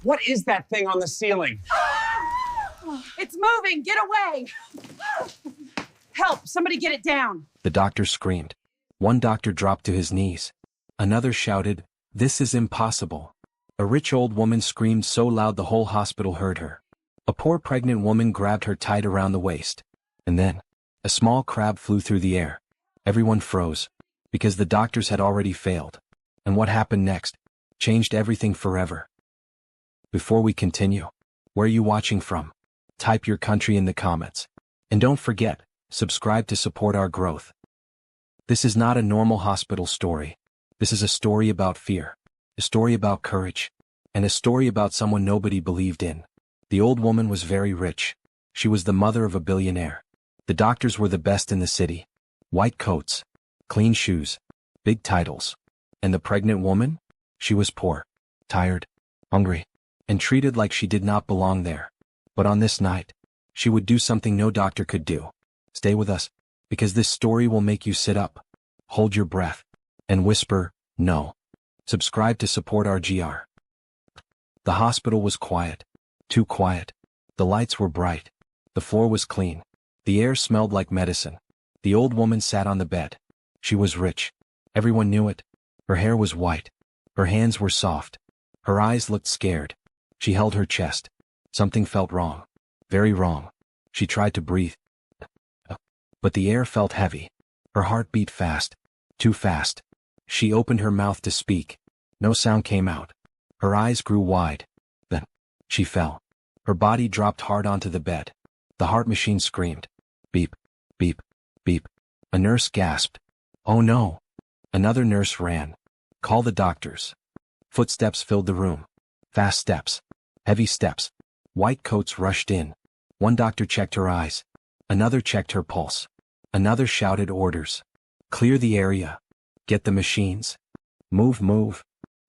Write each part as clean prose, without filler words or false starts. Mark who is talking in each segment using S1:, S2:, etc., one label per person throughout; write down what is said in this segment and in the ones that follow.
S1: What is that thing on the ceiling?
S2: It's moving! Get away! Help! Somebody get it down!
S3: The doctor screamed. One doctor dropped to his knees. Another shouted, "This is impossible." A rich old woman screamed so loud the whole hospital heard her. A poor pregnant woman grabbed her tight around the waist. And then, a small crab flew through the air. Everyone froze, because the doctors had already failed. And what happened next changed everything forever. Before we continue, where are you watching from? Type your country in the comments. And don't forget, subscribe to support our growth. This is not a normal hospital story. This is a story about fear, a story about courage, and a story about someone nobody believed in. The old woman was very rich. She was the mother of a billionaire. The doctors were the best in the city. White coats, clean shoes, big titles. And the pregnant woman? She was poor, tired, hungry, and treated like she did not belong there. But on this night, she would do something no doctor could do. Stay with us, because this story will make you sit up, hold your breath, and whisper, "No." Subscribe to support our GR. The hospital was quiet, too quiet. The lights were bright. The floor was clean. The air smelled like medicine. The old woman sat on the bed. She was rich. Everyone knew it. Her hair was white. Her hands were soft. Her eyes looked scared. She held her chest. Something felt wrong. Very wrong. She tried to breathe. But the air felt heavy. Her heart beat fast. Too fast. She opened her mouth to speak. No sound came out. Her eyes grew wide. Then, she fell. Her body dropped hard onto the bed. The heart machine screamed. Beep, beep, beep. A nurse gasped. "Oh no." Another nurse ran. "Call the doctors." Footsteps filled the room. Fast steps. Heavy steps. White coats rushed in. One doctor checked her eyes. Another checked her pulse. Another shouted orders. "Clear the area. Get the machines. Move, move."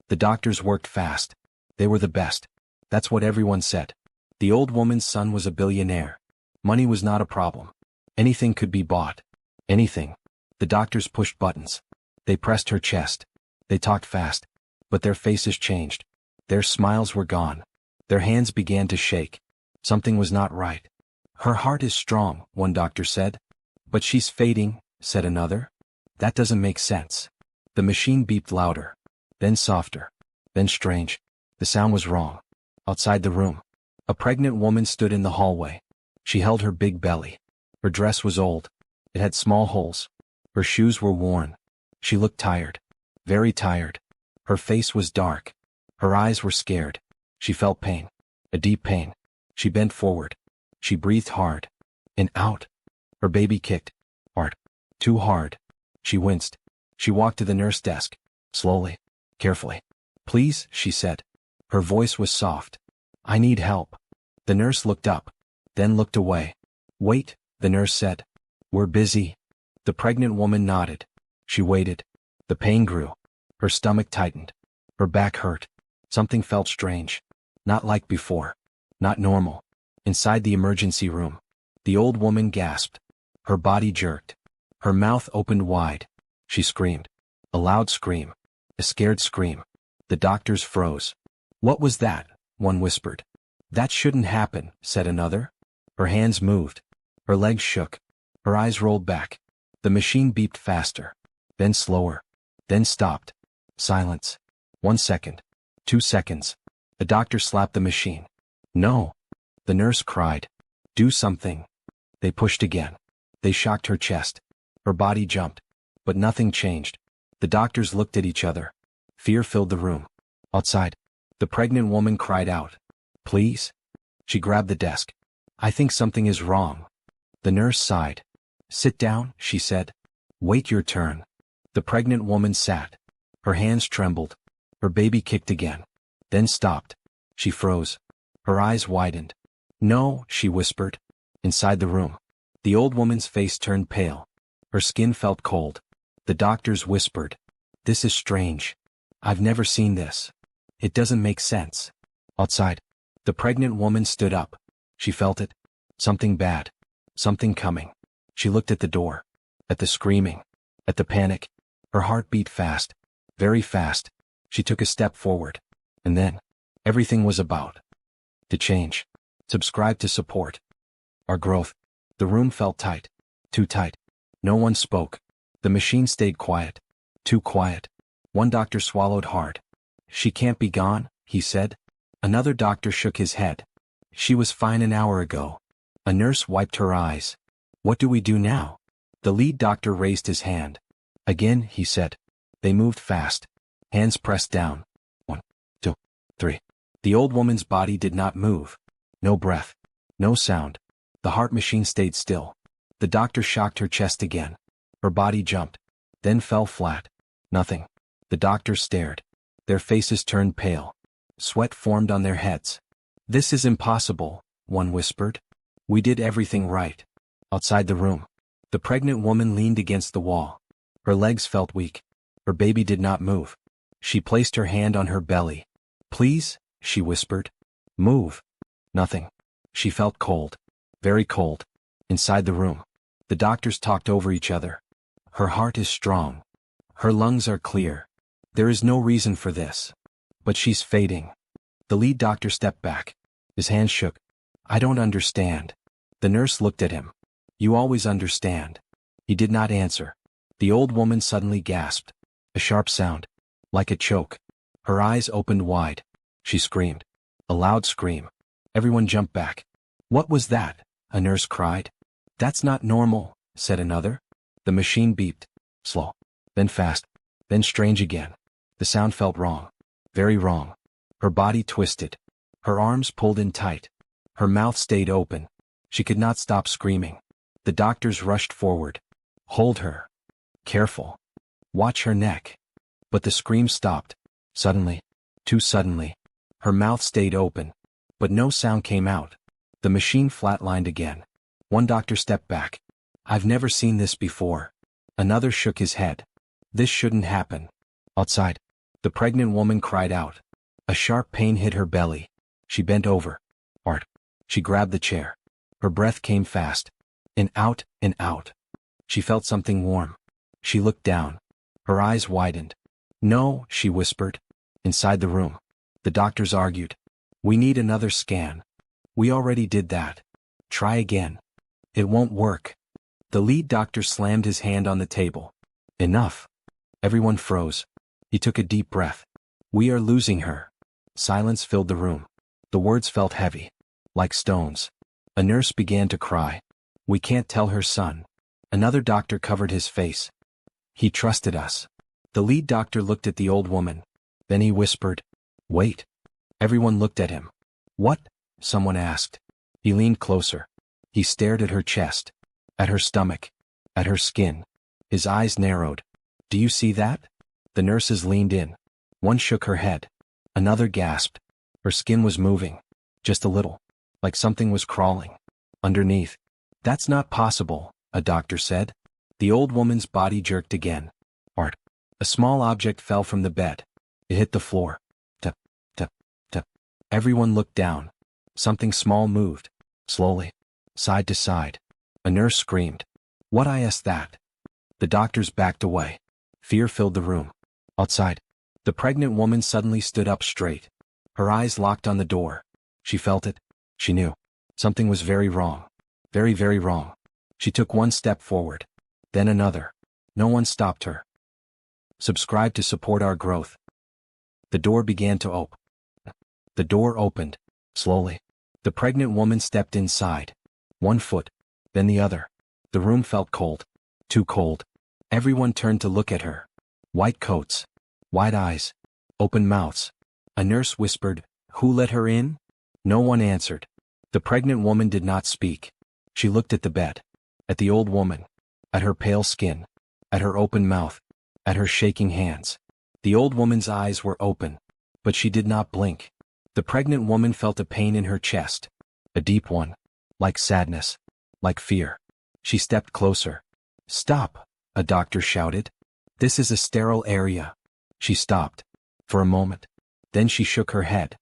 S3: The doctors worked fast. They were the best. That's what everyone said. The old woman's son was a billionaire. Money was not a problem. Anything could be bought. Anything. The doctors pushed buttons. They pressed her chest. They talked fast. But their faces changed. Their smiles were gone. Their hands began to shake. Something was not right. "Her heart is strong," one doctor said. "But she's fading," said another. "That doesn't make sense." The machine beeped louder. Then softer. Then strange. The sound was wrong. Outside the room, a pregnant woman stood in the hallway. She held her big belly. Her dress was old. It had small holes. Her shoes were worn. She looked tired. Very tired. Her face was dark. Her eyes were scared. She felt pain. A deep pain. She bent forward. She breathed hard. And out. Her baby kicked. Hard. Too hard. She winced. She walked to the nurse desk. Slowly. Carefully. "Please," she said. Her voice was soft. "I need help." The nurse looked up. Then looked away. "Wait," the nurse said. "We're busy." The pregnant woman nodded. She waited. The pain grew. Her stomach tightened. Her back hurt. Something felt strange. Not like before. Not normal. Inside the emergency room, the old woman gasped. Her body jerked. Her mouth opened wide. She screamed. A loud scream. A scared scream. The doctors froze. "What was that?" one whispered. "That shouldn't happen," said another. Her hands moved. Her legs shook. Her eyes rolled back. The machine beeped faster. Then slower. Then stopped. Silence. 1 second. 2 seconds. The doctor slapped the machine. "No." The nurse cried. "Do something." They pushed again. They shocked her chest. Her body jumped. But nothing changed. The doctors looked at each other. Fear filled the room. Outside, the pregnant woman cried out. "Please?" She grabbed the desk. "I think something is wrong." The nurse sighed. "Sit down," she said. "Wait your turn." The pregnant woman sat. Her hands trembled. Her baby kicked again. Then stopped. She froze. Her eyes widened. "No," she whispered. Inside the room, the old woman's face turned pale. Her skin felt cold. The doctors whispered. "This is strange. I've never seen this. It doesn't make sense." Outside, the pregnant woman stood up. She felt it. Something bad. Something coming. She looked at the door. At the screaming. At the panic. Her heart beat fast. Very fast. She took a step forward. And then, Everything was about to change. Subscribe to support our growth. The room felt tight. Too tight. No one spoke. The machine stayed quiet. Too quiet. One doctor swallowed hard. She can't be gone, he said. Another doctor shook his head. She was fine an hour ago. A nurse wiped her eyes. What do we do now? The lead doctor raised his hand. Again, he said. They moved fast. Hands pressed down. 1, 2, 3. The old woman's body did not move. No breath. No sound. The heart machine stayed still. The doctor shocked her chest again. Her body jumped. Then fell flat. Nothing. The doctors stared. Their faces turned pale. Sweat formed on their heads. This is impossible, one whispered. We did everything right. Outside the room, the pregnant woman leaned against the wall. Her legs felt weak. Her baby did not move. She placed her hand on her belly. Please, she whispered. Move. Nothing. She felt cold. Very cold. Inside the room, the doctors talked over each other. Her heart is strong. Her lungs are clear. There is no reason for this. But she's fading. The lead doctor stepped back. His hands shook. I don't understand. The nurse looked at him. You always understand. He did not answer. The old woman suddenly gasped. A sharp sound. Like a choke. Her eyes opened wide. She screamed. A loud scream. Everyone jumped back. What was that? A nurse cried. That's not normal, said another. The machine beeped. Slow. Then fast. Then strange again. The sound felt wrong. Very wrong. Her body twisted. Her arms pulled in tight. Her mouth stayed open. She could not stop screaming. The doctors rushed forward. Hold her. Careful. Watch her neck. But the scream stopped. Suddenly. Too suddenly. Her mouth stayed open. But no sound came out. The machine flatlined again. One doctor stepped back. I've never seen this before. Another shook his head. This shouldn't happen. Outside, the pregnant woman cried out. A sharp pain hit her belly. She bent over. Art. She grabbed the chair. Her breath came fast. In out, in out. She felt something warm. She looked down. Her eyes widened. No, she whispered. Inside the room, the doctors argued. We need another scan. We already did that. Try again. It won't work. The lead doctor slammed his hand on the table. Enough. Everyone froze. He took a deep breath. We are losing her. Silence filled the room. The words felt heavy. Like stones. A nurse began to cry. We can't tell her son. Another doctor covered his face. He trusted us. The lead doctor looked at the old woman. Then he whispered, Wait. Everyone looked at him. What? Someone asked. He leaned closer. He stared at her chest. At her stomach. At her skin. His eyes narrowed. Do you see that? The nurses leaned in. One shook her head. Another gasped. Her skin was moving. Just a little. Like something was crawling. Underneath. That's not possible, a doctor said. The old woman's body jerked again. Art. A small object fell from the bed. It hit the floor. Tap, tap, tap. Everyone looked down. Something small moved. Slowly. Side to side. A nurse screamed. What is that? The doctors backed away. Fear filled the room. Outside, the pregnant woman suddenly stood up straight. Her eyes locked on the door. She felt it. She knew. Something was very wrong. Very, very wrong. She took one step forward. Then another. No one stopped her. Subscribe to support our growth. The door began to open. The door opened. Slowly. The pregnant woman stepped inside. One foot. Then the other. The room felt cold. Too cold. Everyone turned to look at her. White coats. Wide eyes. Open mouths. A nurse whispered, Who let her in? No one answered. The pregnant woman did not speak. She looked at the bed. At the old woman. At her pale skin. At her open mouth. At her shaking hands. The old woman's eyes were open. But she did not blink. The pregnant woman felt a pain in her chest. A deep one. Like sadness. Like fear. She stepped closer. Stop, a doctor shouted. This is a sterile area. She stopped. For a moment. Then she shook her head.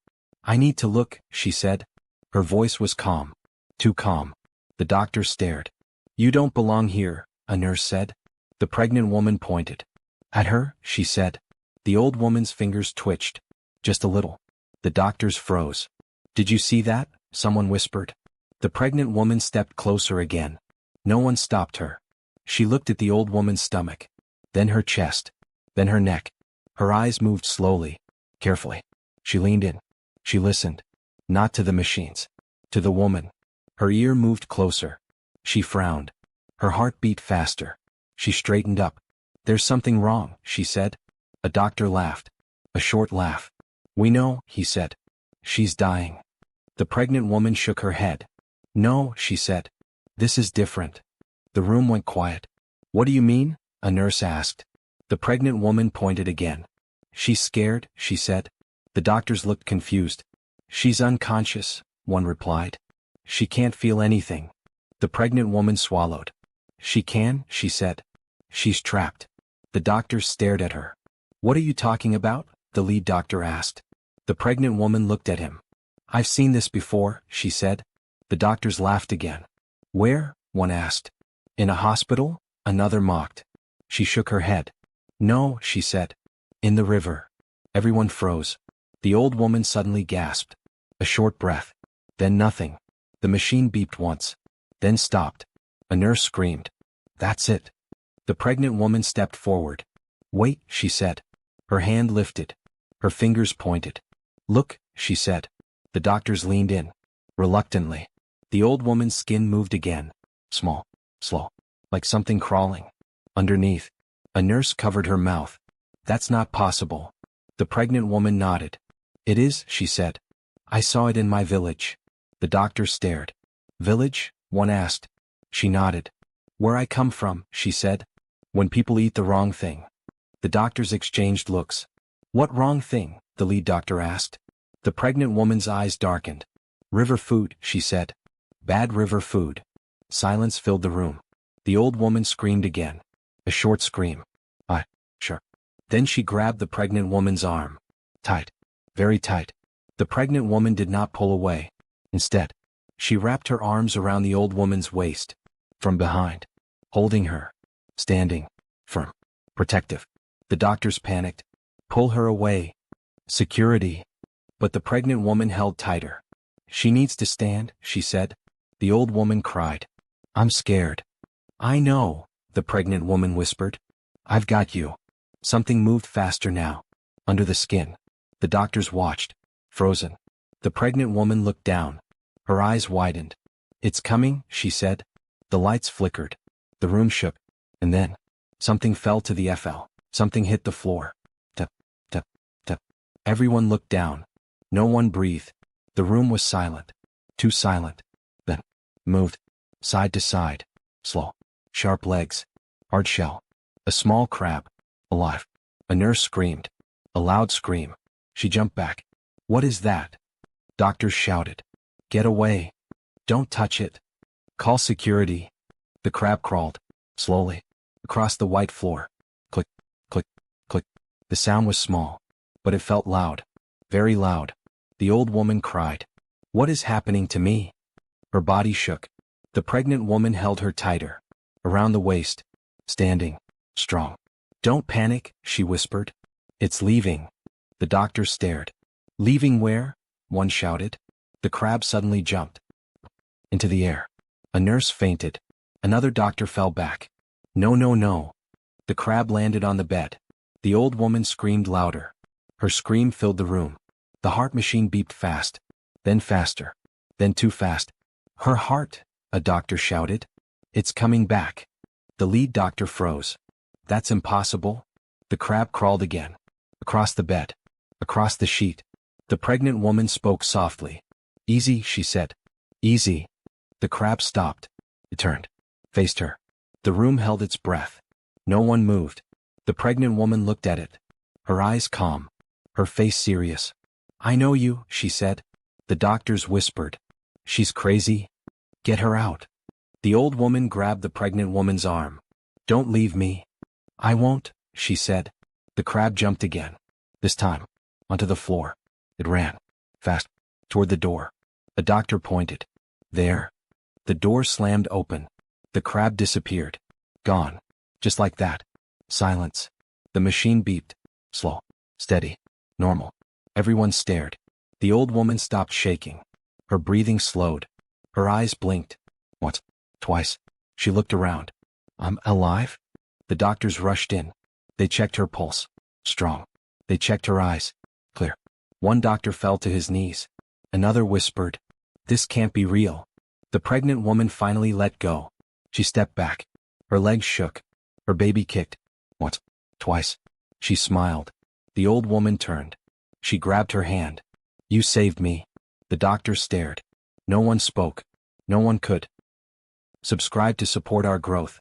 S3: I need to look, she said. Her voice was calm. Too calm. The doctor stared. You don't belong here, a nurse said. The pregnant woman pointed. At her, she said. The old woman's fingers twitched. Just a little. The doctors froze. Did you see that? Someone whispered. The pregnant woman stepped closer again. No one stopped her. She looked at the old woman's stomach, then her chest, then her neck. Her eyes moved slowly, carefully. She leaned in. She listened. Not to the machines. To the woman. Her ear moved closer. She frowned. Her heart beat faster. She straightened up. There's something wrong, she said. A doctor laughed. A short laugh. We know, he said. She's dying. The pregnant woman shook her head. No, she said. This is different. The room went quiet. What do you mean? A nurse asked. The pregnant woman pointed again. She's scared, she said. The doctors looked confused. She's unconscious, one replied. She can't feel anything. The pregnant woman swallowed. She can, she said. She's trapped. The doctors stared at her. What are you talking about? The lead doctor asked. The pregnant woman looked at him. I've seen this before, she said. The doctors laughed again. Where? One asked. In a hospital? Another mocked. She shook her head. No, she said. In the river. Everyone froze. The old woman suddenly gasped. A short breath. Then nothing. The machine beeped once. Then stopped. A nurse screamed. That's it. The pregnant woman stepped forward. Wait, she said. Her hand lifted. Her fingers pointed. Look, she said. The doctors leaned in. Reluctantly. The old woman's skin moved again. Small. Slow. Like something crawling. Underneath. A nurse covered her mouth. That's not possible. The pregnant woman nodded. It is, she said. I saw it in my village. The doctor stared. Village? One asked. She nodded. Where I come from, she said. When people eat the wrong thing. The doctors exchanged looks. What wrong thing? The lead doctor asked. The pregnant woman's eyes darkened. River food, she said. Bad river food. Silence filled the room. The old woman screamed again. A short scream. Sure. Then she grabbed the pregnant woman's arm. Tight. Very tight. The pregnant woman did not pull away. Instead, she wrapped her arms around the old woman's waist. From behind. Holding her. Standing. Firm. Protective. The doctors panicked. Pull her away. Security. But the pregnant woman held tighter. She needs to stand, she said. The old woman cried. I'm scared. I know, the pregnant woman whispered. I've got you. Something moved faster now. Under the skin. The doctors watched. Frozen. The pregnant woman looked down. Her eyes widened. It's coming, she said. The lights flickered. The room shook. And then, something fell to the FL. Something hit the floor. Tap, tap, tap. Everyone looked down. No one breathed. The room was silent. Too silent. Then, moved. Side to side. Slow. Sharp legs. Hard shell. A small crab. Alive. A nurse screamed. A loud scream. She jumped back. What is that? Doctors shouted. Get away. Don't touch it. Call security. The crab crawled. Slowly. Across the white floor. Click, click, click. The sound was small. But it felt loud. Very loud. The old woman cried. What is happening to me? Her body shook. The pregnant woman held her tighter. Around the waist. Standing. Strong. Don't panic, she whispered. It's leaving. The doctor stared. Leaving where? One shouted. The crab suddenly jumped. Into the air. A nurse fainted. Another doctor fell back. No, no, no. The crab landed on the bed. The old woman screamed louder. Her scream filled the room. The heart machine beeped fast. Then faster. Then too fast. Her heart, a doctor shouted. It's coming back. The lead doctor froze. That's impossible. The crab crawled again. Across the bed. Across the sheet. The pregnant woman spoke softly. Easy, she said. Easy. The crab stopped. It turned. Faced her. The room held its breath. No one moved. The pregnant woman looked at it. Her eyes calm. Her face serious. I know you, she said. The doctors whispered. She's crazy. Get her out. The old woman grabbed the pregnant woman's arm. Don't leave me. I won't, she said. The crab jumped again. This time, onto the floor. It ran. Fast. Toward the door. A doctor pointed. There. The door slammed open. The crab disappeared. Gone. Just like that. Silence. The machine beeped. Slow. Steady. Normal. Everyone stared. The old woman stopped shaking. Her breathing slowed. Her eyes blinked. Once, twice. She looked around. I'm alive? The doctors rushed in. They checked her pulse. Strong. They checked her eyes. Clear. One doctor fell to his knees. Another whispered, "This can't be real." The pregnant woman finally let go. She stepped back. Her legs shook. Her baby kicked. Once, twice. She smiled. The old woman turned. She grabbed her hand. "You saved me." The doctor stared. No one spoke. No one could. Subscribe to support our growth.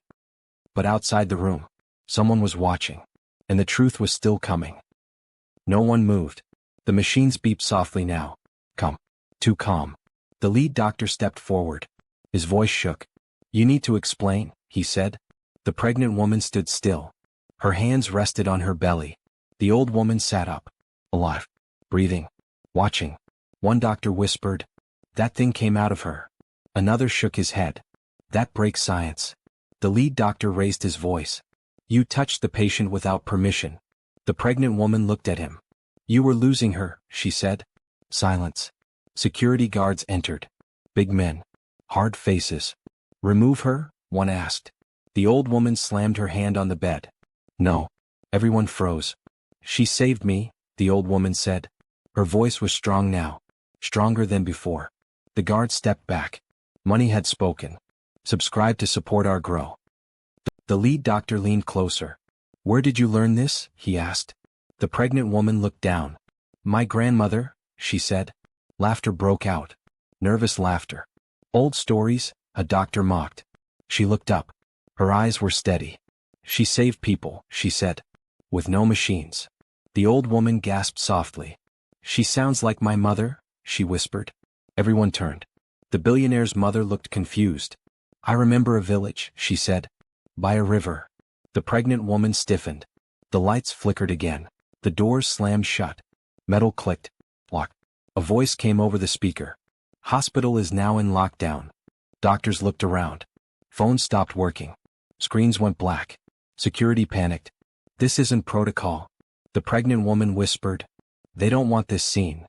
S3: But outside the room, someone was watching, and the truth was still coming. No one moved. The machines beeped softly now. Calm. Too calm. The lead doctor stepped forward. His voice shook. "You need to explain," he said. The pregnant woman stood still. Her hands rested on her belly. The old woman sat up. Alive. Breathing. Watching. One doctor whispered, "That thing came out of her." Another shook his head. "That breaks science." The lead doctor raised his voice. "You touched the patient without permission." The pregnant woman looked at him. "You were losing her," she said. Silence. Security guards entered. Big men. Hard faces. "Remove her?" one asked. The old woman slammed her hand on the bed. "No." Everyone froze. "She saved me," the old woman said. Her voice was strong now. Stronger than before. The guard stepped back. Money had spoken. Subscribe to support our grow. The lead doctor leaned closer. "Where did you learn this?" he asked. The pregnant woman looked down. "My grandmother," she said. Laughter broke out. Nervous laughter. "Old stories," a doctor mocked. She looked up. Her eyes were steady. "She saved people," she said. "With no machines." The old woman gasped softly. "She sounds like my mother," she whispered. Everyone turned. The billionaire's mother looked confused. "I remember a village," she said. "By a river." The pregnant woman stiffened. The lights flickered again. The doors slammed shut. Metal clicked. Locked. A voice came over the speaker. "Hospital is now in lockdown." Doctors looked around. Phones stopped working. Screens went black. Security panicked. "This isn't protocol." The pregnant woman whispered, "They don't want this seen."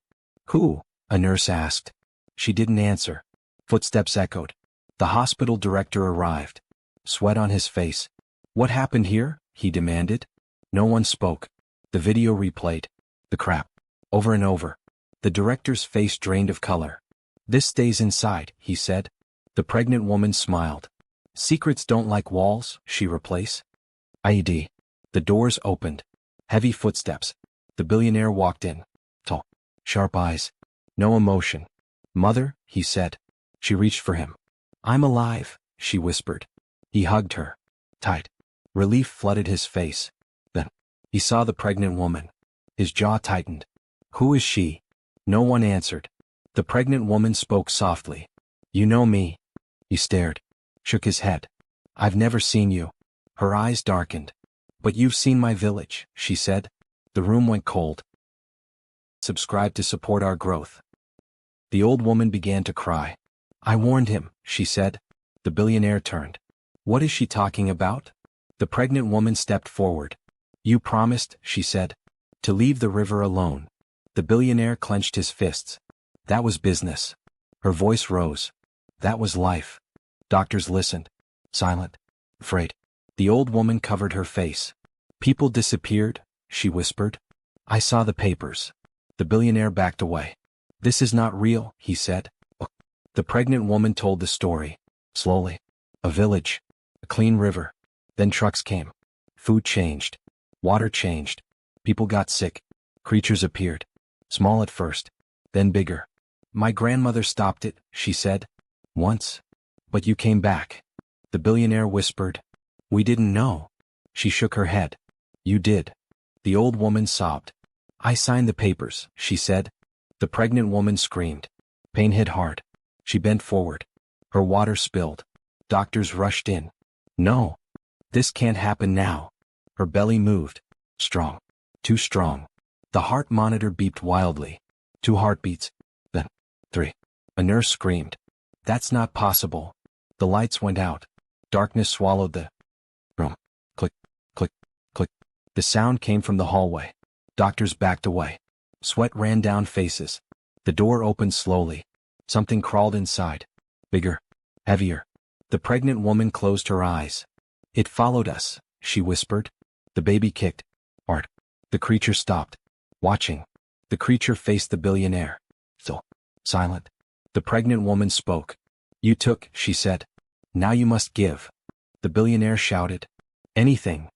S3: "Who?" a nurse asked. She didn't answer. Footsteps echoed. The hospital director arrived. Sweat on his face. "What happened here?" he demanded. No one spoke. The video replayed. The crap. Over and over. The director's face drained of color. "This stays inside," he said. The pregnant woman smiled. "Secrets don't like walls," she replaced. IED. The doors opened. Heavy footsteps. The billionaire walked in. Tall. Sharp eyes. No emotion. "Mother," he said. She reached for him. "I'm alive," she whispered. He hugged her. Tight. Relief flooded his face. Then, he saw the pregnant woman. His jaw tightened. "Who is she?" No one answered. The pregnant woman spoke softly. "You know me." He stared. Shook his head. "I've never seen you." Her eyes darkened. "But you've seen my village," she said. The room went cold. Subscribe to support our growth. The old woman began to cry. "I warned him," she said. The billionaire turned. "What is she talking about?" The pregnant woman stepped forward. "You promised," she said, "to leave the river alone." The billionaire clenched his fists. "That was business." Her voice rose. "That was life." Doctors listened. Silent. Afraid. The old woman covered her face. "People disappeared," she whispered. "I saw the papers." The billionaire backed away. "This is not real," he said. The pregnant woman told the story. Slowly. A village. A clean river. Then trucks came. Food changed. Water changed. People got sick. Creatures appeared. Small at first. Then bigger. "My grandmother stopped it," she said. "Once. But you came back." The billionaire whispered. "We didn't know." She shook her head. "You did." The old woman sobbed. "I signed the papers," she said. The pregnant woman screamed. Pain hit hard. She bent forward. Her water spilled. Doctors rushed in. "No. This can't happen now." Her belly moved. Strong. Too strong. The heart monitor beeped wildly. 2 heartbeats. Then 3. A nurse screamed. "That's not possible." The lights went out. Darkness swallowed the room. Click, click, click. The sound came from the hallway. Doctors backed away. Sweat ran down faces. The door opened slowly. Something crawled inside. Bigger. Heavier. The pregnant woman closed her eyes. It followed us, she whispered. The baby kicked. Art. The creature stopped. Watching. The creature faced the billionaire. Still. Silent. The pregnant woman spoke. You took, she said. Now you must give. The billionaire shouted. Anything.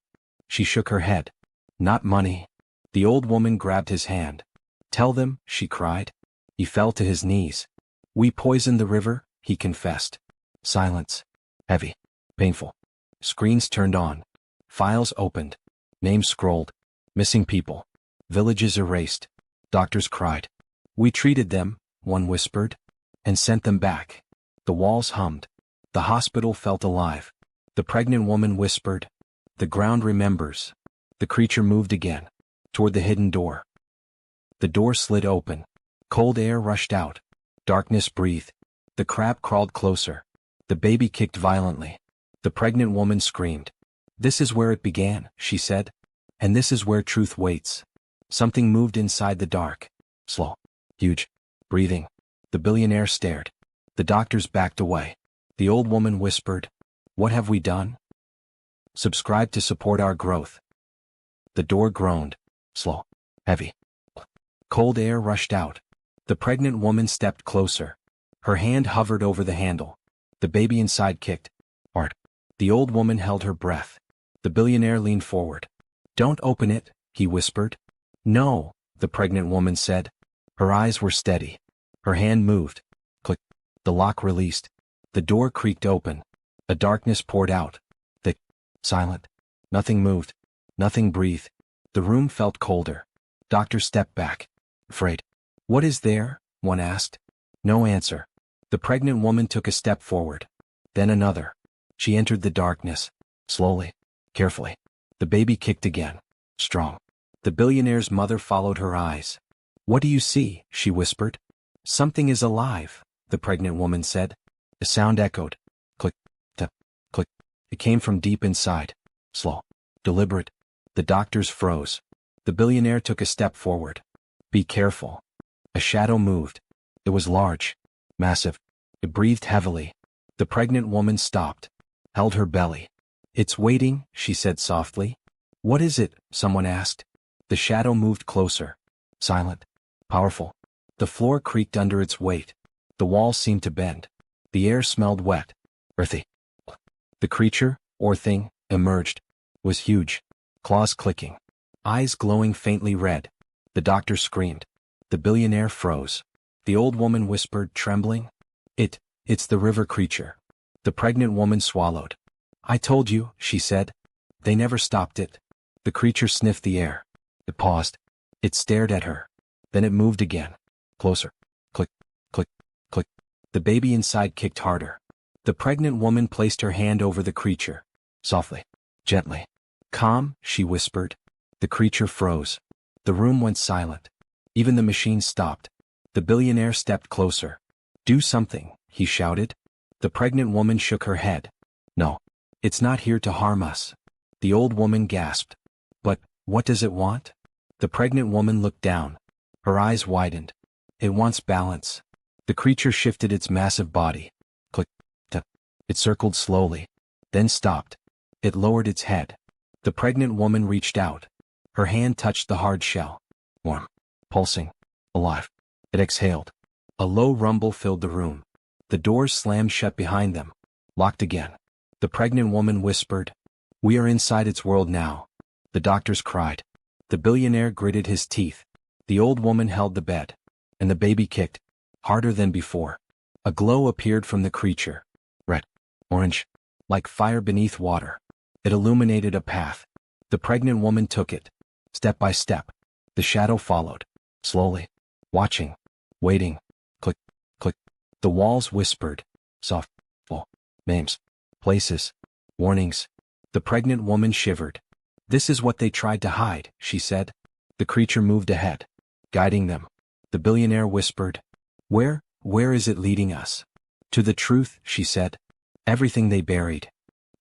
S3: She shook her head. Not money. The old woman grabbed his hand. Tell them, she cried. He fell to his knees. We poisoned the river, he confessed. Silence. Heavy. Painful. Screens turned on. Files opened. Names scrolled. Missing people. Villages erased. Doctors cried. We treated them, one whispered, and sent them back. The walls hummed. The hospital felt alive. The pregnant woman whispered. The ground remembers. The creature moved again. Toward the hidden door. The door slid open. Cold air rushed out. Darkness breathed. The crab crawled closer. The baby kicked violently. The pregnant woman screamed. This is where it began, she said. And this is where truth waits. Something moved inside the dark. Slow. Huge. Breathing. The billionaire stared. The doctors backed away. The old woman whispered. What have we done? Subscribe to support our growth. The door groaned. Slow. Heavy. Cold air rushed out. The pregnant woman stepped closer. Her hand hovered over the handle. The baby inside kicked. Art. The old woman held her breath. The billionaire leaned forward. Don't open it, he whispered. No, the pregnant woman said. Her eyes were steady. Her hand moved. Click. The lock released. The door creaked open. A darkness poured out. Thick. Silent. Nothing moved. Nothing breathed. The room felt colder. Doctor stepped back. Afraid. What is there? One asked. No answer. The pregnant woman took a step forward. Then another. She entered the darkness. Slowly. Carefully. The baby kicked again. Strong. The billionaire's mother followed her eyes. What do you see? She whispered. Something is alive, the pregnant woman said. A sound echoed. Click. Tap. Click. It came from deep inside. Slow. Deliberate. The doctors froze. The billionaire took a step forward. Be careful. A shadow moved. It was large. Massive. It breathed heavily. The pregnant woman stopped. Held her belly. It's waiting, she said softly. What is it? Someone asked. The shadow moved closer. Silent. Powerful. The floor creaked under its weight. The walls seemed to bend. The air smelled wet. Earthy. The creature, or thing, emerged. Was huge. Claws clicking. Eyes glowing faintly red. The doctor screamed. The billionaire froze. The old woman whispered, trembling. It's the river creature. The pregnant woman swallowed. I told you, she said. They never stopped it. The creature sniffed the air. It paused. It stared at her. Then it moved again. Closer. Click, click, click. The baby inside kicked harder. The pregnant woman placed her hand over the creature. Softly. Gently. Calm, she whispered. The creature froze. The room went silent. Even the machine stopped. The billionaire stepped closer. Do something, he shouted. The pregnant woman shook her head. No. It's not here to harm us. The old woman gasped. But, what does it want? The pregnant woman looked down. Her eyes widened. It wants balance. The creature shifted its massive body. Click, tap. It circled slowly. Then stopped. It lowered its head. The pregnant woman reached out. Her hand touched the hard shell. Warm. Pulsing. Alive. It exhaled. A low rumble filled the room. The doors slammed shut behind them. Locked again. The pregnant woman whispered. We are inside its world now. The doctors cried. The billionaire gritted his teeth. The old woman held the bed. And the baby kicked. Harder than before. A glow appeared from the creature. Red. Orange. Like fire beneath water. It illuminated a path. The pregnant woman took it. Step by step. The shadow followed. Slowly. Watching. Waiting. Click, click. The walls whispered. Soft. Oh. Names. Places. Warnings. The pregnant woman shivered. This is what they tried to hide, she said. The creature moved ahead. Guiding them. The billionaire whispered. Where is it leading us? To the truth, she said. Everything they buried.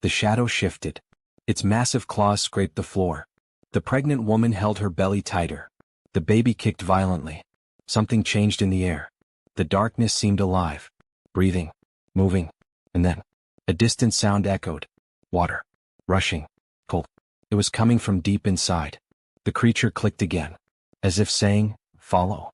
S3: The shadow shifted. Its massive claws scraped the floor. The pregnant woman held her belly tighter. The baby kicked violently. Something changed in the air. The darkness seemed alive, breathing, moving, and then a distant sound echoed. Water. Rushing. Cold. It was coming from deep inside. The creature clicked again, as if saying, follow.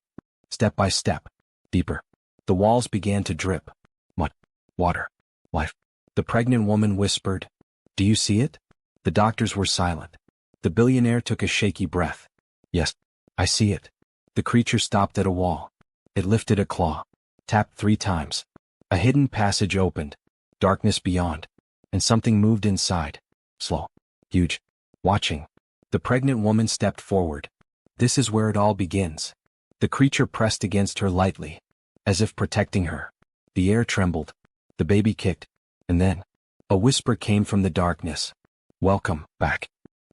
S3: Step by step. Deeper. The walls began to drip. Mud. Water. Life. The pregnant woman whispered, "Do you see it?" The doctors were silent. The billionaire took a shaky breath. "Yes, I see it." The creature stopped at a wall. It lifted a claw, tapped 3 times. A hidden passage opened, darkness beyond, and something moved inside. Slow, huge, watching. The pregnant woman stepped forward. This is where it all begins. The creature pressed against her lightly, as if protecting her. The air trembled. The baby kicked. And then, a whisper came from the darkness. "Welcome back.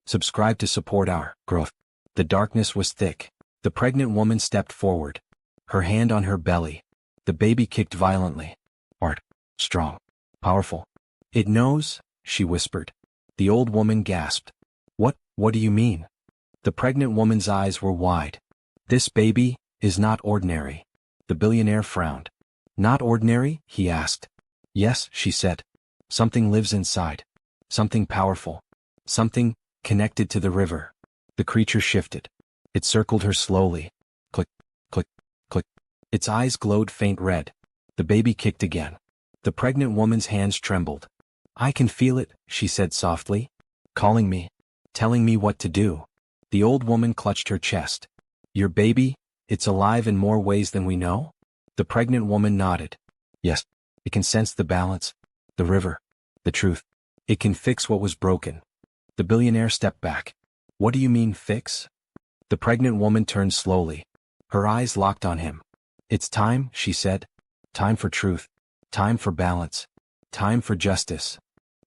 S3: Subscribe to support our growth." The darkness was thick. The pregnant woman stepped forward, her hand on her belly. The baby kicked violently. Hard, strong, powerful. "It knows," she whispered. The old woman gasped. What do you mean?" The pregnant woman's eyes were wide. "This baby is not ordinary." The billionaire frowned. "Not ordinary?" he asked. "Yes," she said. "Something lives inside. Something powerful. Something connected to the river." The creature shifted. It circled her slowly. Click, click, click. Its eyes glowed faint red. The baby kicked again. The pregnant woman's hands trembled. "I can feel it," she said softly. "Calling me. Telling me what to do." The old woman clutched her chest. "Your baby, it's alive in more ways than we know?" The pregnant woman nodded. "Yes, it can sense the balance, the river, the truth. It can fix what was broken." The billionaire stepped back. "What do you mean, fix?" The pregnant woman turned slowly. Her eyes locked on him. "It's time," she said. "Time for truth. Time for balance. Time for justice."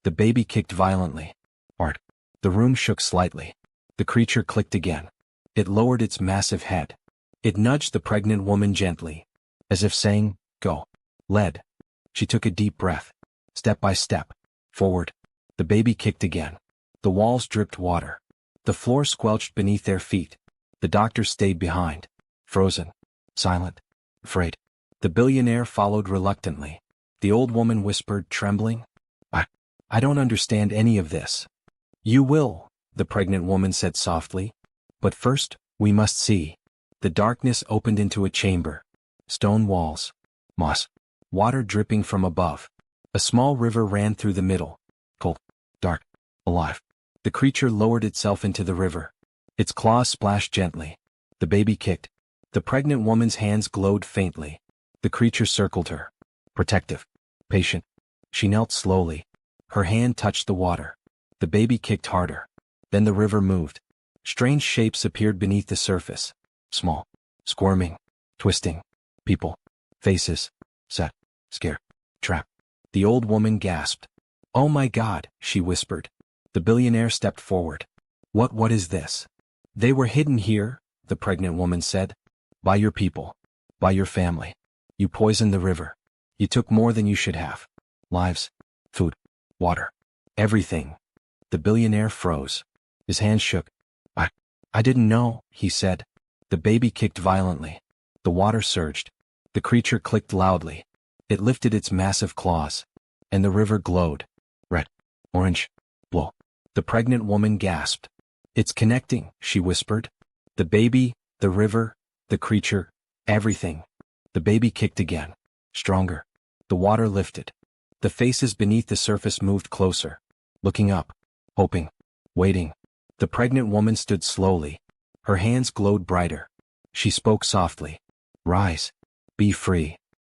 S3: The baby kicked violently. Hard. The room shook slightly. The creature clicked again. It lowered its massive head. It nudged the pregnant woman gently, as if saying, "Go." Led. She took a deep breath. Step by step. Forward. The baby kicked again. The walls dripped water. The floor squelched beneath their feet. The doctor stayed behind. Frozen. Silent. Afraid. The billionaire followed reluctantly. The old woman whispered, trembling, I don't understand any of this." "You will," the pregnant woman said softly. "But first, we must see." The darkness opened into a chamber. Stone walls. Moss. Water dripping from above. A small river ran through the middle. Cold. Dark. Alive. The creature lowered itself into the river. Its claws splashed gently. The baby kicked. The pregnant woman's hands glowed faintly. The creature circled her. Protective. Patient. She knelt slowly. Her hand touched the water. The baby kicked harder. Then the river moved. Strange shapes appeared beneath the surface. Small. Squirming. Twisting. People. Faces. Set. Scared. Trapped. The old woman gasped. "Oh my God," she whispered. The billionaire stepped forward. What is this?" "They were hidden here," the pregnant woman said. "By your people. By your family. You poisoned the river. You took more than you should have. Lives. Food. Water. Everything." The billionaire froze. His hands shook. I didn't know," he said. The baby kicked violently. The water surged. The creature clicked loudly. It lifted its massive claws. And the river glowed. Red. Orange. Blue. The pregnant woman gasped. "It's connecting," she whispered. "The baby, the river, the creature, everything." The baby kicked again. Stronger. The water lifted. The faces beneath the surface moved closer. Looking up. Hoping. Waiting. The pregnant woman stood slowly. Her hands glowed brighter. She spoke softly. "Rise. Be free."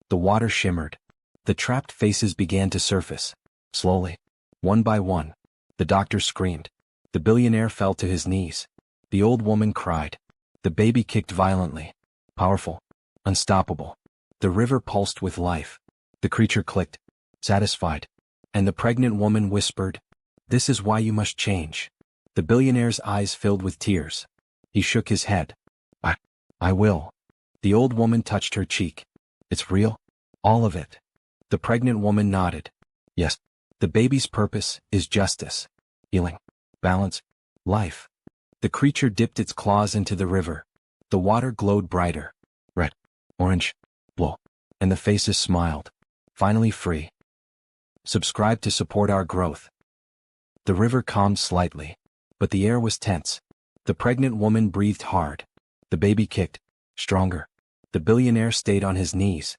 S3: The water shimmered. The trapped faces began to surface. Slowly. One by one. The doctor screamed. The billionaire fell to his knees. The old woman cried. The baby kicked violently. Powerful. Unstoppable. The river pulsed with life. The creature clicked. Satisfied. And the pregnant woman whispered, "This is why you must change." The billionaire's eyes filled with tears. He shook his head. I will." The old woman touched her cheek. "It's real? All of it?" The pregnant woman nodded. "Yes. The baby's purpose is justice. Healing. Balance. Life." The creature dipped its claws into the river. The water glowed brighter. Red. Orange. Blue. And the faces smiled. Finally free. Subscribe to support our growth. The river calmed slightly, but the air was tense. The pregnant woman breathed hard. The baby kicked. Stronger. The billionaire stayed on his knees.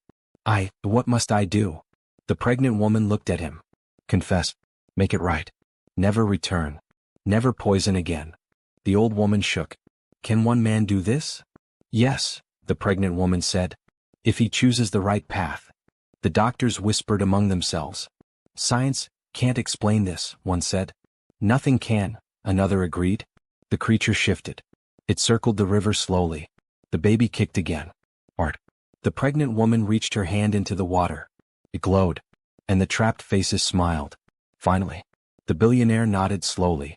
S3: What must I do? The pregnant woman looked at him. Confess. Make it right. Never return. Never poison again. The old woman shook. Can one man do this? Yes, the pregnant woman said. If he chooses the right path. The doctors whispered among themselves. Science can't explain this, one said. Nothing can, another agreed. The creature shifted. It circled the river slowly. The baby kicked again. Art. The pregnant woman reached her hand into the water. It glowed, and the trapped faces smiled. Finally, the billionaire nodded slowly.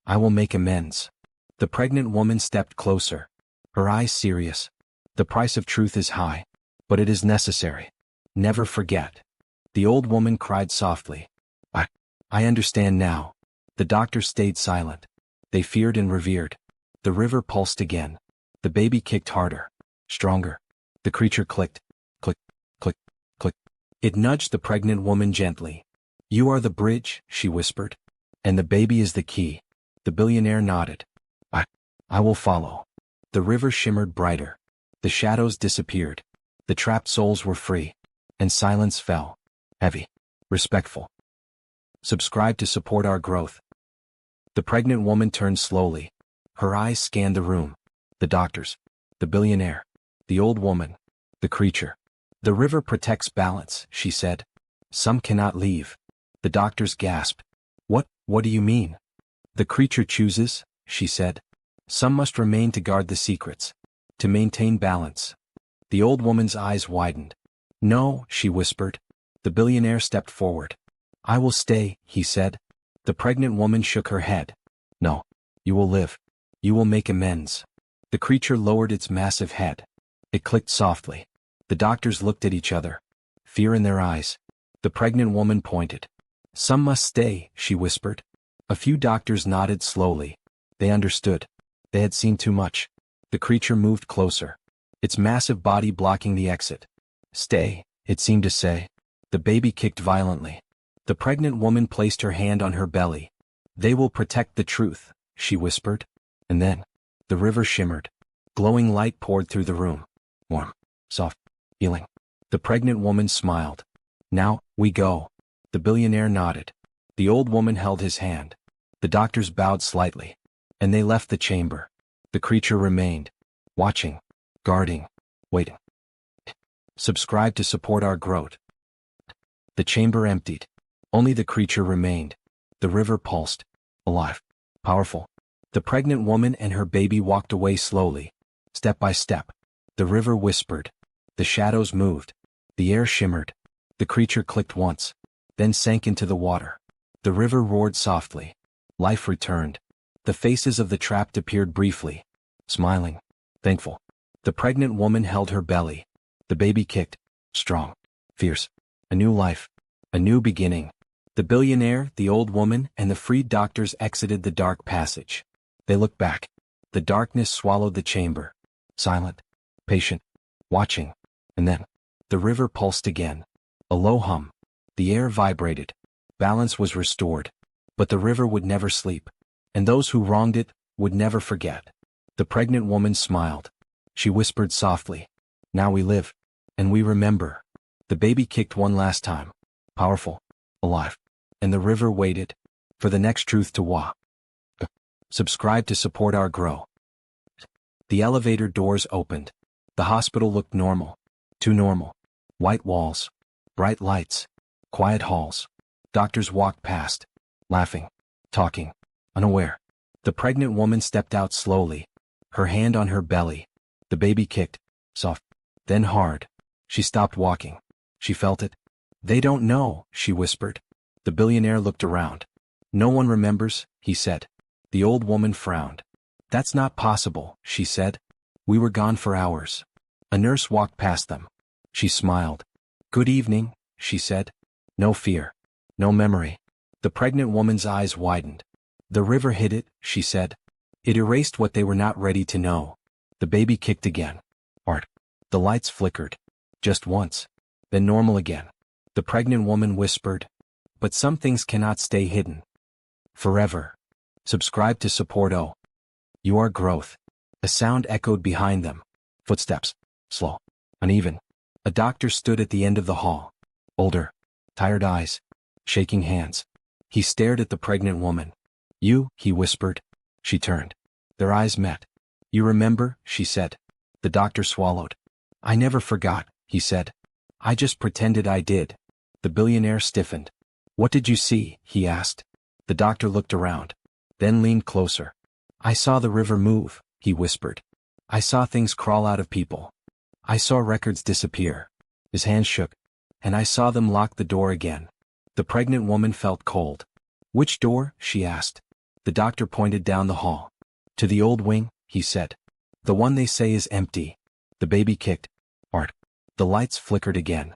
S3: I will make amends. The pregnant woman stepped closer, her eyes serious. The price of truth is high, but it is necessary. Never forget. The old woman cried softly. I understand now. The doctors stayed silent. They feared and revered. The river pulsed again. The baby kicked harder. Stronger. The creature clicked. Click, click, click. It nudged the pregnant woman gently. You are the bridge, she whispered. And the baby is the key. The billionaire nodded. I will follow. The river shimmered brighter. The shadows disappeared. The trapped souls were free. And silence fell. Heavy. Respectful. Subscribe to support our growth. The pregnant woman turned slowly. Her eyes scanned the room. The doctors. The billionaire. The old woman. The creature. The river protects balance, she said. Some cannot leave. The doctors gasped. What do you mean? The creature chooses, she said. Some must remain to guard the secrets. To maintain balance. The old woman's eyes widened. No, she whispered. The billionaire stepped forward. I will stay, he said. The pregnant woman shook her head. No. You will live. You will make amends. The creature lowered its massive head. It clicked softly. The doctors looked at each other. Fear in their eyes. The pregnant woman pointed. Some must stay, she whispered. A few doctors nodded slowly. They understood. They had seen too much. The creature moved closer. Its massive body blocking the exit. Stay, it seemed to say. The baby kicked violently. The pregnant woman placed her hand on her belly. They will protect the truth, she whispered. And then, the river shimmered. Glowing light poured through the room. Warm, soft, healing. The pregnant woman smiled. Now, we go. The billionaire nodded. The old woman held his hand. The doctors bowed slightly. And they left the chamber. The creature remained. Watching. Guarding. Waiting. Subscribe to support our growth. The chamber emptied. Only the creature remained. The river pulsed. Alive. Powerful. The pregnant woman and her baby walked away slowly. Step by step. The river whispered. The shadows moved. The air shimmered. The creature clicked once. Then sank into the water. The river roared softly. Life returned. The faces of the trapped appeared briefly. Smiling. Thankful. The pregnant woman held her belly. The baby kicked. Strong. Fierce. A new life. A new beginning. The billionaire, the old woman, and the freed doctors exited the dark passage. They looked back. The darkness swallowed the chamber. Silent. Patient. Watching. And then, the river pulsed again. A low hum. The air vibrated. Balance was restored. But the river would never sleep. And those who wronged it would never forget. The pregnant woman smiled. She whispered softly. Now we live. And we remember. The baby kicked one last time. Powerful. Alive. And the river waited. For the next truth to walk. Subscribe to support our grow. The elevator doors opened. The hospital looked normal. Too normal. White walls. Bright lights. Quiet halls. Doctors walked past. Laughing. Talking. Unaware. The pregnant woman stepped out slowly. Her hand on her belly. The baby kicked. Soft. Then hard. She stopped walking. She felt it. They don't know, she whispered. The billionaire looked around. No one remembers, he said. The old woman frowned. That's not possible, she said. We were gone for hours. A nurse walked past them. She smiled. Good evening, she said. No fear. No memory. The pregnant woman's eyes widened. The river hid it, she said. It erased what they were not ready to know. The baby kicked again. Art. The lights flickered. Just once. Then normal again. The pregnant woman whispered, "But some things cannot stay hidden forever." Subscribe to support your growth. A sound echoed behind them. Footsteps. Slow. Uneven. A doctor stood at the end of the hall. Older. Tired eyes. Shaking hands. He stared at the pregnant woman. "You," he whispered. She turned. Their eyes met. "You remember?" she said. The doctor swallowed. "I never forgot," he said. "I just pretended I did." The billionaire stiffened. "What did you see?" he asked. The doctor looked around. Then leaned closer. "I saw the river move," he whispered. "I saw things crawl out of people. I saw records disappear." His hands shook. "And I saw them lock the door again." The pregnant woman felt cold. "Which door?" she asked. The doctor pointed down the hall. "To the old wing," he said. "The one they say is empty." The baby kicked. Art. The lights flickered again.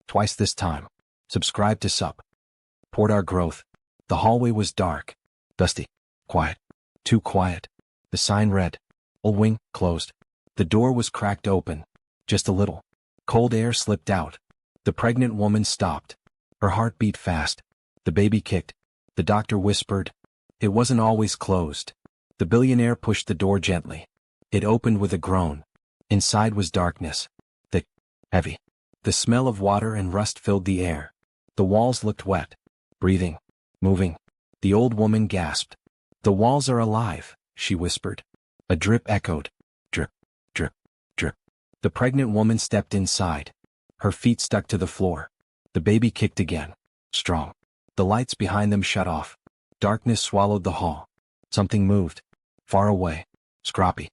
S3: Twice this time. Subscribe to support our growth. The hallway was dark. Dusty. Quiet. Too quiet. The sign read, "Old wing, closed." The door was cracked open. Just a little. Cold air slipped out. The pregnant woman stopped. Her heart beat fast. The baby kicked. The doctor whispered, "It wasn't always closed." The billionaire pushed the door gently. It opened with a groan. Inside was darkness. Thick. Heavy. The smell of water and rust filled the air. The walls looked wet. Breathing. Moving. The old woman gasped. "The walls are alive," she whispered. A drip echoed. Drip. Drip. Drip. The pregnant woman stepped inside. Her feet stuck to the floor. The baby kicked again. Strong. The lights behind them shut off. Darkness swallowed the hall. Something moved. Far away. Scrappy.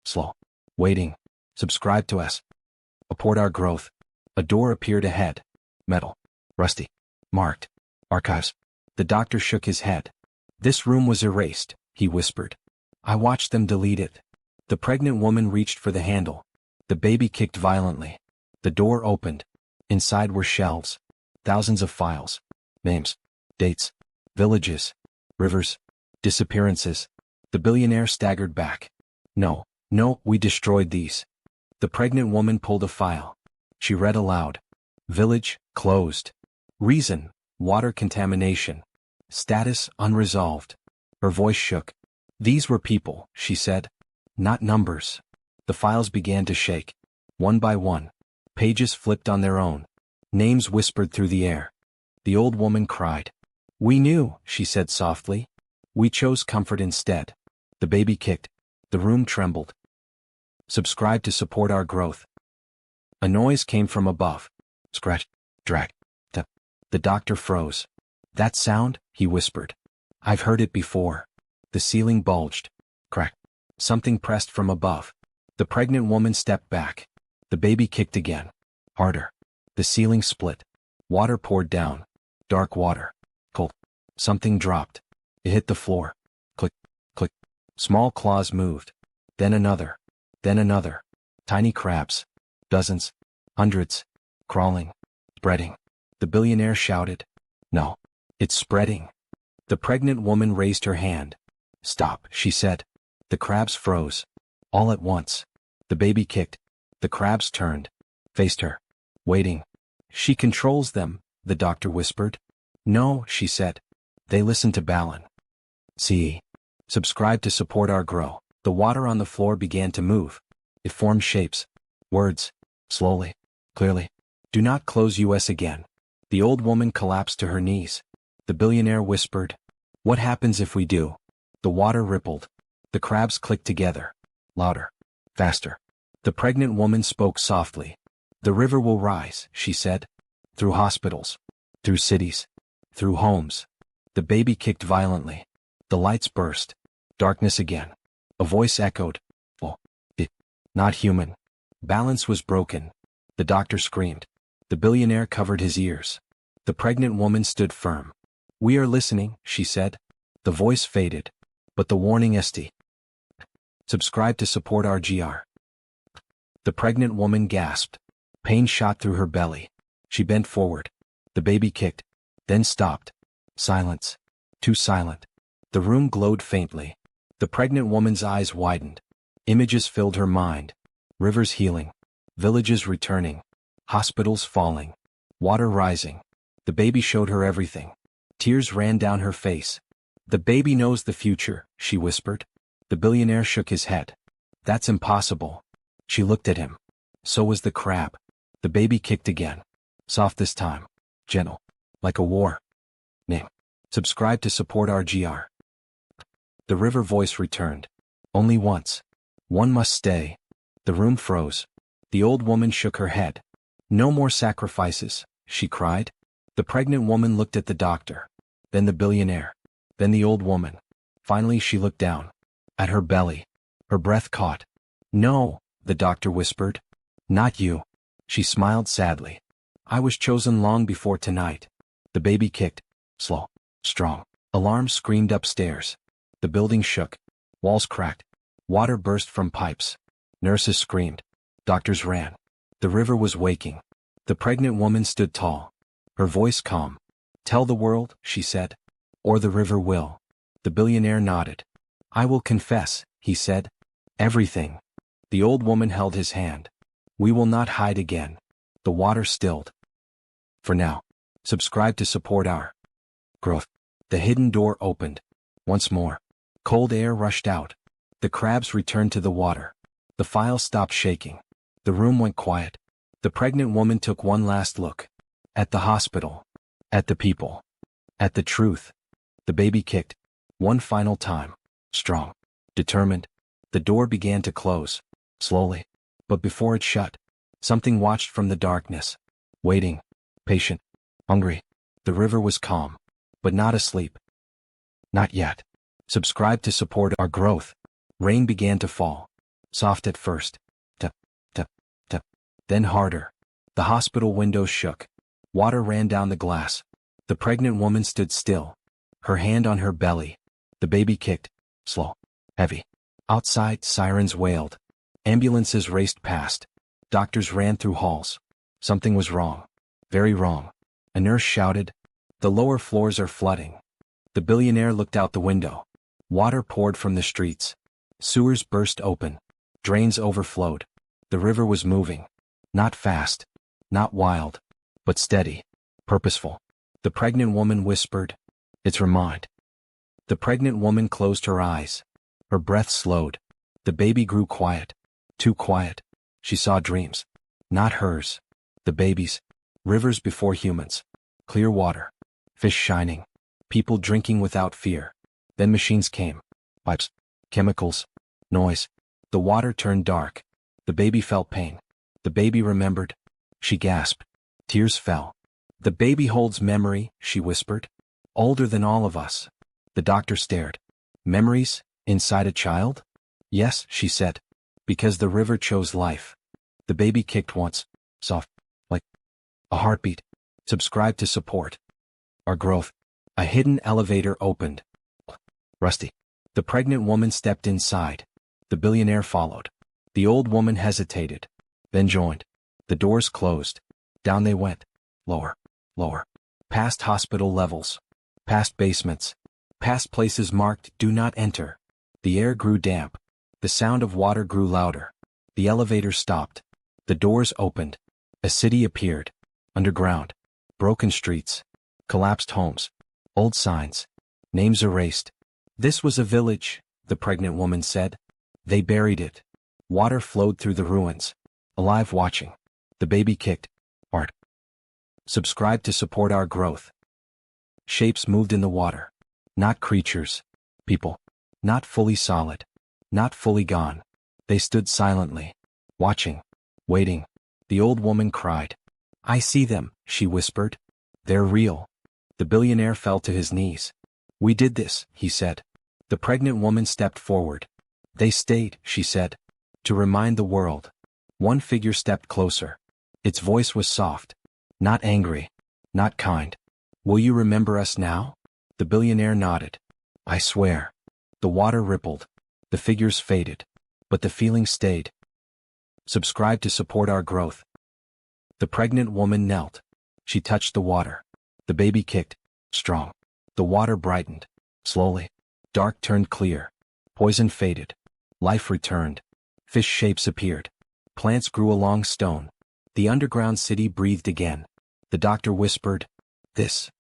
S3: Slow. Waiting. Subscribe to us. Support our growth. A door appeared ahead. Metal. Rusty. Marked. Archives. The doctor shook his head. "This room was erased," he whispered. "I watched them delete it." The pregnant woman reached for the handle. The baby kicked violently. The door opened. Inside were shelves. Thousands of files. Names. Dates. Villages. Rivers. Disappearances. The billionaire staggered back. No, we destroyed these." The pregnant woman pulled a file. She read aloud. "Village, closed. Reason, water contamination. Status, unresolved." Her voice shook. "These were people," she said. "Not numbers." The files began to shake. One by one. Pages flipped on their own. Names whispered through the air. The old woman cried. "We knew," she said softly. "We chose comfort instead." The baby kicked. The room trembled. Subscribe to support our growth. A noise came from above. Scratch. Drag. Tap. The doctor froze. "That sound?" he whispered. "I've heard it before." The ceiling bulged. Crack. Something pressed from above. The pregnant woman stepped back. The baby kicked again. Harder. The ceiling split. Water poured down. Dark water. Cold. Something dropped. It hit the floor. Click. Click. Small claws moved. Then another. Then another. Tiny crabs. Dozens. Hundreds. Crawling. Spreading. The billionaire shouted. "No. It's spreading." The pregnant woman raised her hand. "Stop," she said. The crabs froze. All at once. The baby kicked. The crabs turned. Faced her. Waiting. "She controls them," the doctor whispered. "No," she said. "They listen to Balin." See. Subscribe to support our grow. The water on the floor began to move. It formed shapes. Words. Slowly. Clearly. "Do not close us again." The old woman collapsed to her knees. The billionaire whispered, "What happens if we do?" The water rippled. The crabs clicked together. Louder. Faster. The pregnant woman spoke softly. "The river will rise," she said. "Through hospitals. Through cities. Through homes." The baby kicked violently. The lights burst. Darkness again. A voice echoed. "Oh, it. Not human." Balance was broken. The doctor screamed. The billionaire covered his ears. The pregnant woman stood firm. "We are listening," she said. The voice faded. But the warning st. Subscribe to support our GR. The pregnant woman gasped. Pain shot through her belly. She bent forward. The baby kicked. Then stopped. Silence. Too silent. The room glowed faintly. The pregnant woman's eyes widened. Images filled her mind. Rivers healing. Villages returning. Hospitals falling. Water rising. The baby showed her everything. Tears ran down her face. The baby knows the future, she whispered. The billionaire shook his head. That's impossible. She looked at him. So was the crab. The baby kicked again. Soft this time. Gentle. Like a war. Name. Subscribe to support our GR. The river voice returned. Only once. One must stay. The room froze. The old woman shook her head. No more sacrifices, she cried. The pregnant woman looked at the doctor. Then the billionaire. Then the old woman. Finally she looked down. At her belly. Her breath caught. No, the doctor whispered. Not you. She smiled sadly. I was chosen long before tonight. The baby kicked. Slow. Strong. Alarms screamed upstairs. The building shook. Walls cracked. Water burst from pipes. Nurses screamed. Doctors ran. The river was waking. The pregnant woman stood tall. Her voice calm. Tell the world, she said. Or the river will. The billionaire nodded. I will confess, he said. Everything. The old woman held his hand. We will not hide again. The water stilled. For now. Subscribe to support our growth. The hidden door opened. Once more. Cold air rushed out. The crabs returned to the water. The file stopped shaking. The room went quiet. The pregnant woman took one last look. At the hospital. At the people. At the truth. The baby kicked. One final time. Strong. Determined. The door began to close. Slowly. But before it shut, something watched from the darkness. Waiting. Patient. Hungry. The river was calm. But not asleep. Not yet. Subscribe to support our growth. Rain began to fall. Soft at first. Tap, tap, tap. Then harder. The hospital windows shook. Water ran down the glass. The pregnant woman stood still. Her hand on her belly. The baby kicked. Slow. Heavy. Outside, sirens wailed. Ambulances raced past. Doctors ran through halls. Something was wrong. Very wrong. A nurse shouted. The lower floors are flooding. The billionaire looked out the window. Water poured from the streets. Sewers burst open. Drains overflowed. The river was moving. Not fast. Not wild. But steady. Purposeful. The pregnant woman whispered. It's her mind. The pregnant woman closed her eyes. Her breath slowed. The baby grew quiet. Too quiet. She saw dreams. Not hers. The baby's. Rivers before humans. Clear water. Fish shining. People drinking without fear. Then machines came. Pipes. Chemicals. Noise. The water turned dark. The baby felt pain. The baby remembered. She gasped. Tears fell. The baby holds memory, she whispered. Older than all of us. The doctor stared. Memories? Inside a child? Yes, she said. Because the river chose life. The baby kicked once. Soft. Like a heartbeat. Subscribe to support our growth. A hidden elevator opened. Rusty. The pregnant woman stepped inside. The billionaire followed. The old woman hesitated. Then joined. The doors closed. Down they went. Lower. Lower. Past hospital levels. Past basements. Past places marked "Do not enter." The air grew damp. The sound of water grew louder. The elevator stopped. The doors opened. A city appeared. Underground. Broken streets. Collapsed homes. Old signs. Names erased. This was a village, the pregnant woman said. They buried it. Water flowed through the ruins. Alive watching. The baby kicked. Art. Subscribe to support our growth. Shapes moved in the water. Not creatures. People. Not fully solid. Not fully gone. They stood silently. Watching. Waiting. The old woman cried. I see them, she whispered. They're real. The billionaire fell to his knees. We did this, he said. The pregnant woman stepped forward. They stayed, she said. To remind the world. One figure stepped closer. Its voice was soft. Not angry. Not kind. Will you remember us now? The billionaire nodded. I swear. The water rippled. The figures faded. But the feeling stayed. Subscribe to support our growth. The pregnant woman knelt. She touched the water. The baby kicked. Strong. The water brightened. Slowly. Dark turned clear. Poison faded. Life returned. Fish shapes appeared. Plants grew along stone. The underground city breathed again. The doctor whispered, This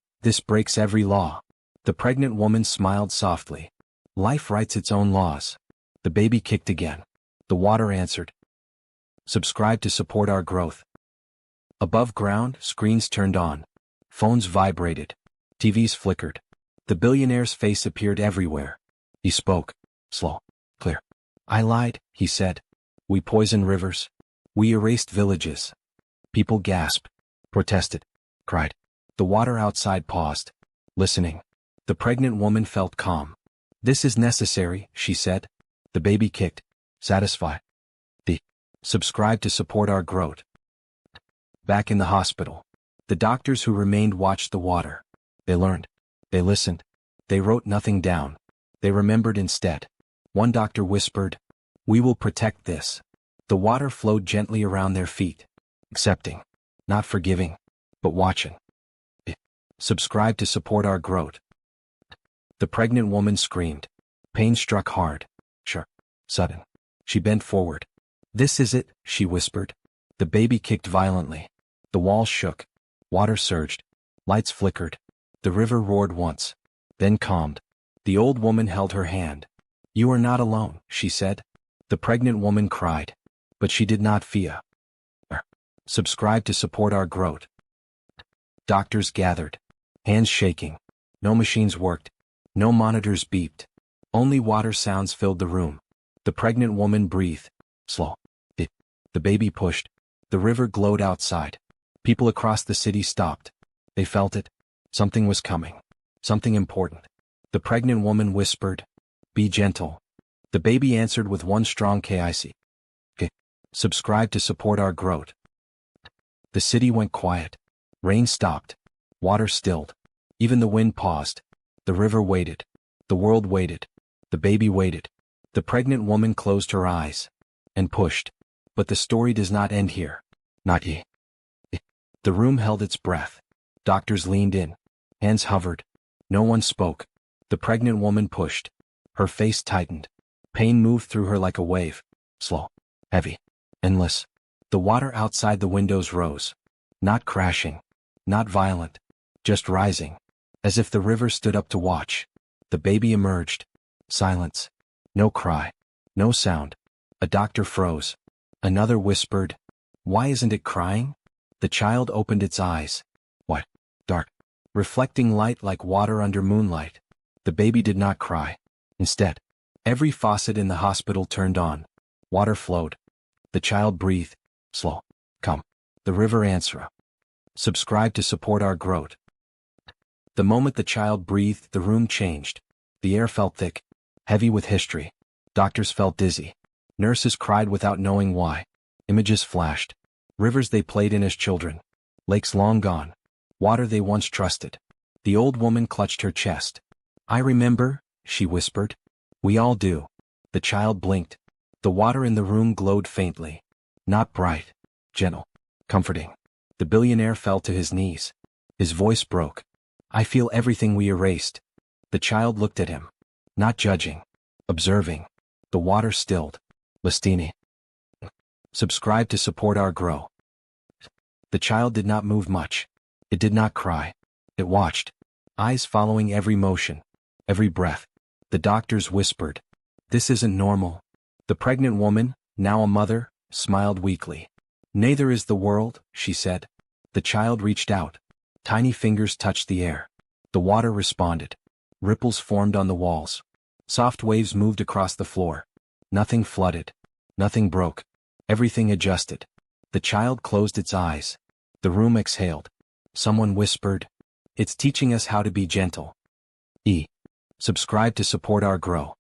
S3: breaks every law. The pregnant woman smiled softly. Life writes its own laws. The baby kicked again. The water answered. Subscribe to support our growth. Above ground, screens turned on. Phones vibrated. TVs flickered. The billionaire's face appeared everywhere. He spoke. Slow. Clear. I lied, he said. We poisoned rivers. We erased villages. People gasped. Protested. Cried. The water outside paused. Listening. The pregnant woman felt calm. This is necessary, she said. The baby kicked. Satisfied. Subscribe to support our growth. Back in the hospital. The doctors who remained watched the water. They learned. They listened. They wrote nothing down. They remembered instead. One doctor whispered, We will protect this. The water flowed gently around their feet. Accepting. Not forgiving. But watching. Subscribe to support our growth. The pregnant woman screamed. Pain struck hard. Sure. Sudden. She bent forward. This is it, she whispered. The baby kicked violently. The walls shook. Water surged. Lights flickered. The river roared once. Then calmed. The old woman held her hand. You are not alone, she said. The pregnant woman cried. But she did not fear. Subscribe to support our growth. Doctors gathered. Hands shaking. No machines worked. No monitors beeped. Only water sounds filled the room. The pregnant woman breathed. Slow. The baby pushed. The river glowed outside. People across the city stopped. They felt it. Something was coming. Something important. The pregnant woman whispered, Be gentle. The baby answered with one strong kick. Subscribe to support our growth. The city went quiet. Rain stopped. Water stilled. Even the wind paused. The river waited. The world waited. The baby waited. The pregnant woman closed her eyes. And pushed. But the story does not end here. Not yet. The room held its breath. Doctors leaned in. Hands hovered. No one spoke. The pregnant woman pushed. Her face tightened. Pain moved through her like a wave. Slow. Heavy. Endless. The water outside the windows rose. Not crashing. Not violent. Just rising. As if the river stood up to watch. The baby emerged. Silence. No cry. No sound. A doctor froze. Another whispered, Why isn't it crying? The child opened its eyes. What? Dark. Reflecting light like water under moonlight. The baby did not cry. Instead, every faucet in the hospital turned on. Water flowed. The child breathed. Slow. Come. The river answered. Subscribe to support our growth. The moment the child breathed, the room changed. The air felt thick. Heavy with history. Doctors felt dizzy. Nurses cried without knowing why. Images flashed. Rivers they played in as children. Lakes long gone. Water they once trusted. The old woman clutched her chest. I remember, she whispered. We all do. The child blinked. The water in the room glowed faintly. Not bright. Gentle. Comforting. The billionaire fell to his knees. His voice broke. I feel everything we erased. The child looked at him. Not judging. Observing. The water stilled. Listini. Subscribe to support our grow. The child did not move much. It did not cry. It watched. Eyes following every motion. Every breath. The doctors whispered. This isn't normal. The pregnant woman, now a mother, smiled weakly. Neither is the world, she said. The child reached out. Tiny fingers touched the air. The water responded. Ripples formed on the walls. Soft waves moved across the floor. Nothing flooded. Nothing broke. Everything adjusted. The child closed its eyes. The room exhaled. Someone whispered, It's teaching us how to be gentle. Subscribe to support our grow.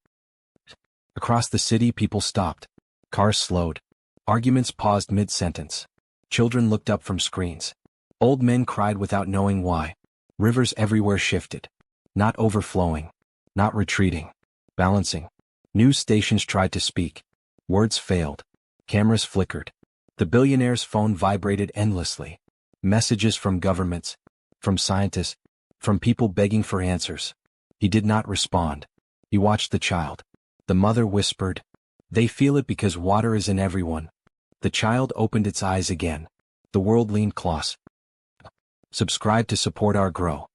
S3: Across the city, people stopped. Cars slowed. Arguments paused mid-sentence. Children looked up from screens. Old men cried without knowing why. Rivers everywhere shifted. Not overflowing. Not retreating. Balancing. News stations tried to speak. Words failed. Cameras flickered. The billionaire's phone vibrated endlessly. Messages from governments, from scientists, from people begging for answers. He did not respond. He watched the child. The mother whispered, They feel it because water is in everyone. The child opened its eyes again. The world leaned close. Subscribe to support our grow.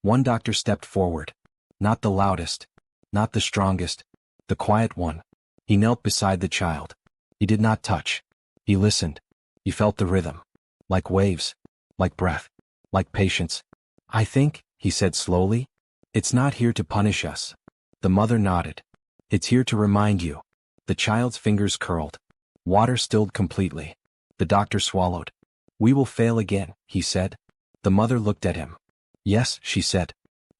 S3: One doctor stepped forward. Not the loudest, not the strongest, the quiet one. He knelt beside the child. He did not touch. He listened. He felt the rhythm. Like waves, like breath, like patience. I think, he said slowly, it's not here to punish us. The mother nodded. It's here to remind you. The child's fingers curled. Water stilled completely. The doctor swallowed. We will fail again, he said. The mother looked at him. Yes, she said.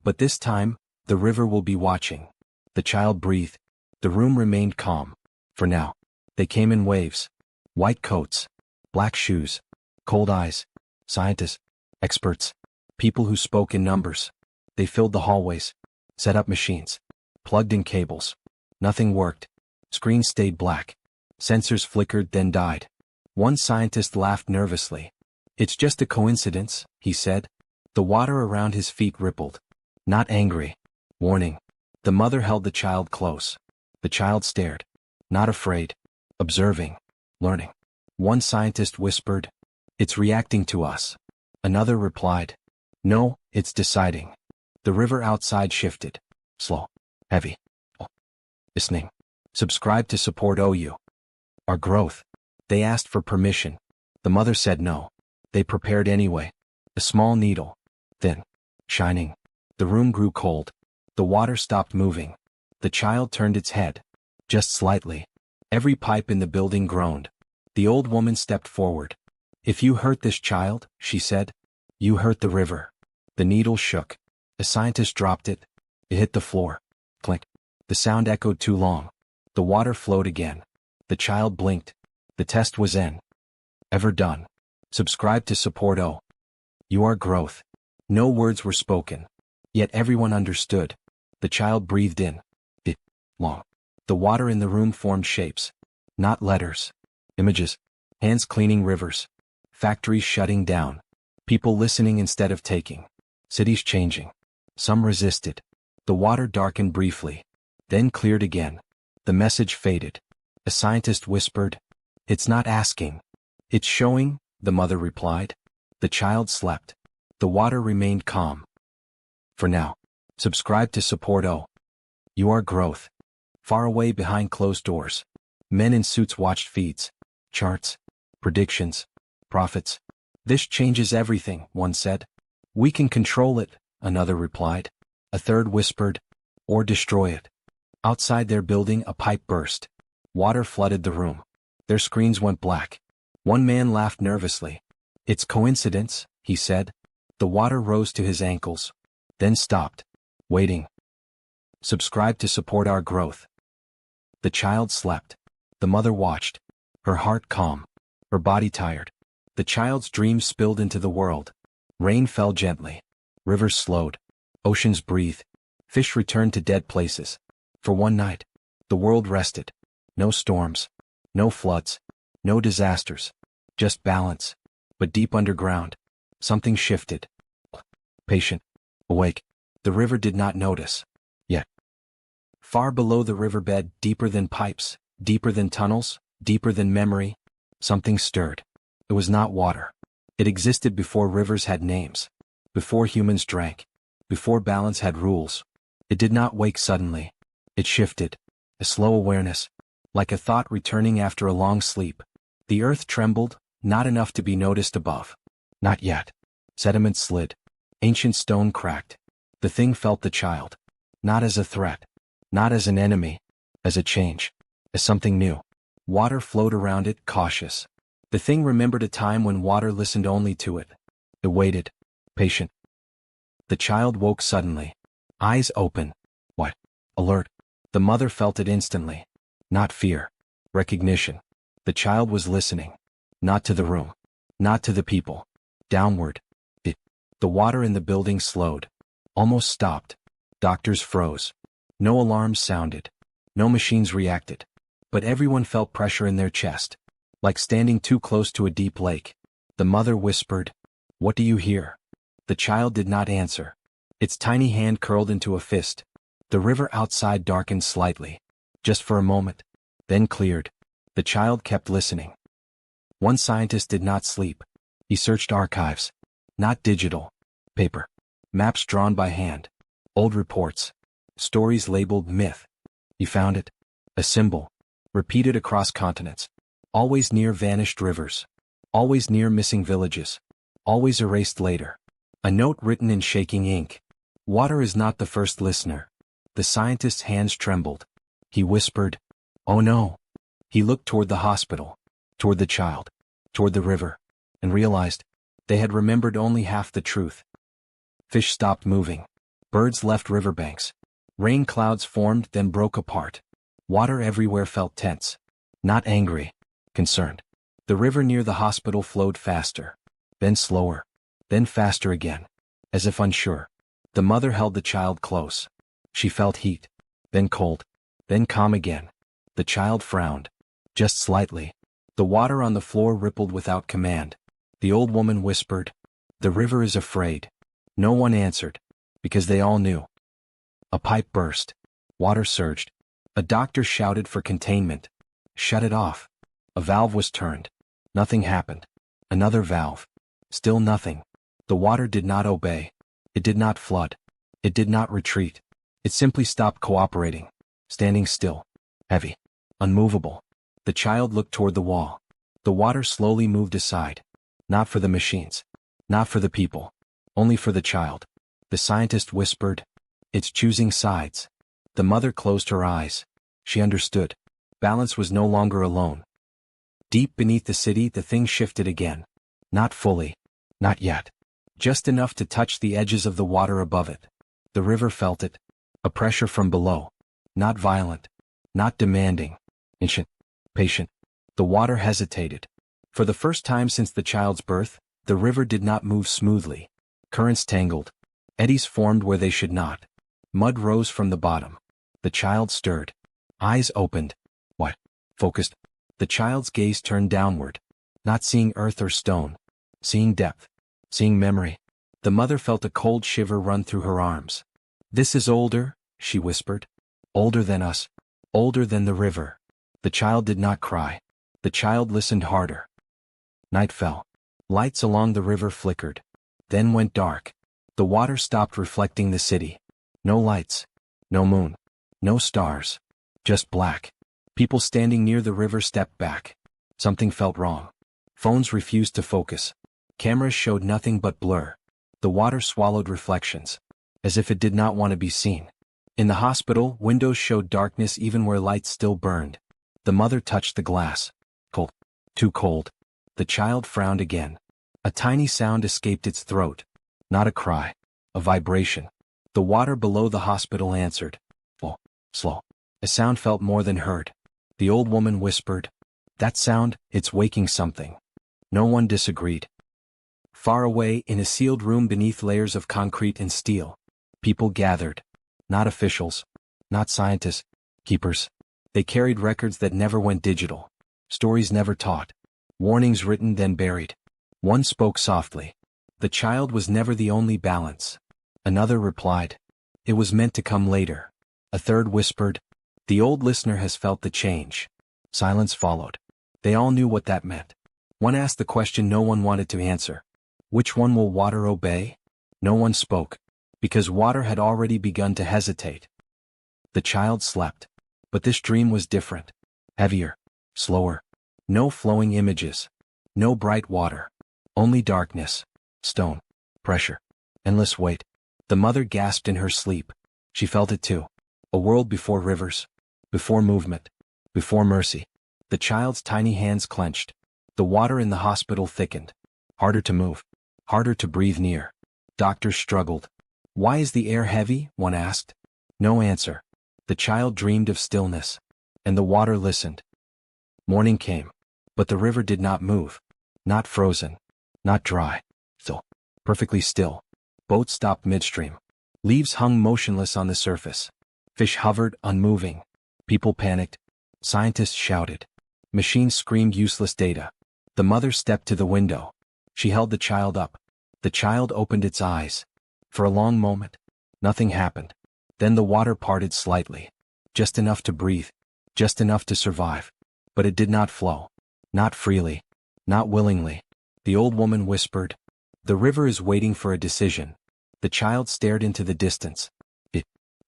S3: But this time, the river will be watching. The child breathed. The room remained calm. For now. They came in waves. White coats. Black shoes. Cold eyes. Scientists. Experts. People who spoke in numbers. They filled the hallways. Set up machines. Plugged in cables. Nothing worked. Screens stayed black. Sensors flickered then died. One scientist laughed nervously. It's just a coincidence, he said. The water around his feet rippled. Not angry. Warning. The mother held the child close. The child stared. Not afraid. Observing. Learning. One scientist whispered, it's reacting to us. Another replied, no, it's deciding. The river outside shifted. Slow. Heavy. Listening. Subscribe to support OU. Our growth. They asked for permission. The mother said no. They prepared anyway. A small needle. Thin. Shining. The room grew cold. The water stopped moving. The child turned its head. Just slightly. Every pipe in the building groaned. The old woman stepped forward. If you hurt this child, she said, you hurt the river. The needle shook. A scientist dropped it. It hit the floor. Clink. The sound echoed too long. The water flowed again. The child blinked. The test was in. Ever done. Subscribe to support O. You are growth. No words were spoken. Yet everyone understood. The child breathed in. Long. The water in the room formed shapes. Not letters. Images. Hands cleaning rivers. Factories shutting down. People listening instead of taking. Cities changing. Some resisted. The water darkened briefly. Then cleared again. The message faded. A scientist whispered, it's not asking. It's showing, the mother replied. The child slept. The water remained calm. For now. Subscribe to support O. You are growth. Far away behind closed doors. Men in suits watched feeds. Charts. Predictions. Profits. This changes everything, one said. We can control it, another replied. A third whispered, or destroy it. Outside their building a pipe burst. Water flooded the room. Their screens went black. One man laughed nervously. It's coincidence, he said. The water rose to his ankles. Then stopped. Waiting. Subscribe to support our growth. The child slept. The mother watched. Her heart calm. Her body tired. The child's dreams spilled into the world. Rain fell gently. Rivers slowed. Oceans breathed. Fish returned to dead places. For one night, the world rested. No storms. No floods. No disasters. Just balance. But deep underground, something shifted. Patient. Awake. The river did not notice. Yet. Far below the riverbed, deeper than pipes, deeper than tunnels, deeper than memory, something stirred. It was not water. It existed before rivers had names. Before humans drank. Before balance had rules. It did not wake suddenly. It shifted. A slow awareness. Like a thought returning after a long sleep. The earth trembled, not enough to be noticed above. Not yet. Sediment slid. Ancient stone cracked. The thing felt the child. Not as a threat. Not as an enemy. As a change. As something new. Water flowed around it, cautious. The thing remembered a time when water listened only to it. It waited. Patient. The child woke suddenly. Eyes open. What? Alert. The mother felt it instantly. Not fear. Recognition. The child was listening. Not to the room. Not to the people. Downward. The water in the building slowed. Almost stopped. Doctors froze. No alarms sounded. No machines reacted. But everyone felt pressure in their chest. Like standing too close to a deep lake. The mother whispered, "What do you hear?" The child did not answer. Its tiny hand curled into a fist. The river outside darkened slightly. Just for a moment. Then cleared. The child kept listening. One scientist did not sleep. He searched archives. Not digital. Paper. Maps drawn by hand. Old reports. Stories labeled myth. He found it. A symbol. Repeated across continents. Always near vanished rivers. Always near missing villages. Always erased later. A note written in shaking ink. Water is not the first listener. The scientist's hands trembled. He whispered, "Oh no." He looked toward the hospital, toward the child, toward the river, and realized they had remembered only half the truth. Fish stopped moving. Birds left riverbanks. Rain clouds formed, then broke apart. Water everywhere felt tense. Not angry, concerned. The river near the hospital flowed faster, then slower, then faster again, as if unsure. The mother held the child close. She felt heat, then cold, then calm again. The child frowned, just slightly. The water on the floor rippled without command. The old woman whispered, "The river is afraid." No one answered, because they all knew. A pipe burst. Water surged. A doctor shouted for containment. Shut it off. A valve was turned. Nothing happened. Another valve. Still nothing. The water did not obey. It did not flood. It did not retreat. It simply stopped cooperating, standing still, heavy, unmovable. The child looked toward the wall. The water slowly moved aside. Not for the machines. Not for the people. Only for the child. The scientist whispered, "It's choosing sides." The mother closed her eyes. She understood. Balance was no longer alone. Deep beneath the city, the thing shifted again. Not fully. Not yet. Just enough to touch the edges of the water above it. The river felt it. A pressure from below. Not violent. Not demanding. Ancient. Patient. The water hesitated. For the first time since the child's birth, the river did not move smoothly. Currents tangled. Eddies formed where they should not. Mud rose from the bottom. The child stirred. Eyes opened. What? Focused. The child's gaze turned downward. Not seeing earth or stone. Seeing depth. Seeing memory. The mother felt a cold shiver run through her arms. "This is older," she whispered. "Older than us. Older than the river." The child did not cry. The child listened harder. Night fell. Lights along the river flickered. Then went dark. The water stopped reflecting the city. No lights. No moon. No stars. Just black. People standing near the river stepped back. Something felt wrong. Phones refused to focus. Cameras showed nothing but blur. The water swallowed reflections, as if it did not want to be seen. In the hospital, windows showed darkness even where lights still burned. The mother touched the glass. Cold. Too cold. The child frowned again. A tiny sound escaped its throat. Not a cry. A vibration. The water below the hospital answered. Oh, slow. A sound felt more than heard. The old woman whispered, "That sound, it's waking something." No one disagreed. Far away, in a sealed room beneath layers of concrete and steel, people gathered. Not officials. Not scientists. Keepers. They carried records that never went digital. Stories never taught. Warnings written then buried. One spoke softly. The child was never the only balance. Another replied, "It was meant to come later." A third whispered, "The old listener has felt the change." Silence followed. They all knew what that meant. One asked the question no one wanted to answer. Which one will water obey? No one spoke, because water had already begun to hesitate. The child slept. But this dream was different. Heavier. Slower. No flowing images. No bright water. Only darkness. Stone. Pressure. Endless weight. The mother gasped in her sleep. She felt it too. A world before rivers. Before movement. Before mercy. The child's tiny hands clenched. The water in the hospital thickened. Harder to move. Harder to breathe near. Doctors struggled. "Why is the air heavy?" one asked. No answer. The child dreamed of stillness. And the water listened. Morning came. But the river did not move. Not frozen. Not dry. Still. Perfectly still. Boats stopped midstream. Leaves hung motionless on the surface. Fish hovered, unmoving. People panicked. Scientists shouted. Machines screamed useless data. The mother stepped to the window. She held the child up. The child opened its eyes. For a long moment, nothing happened. Then the water parted slightly. Just enough to breathe. Just enough to survive. but it did not flow. Not freely. Not willingly. The old woman whispered, "The river is waiting for a decision." The child stared into the distance.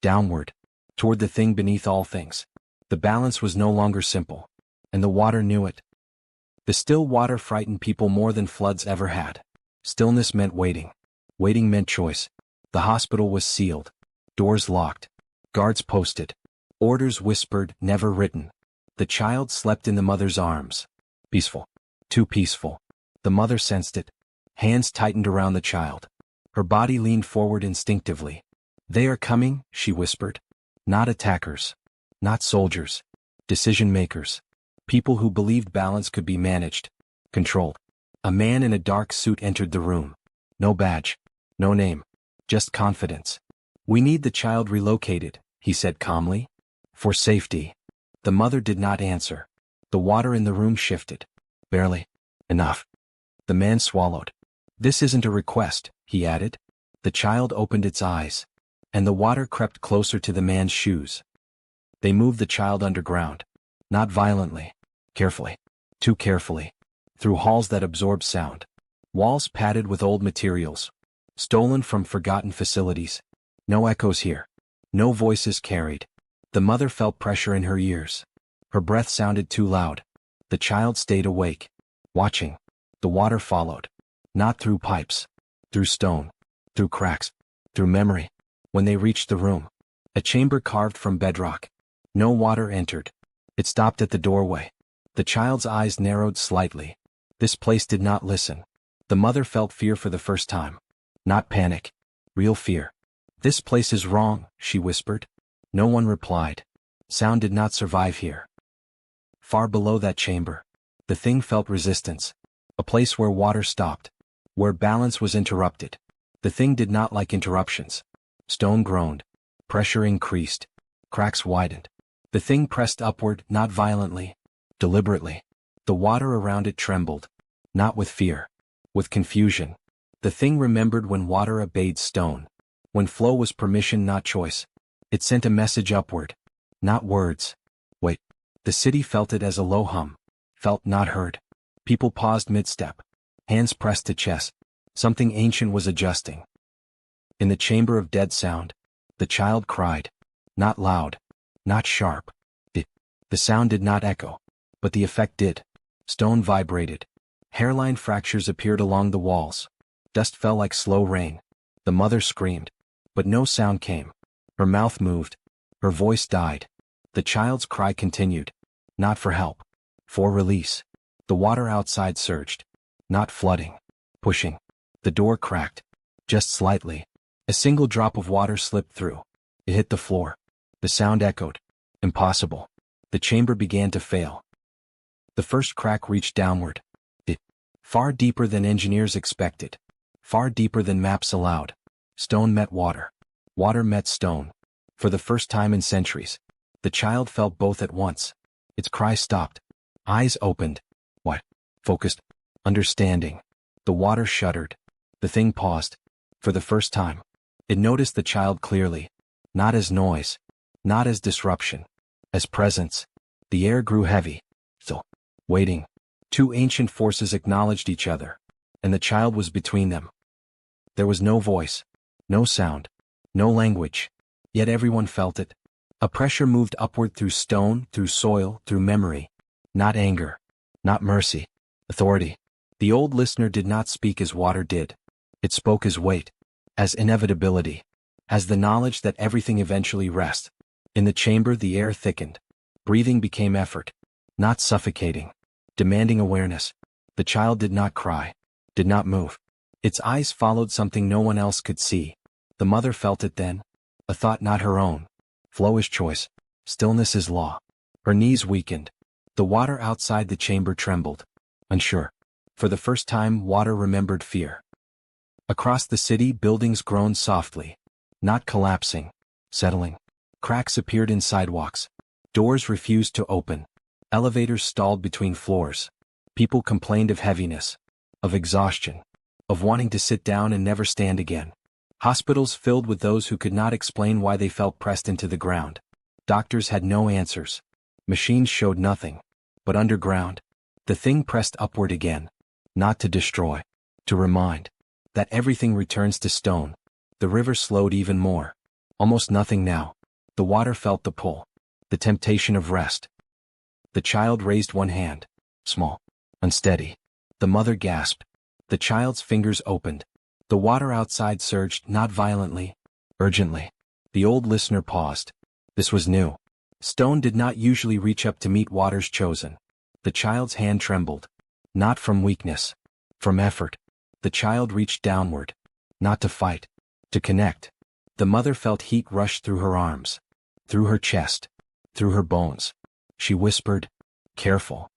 S3: Downward. Toward the thing beneath all things. The balance was no longer simple. And the water knew it. The still water frightened people more than floods ever had. Stillness meant waiting. Waiting meant choice. The hospital was sealed. Doors locked. Guards posted. Orders whispered, never written. The child slept in the mother's arms. Peaceful. Too peaceful. The mother sensed it. Hands tightened around the child. Her body leaned forward instinctively. "They are coming," she whispered. "Not attackers. Not soldiers. Decision makers. People who believed balance could be managed. Controlled." A man in a dark suit entered the room. No badge. No name. Just confidence. "We need the child relocated," he said calmly. "For safety." The mother did not answer. The water in the room shifted. Barely. Enough. The man swallowed. "This isn't a request," he added. The child opened its eyes. And the water crept closer to the man's shoes. They moved the child underground. Not violently. Carefully. Too carefully. Through halls that absorbed sound. Walls padded with old materials. Stolen from forgotten facilities. No echoes here. No voices carried. The mother felt pressure in her ears. Her breath sounded too loud. The child stayed awake. Watching. The water followed. Not through pipes. Through stone. Through cracks. Through memory. When they reached the room. A chamber carved from bedrock. No water entered. It stopped at the doorway. The child's eyes narrowed slightly. This place did not listen. The mother felt fear for the first time. Not panic. Real fear. "This place is wrong," she whispered. No one replied. Sound did not survive here. Far below that chamber. The thing felt resistance. A place where water stopped. Where balance was interrupted. The thing did not like interruptions. Stone groaned. Pressure increased. Cracks widened. The thing pressed upward, not violently. Deliberately. The water around it trembled. Not with fear. With confusion. The thing remembered when water obeyed stone. When flow was permission, not choice. It sent a message upward. Not words. Wait. The city felt it as a low hum. Felt, not heard. People paused mid-step. Hands pressed to chest. Something ancient was adjusting. In the chamber of dead sound, the child cried. Not loud. Not sharp. The sound did not echo. But the effect did. Stone vibrated. Hairline fractures appeared along the walls. Dust fell like slow rain. The mother screamed. But no sound came. Her mouth moved. Her voice died. The child's cry continued. Not for help. For release. The water outside surged. Not flooding. Pushing. The door cracked. Just slightly. A single drop of water slipped through. It hit the floor. The sound echoed. Impossible. The chamber began to fail. The first crack reached downward. Far deeper than engineers expected. Far deeper than maps allowed. Stone met water. Water met stone. For the first time in centuries. The child felt both at once. Its cry stopped. Eyes opened. What? Focused. Understanding. The water shuddered. The thing paused. For the first time. It noticed the child clearly. Not as noise. Not as disruption. As presence. The air grew heavy. So. Waiting. Two ancient forces acknowledged each other. And the child was between them. There was no voice. No sound. No language. Yet everyone felt it. A pressure moved upward through stone, through soil, through memory. Not anger. Not mercy. Authority. The old listener did not speak as water did. It spoke as weight. As inevitability. As the knowledge that everything eventually rests. In the chamber the air thickened. Breathing became effort. Not suffocating. Demanding awareness. The child did not cry. Did not move. Its eyes followed something no one else could see. The mother felt it then. A thought not her own. Flow is choice. Stillness is law. Her knees weakened. The water outside the chamber trembled. Unsure. For the first time water remembered fear. Across the city buildings groaned softly. Not collapsing. Settling. Cracks appeared in sidewalks. Doors refused to open. Elevators stalled between floors. People complained of heaviness. Of exhaustion. Of wanting to sit down and never stand again. Hospitals filled with those who could not explain why they felt pressed into the ground. Doctors had no answers. Machines showed nothing. But underground, the thing pressed upward again. Not to destroy, to remind. That everything returns to stone. The river slowed even more. Almost nothing now. The water felt the pull. The temptation of rest. The child raised one hand. Small. Unsteady. The mother gasped. The child's fingers opened. The water outside surged, not violently, urgently. The old listener paused. This was new. Stone did not usually reach up to meet waters chosen. The child's hand trembled. Not from weakness. From effort. The child reached downward. Not to fight. To connect. The mother felt heat rush through her arms. Through her chest. Through her bones. She whispered, "Careful."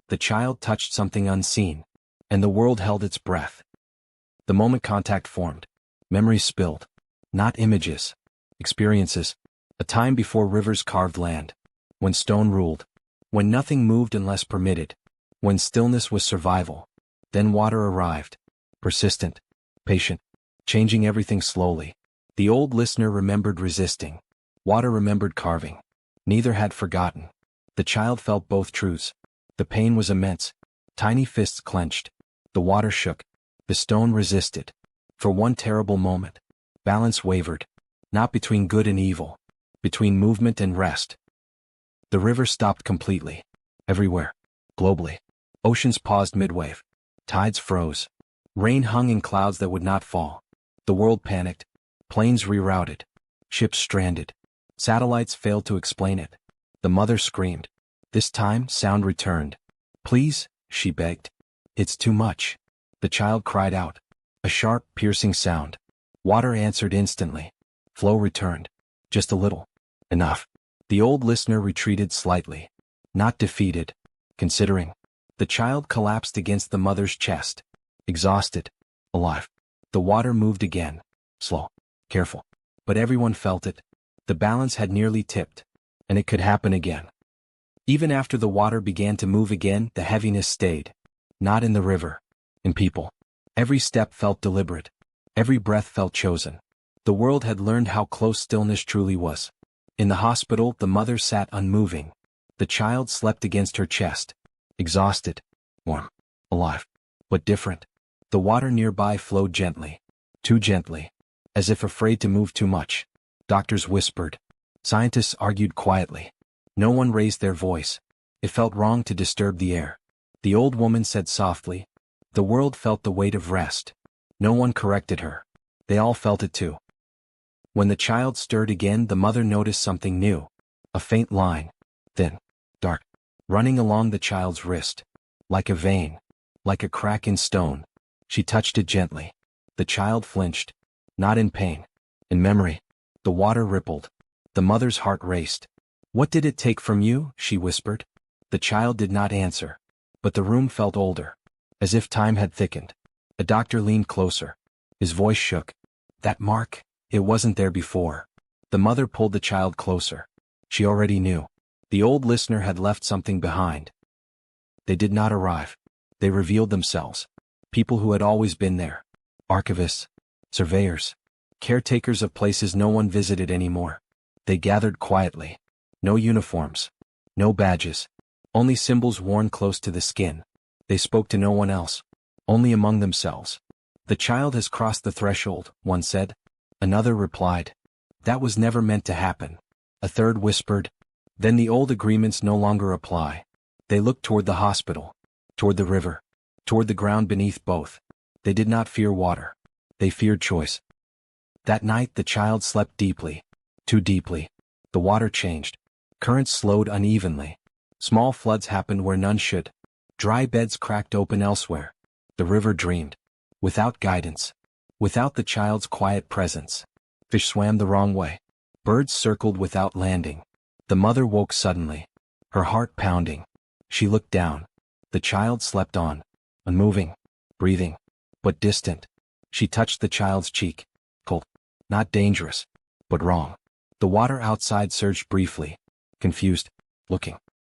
S3: The child touched something unseen. And the world held its breath. The moment contact formed. Memories spilled. Not images. Experiences. A time before rivers carved land. When stone ruled. When nothing moved unless permitted. When stillness was survival. Then water arrived. Persistent. Patient. Changing everything slowly. The old listener remembered resisting. Water remembered carving. Neither had forgotten. The child felt both truths. The pain was immense. Tiny fists clenched. The water shook. The stone resisted. For one terrible moment. Balance wavered. Not between good and evil. Between movement and rest. The river stopped completely. Everywhere. Globally. Oceans paused midwave. Tides froze. Rain hung in clouds that would not fall. The world panicked. Planes rerouted. Ships stranded. Satellites failed to explain it. The mother screamed. This time, sound returned. "Please," she begged. "It's too much." The child cried out. A sharp, piercing sound. Water answered instantly. Flow returned. Just a little. Enough. The old listener retreated slightly. Not defeated. Considering. The child collapsed against the mother's chest. Exhausted. Alive. The water moved again. Slow. Careful. But everyone felt it. The balance had nearly tipped. And it could happen again. Even after the water began to move again, the heaviness stayed. Not in the river. In people. Every step felt deliberate. Every breath felt chosen. The world had learned how close stillness truly was. In the hospital, the mother sat unmoving. The child slept against her chest. Exhausted. Warm. Alive. But different. The water nearby flowed gently. Too gently. As if afraid to move too much. Doctors whispered. Scientists argued quietly. No one raised their voice. It felt wrong to disturb the air. The old woman said softly. The world felt the weight of rest. No one corrected her. They all felt it too. When the child stirred again, the mother noticed something new. A faint line. Thin. Dark. Running along the child's wrist. Like a vein. Like a crack in stone. She touched it gently. The child flinched. Not in pain. In memory. The water rippled. The mother's heart raced. "What did it take from you?" she whispered. The child did not answer. But the room felt older. As if time had thickened. A doctor leaned closer. His voice shook. "That mark, it wasn't there before." The mother pulled the child closer. She already knew. The old listener had left something behind. They did not arrive. They revealed themselves. People who had always been there. Archivists. Surveyors. Caretakers of places no one visited anymore. They gathered quietly. No uniforms. No badges. Only symbols worn close to the skin. They spoke to no one else. Only among themselves. "The child has crossed the threshold," one said. Another replied. "That was never meant to happen." A third whispered. "Then the old agreements no longer apply." They looked toward the hospital. Toward the river. Toward the ground beneath both. They did not fear water. They feared choice. That night the child slept deeply. Too deeply. The water changed. Currents slowed unevenly. Small floods happened where none should. Dry beds cracked open elsewhere. The river dreamed. Without guidance. Without the child's quiet presence. Fish swam the wrong way. Birds circled without landing. The mother woke suddenly. Her heart pounding. She looked down. The child slept on. Unmoving. Breathing. But distant. She touched the child's cheek. Cold. Not dangerous. But wrong. The water outside surged briefly. Confused. Looking.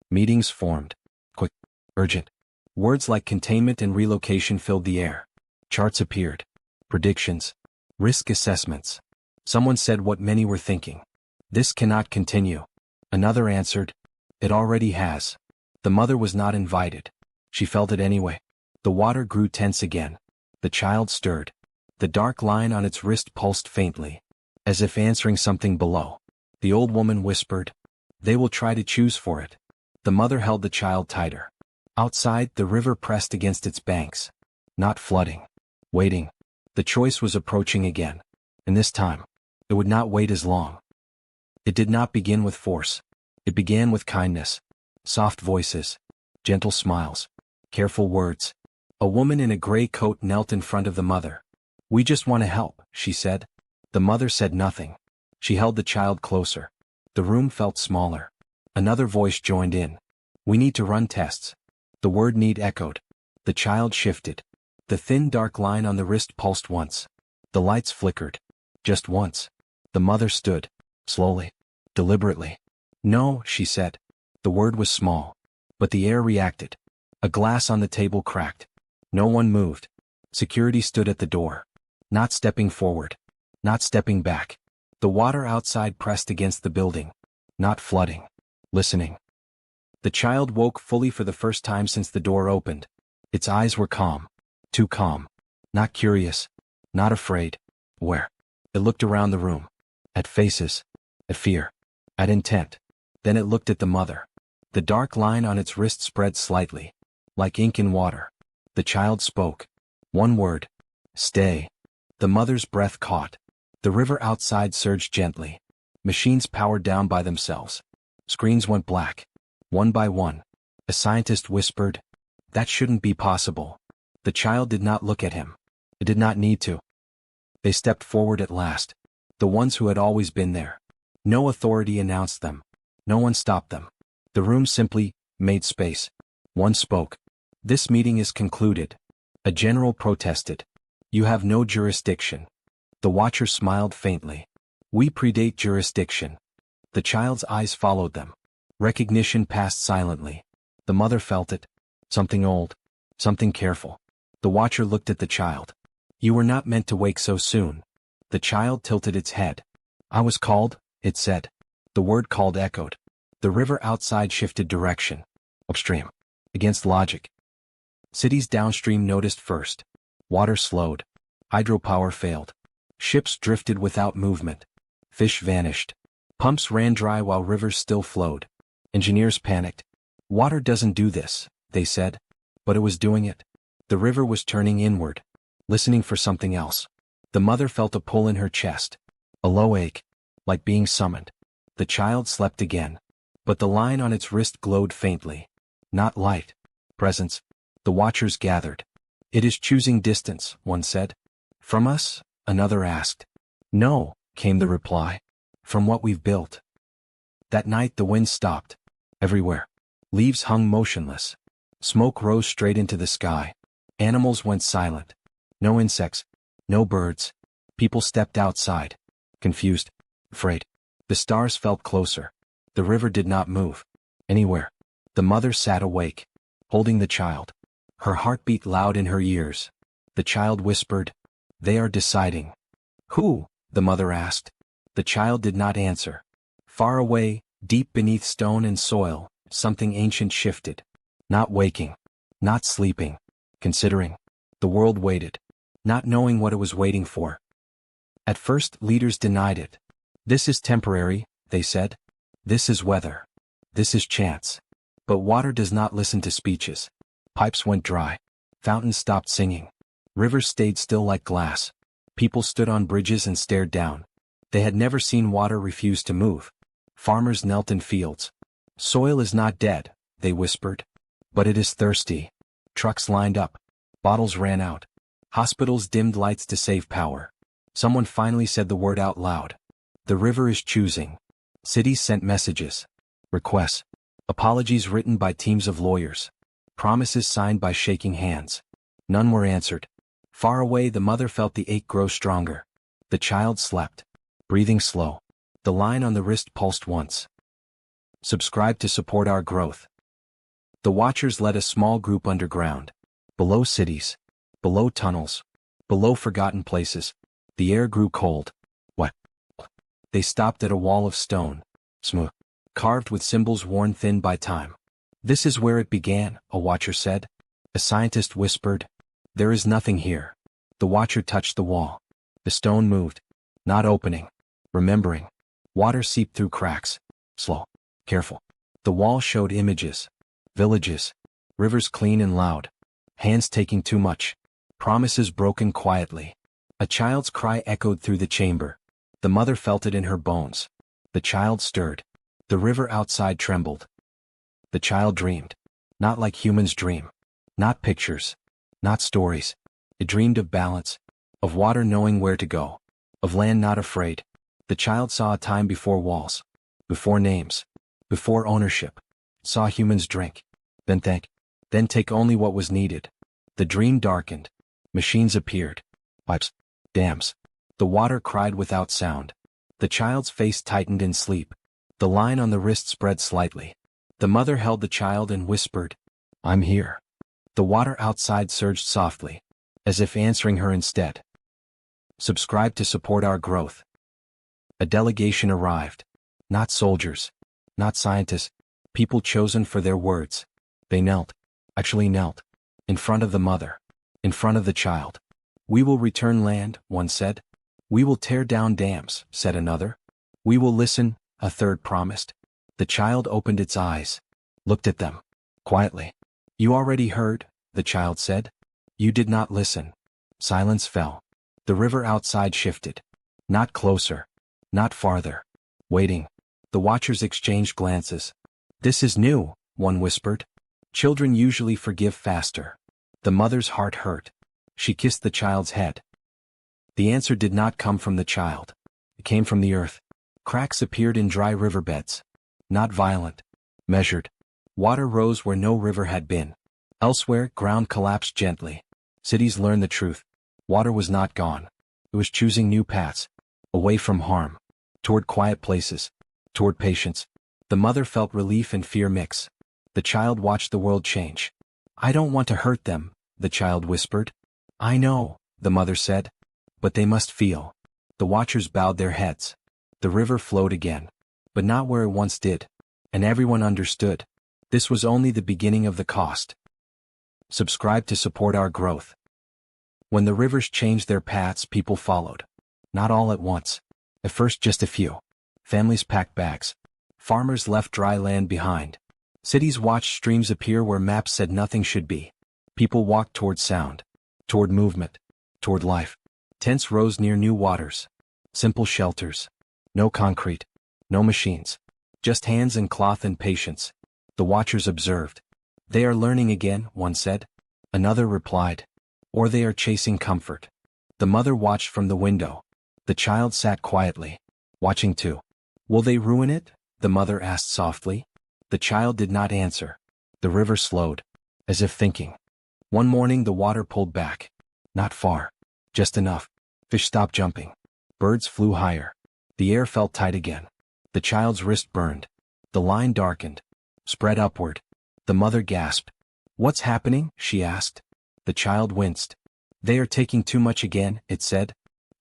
S3: Meetings formed. Quick. Urgent. Words like containment and relocation filled the air. Charts appeared. Predictions. Risk assessments. Someone said what many were thinking. "This cannot continue." Another answered. "It already has." The mother was not invited. She felt it anyway. The water grew tense again. The child stirred. The dark line on its wrist pulsed faintly, as if answering something below. The old woman whispered, "They will try to choose for it." The mother held the child tighter. Outside, the river pressed against its banks. Not flooding. Waiting. The choice was approaching again. And this time, it would not wait as long. It did not begin with force. It began with kindness. Soft voices. Gentle smiles. Careful words. A woman in a gray coat knelt in front of the mother. "We just want to help," she said. The mother said nothing. She held the child closer. The room felt smaller. Another voice joined in. "We need to run tests." The word "need" echoed. The child shifted. The thin dark line on the wrist pulsed once. The lights flickered. Just once. The mother stood. Slowly. Deliberately. "No," she said. The word was small. But the air reacted. A glass on the table cracked. No one moved. Security stood at the door. Not stepping forward. Not stepping back. The water outside pressed against the building. Not flooding. Listening. The child woke fully for the first time since the door opened. Its eyes were calm. Too calm. Not curious. Not afraid. Where? It looked around the room. At faces. At fear. At intent. Then it looked at the mother. The dark line on its wrist spread slightly. Like ink in water. The child spoke. One word. "Stay." The mother's breath caught. The river outside surged gently. Machines powered down by themselves. Screens went black. One by one. A scientist whispered, "That shouldn't be possible." The child did not look at him. It did not need to. They stepped forward at last. The ones who had always been there. No authority announced them. No one stopped them. The room simply made space. One spoke. "This meeting is concluded." A general protested. "You have no jurisdiction." The watcher smiled faintly. "We predate jurisdiction." The child's eyes followed them. Recognition passed silently. The mother felt it. Something old. Something careful. The watcher looked at the child. "You were not meant to wake so soon." The child tilted its head. "I was called," it said. The word called echoed. The river outside shifted direction. Upstream. Against logic. Cities downstream noticed first. Water slowed. Hydropower failed. Ships drifted without movement. Fish vanished. Pumps ran dry while rivers still flowed. Engineers panicked. "Water doesn't do this," they said. But it was doing it. The river was turning inward. Listening for something else. The mother felt a pull in her chest. A low ache. Like being summoned. The child slept again. But the line on its wrist glowed faintly. Not light. Presence. The watchers gathered. "It is choosing distance," one said. "From us?" another asked. "No," came the reply. "From what we've built." That night the wind stopped. Everywhere. Leaves hung motionless. Smoke rose straight into the sky. Animals went silent. No insects. No birds. People stepped outside. Confused. Afraid. The stars felt closer. The river did not move. Anywhere. The mother sat awake. Holding the child. Her heart beat loud in her ears. The child whispered, "They are deciding." "Who?" the mother asked. The child did not answer. Far away, deep beneath stone and soil, something ancient shifted. Not waking. Not sleeping. Considering. The world waited. Not knowing what it was waiting for. At first, leaders denied it. "This is temporary," they said. "This is weather. This is chance." But water does not listen to speeches. Pipes went dry. Fountains stopped singing. Rivers stayed still like glass. People stood on bridges and stared down. They had never seen water refuse to move. Farmers knelt in fields. "Soil is not dead," they whispered. "But it is thirsty." Trucks lined up. Bottles ran out. Hospitals dimmed lights to save power. Someone finally said the word out loud. "The river is choosing." Cities sent messages. Requests. Apologies written by teams of lawyers. Promises signed by shaking hands. None were answered. Far away the mother felt the ache grow stronger. The child slept. Breathing slow. The line on the wrist pulsed once. Subscribe to support our growth. The watchers led a small group underground. Below cities. Below tunnels. Below forgotten places. The air grew cold. What? They stopped at a wall of stone. Smooth. Carved with symbols worn thin by time. This is where it began, a watcher said. A scientist whispered, there is nothing here. The watcher touched the wall. The stone moved, not opening, remembering. Water seeped through cracks. Slow, careful. The wall showed images, villages, rivers clean and loud, hands taking too much, promises broken quietly. A child's cry echoed through the chamber. The mother felt it in her bones. The child stirred. The river outside trembled. The child dreamed, not like humans dream, not pictures, not stories. It dreamed of balance, of water knowing where to go, of land not afraid. The child saw a time before walls, before names, before ownership, saw humans drink, then think, then take only what was needed. The dream darkened. Machines appeared. Pipes, dams. The water cried without sound. The child's face tightened in sleep. The line on the wrist spread slightly. The mother held the child and whispered, I'm here. The water outside surged softly, as if answering her instead. Subscribe to support our growth. A delegation arrived. Not soldiers, not scientists, people chosen for their words. They knelt, actually knelt, in front of the mother, in front of the child. We will return land, one said. We will tear down dams, said another. We will listen, a third promised. The child opened its eyes, looked at them, quietly. You already heard, the child said. You did not listen. Silence fell. The river outside shifted. Not closer, not farther. Waiting. The watchers exchanged glances. This is new, one whispered. Children usually forgive faster. The mother's heart hurt. She kissed the child's head. The answer did not come from the child. It came from the earth. Cracks appeared in dry riverbeds. Not violent. Measured. Water rose where no river had been. Elsewhere, ground collapsed gently. Cities learned the truth. Water was not gone. It was choosing new paths. Away from harm. Toward quiet places. Toward patience. The mother felt relief and fear mix. The child watched the world change. I don't want to hurt them, the child whispered. I know, the mother said. But they must feel. The watchers bowed their heads. The river flowed again. But not where it once did. And everyone understood. This was only the beginning of the cost. Subscribe to support our growth. When the rivers changed their paths, people followed. Not all at once. At first just a few. Families packed bags. Farmers left dry land behind. Cities watched streams appear where maps said nothing should be. People walked toward sound. Toward movement. Toward life. Tents rose near new waters. Simple shelters. No concrete. No machines. Just hands and cloth and patience. The watchers observed. They are learning again, one said. Another replied. Or they are chasing comfort. The mother watched from the window. The child sat quietly, watching too. Will they ruin it? The mother asked softly. The child did not answer. The river slowed, as if thinking. One morning the water pulled back. Not far. Just enough. Fish stopped jumping. Birds flew higher. The air felt tight again. The child's wrist burned. The line darkened. Spread upward. The mother gasped. What's happening? She asked. The child winced. They are taking too much again, it said.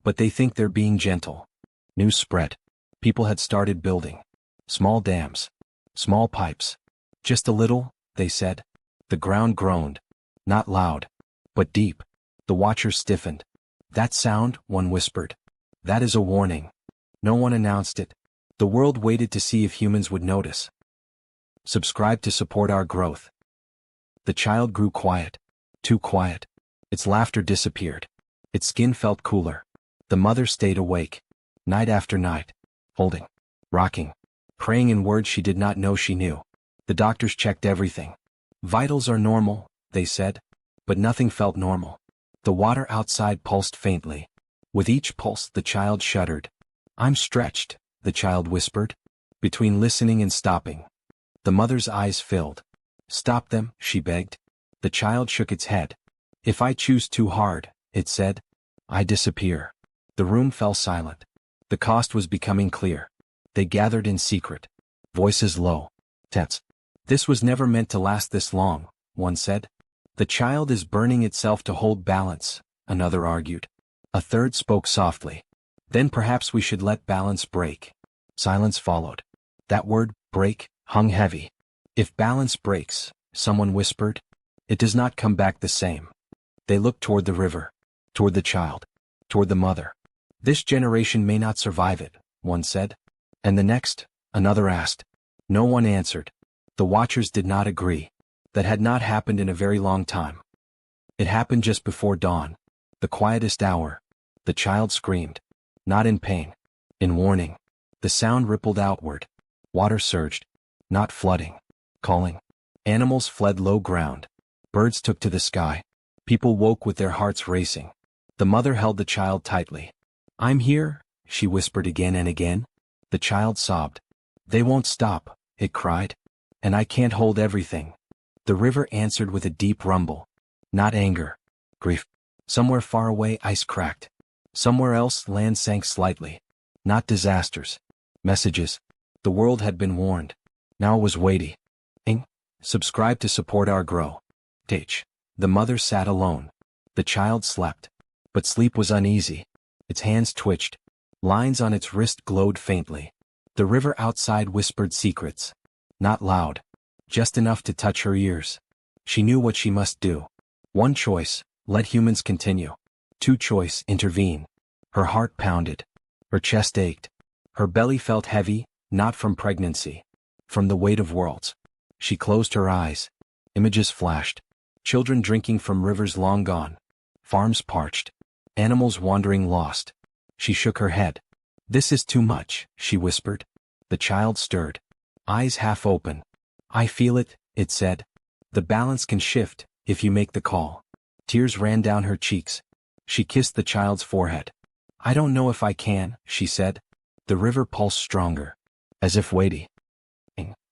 S3: But they think they're being gentle. News spread. People had started building. Small dams. Small pipes. Just a little, they said. The ground groaned. Not loud, but deep. The watchers stiffened. That sound, one whispered. That is a warning. No one announced it. The world waited to see if humans would notice. Subscribe to support our growth. The child grew quiet. Too quiet. Its laughter disappeared. Its skin felt cooler. The mother stayed awake. Night after night. Holding. Rocking. Praying in words she did not know she knew. The doctors checked everything. Vitals are normal, they said. But nothing felt normal. The water outside pulsed faintly. With each pulse the child shuddered. I'm stretched, the child whispered. Between listening and stopping. The mother's eyes filled. Stop them, she begged. The child shook its head. If I choose too hard, it said, I disappear. The room fell silent. The cost was becoming clear. They gathered in secret. Voices low. Tense. This was never meant to last this long, one said. The child is burning itself to hold balance, another argued. A third spoke softly. Then perhaps we should let balance break. Silence followed. That word, break, hung heavy. If balance breaks, someone whispered, it does not come back the same. They looked toward the river, toward the child, toward the mother. This generation may not survive it, one said. And the next, another asked. No one answered. The watchers did not agree. That had not happened in a very long time. It happened just before dawn, the quietest hour. The child screamed. Not in pain. In warning. The sound rippled outward. Water surged. Not flooding. Calling. Animals fled low ground. Birds took to the sky. People woke with their hearts racing. The mother held the child tightly. I'm here, she whispered again and again. The child sobbed. They won't stop, it cried. And I can't hold everything. The river answered with a deep rumble. Not anger. Grief. Somewhere far away ice cracked. Somewhere else land sank slightly. Not disasters. Messages. The world had been warned. Now it was weighty. Subscribe to support our grow. The mother sat alone. The child slept. But sleep was uneasy. Its hands twitched. Lines on its wrist glowed faintly. The river outside whispered secrets. Not loud. Just enough to touch her ears. She knew what she must do. One choice, let humans continue. Two choice, intervene. Her heart pounded. Her chest ached. Her belly felt heavy, not from pregnancy. From the weight of worlds. She closed her eyes. Images flashed. Children drinking from rivers long gone. Farms parched. Animals wandering lost. She shook her head. This is too much, she whispered. The child stirred. Eyes half open. I feel it, it said. The balance can shift, if you make the call. Tears ran down her cheeks. She kissed the child's forehead. I don't know if I can, she said. The river pulsed stronger. As if weighty.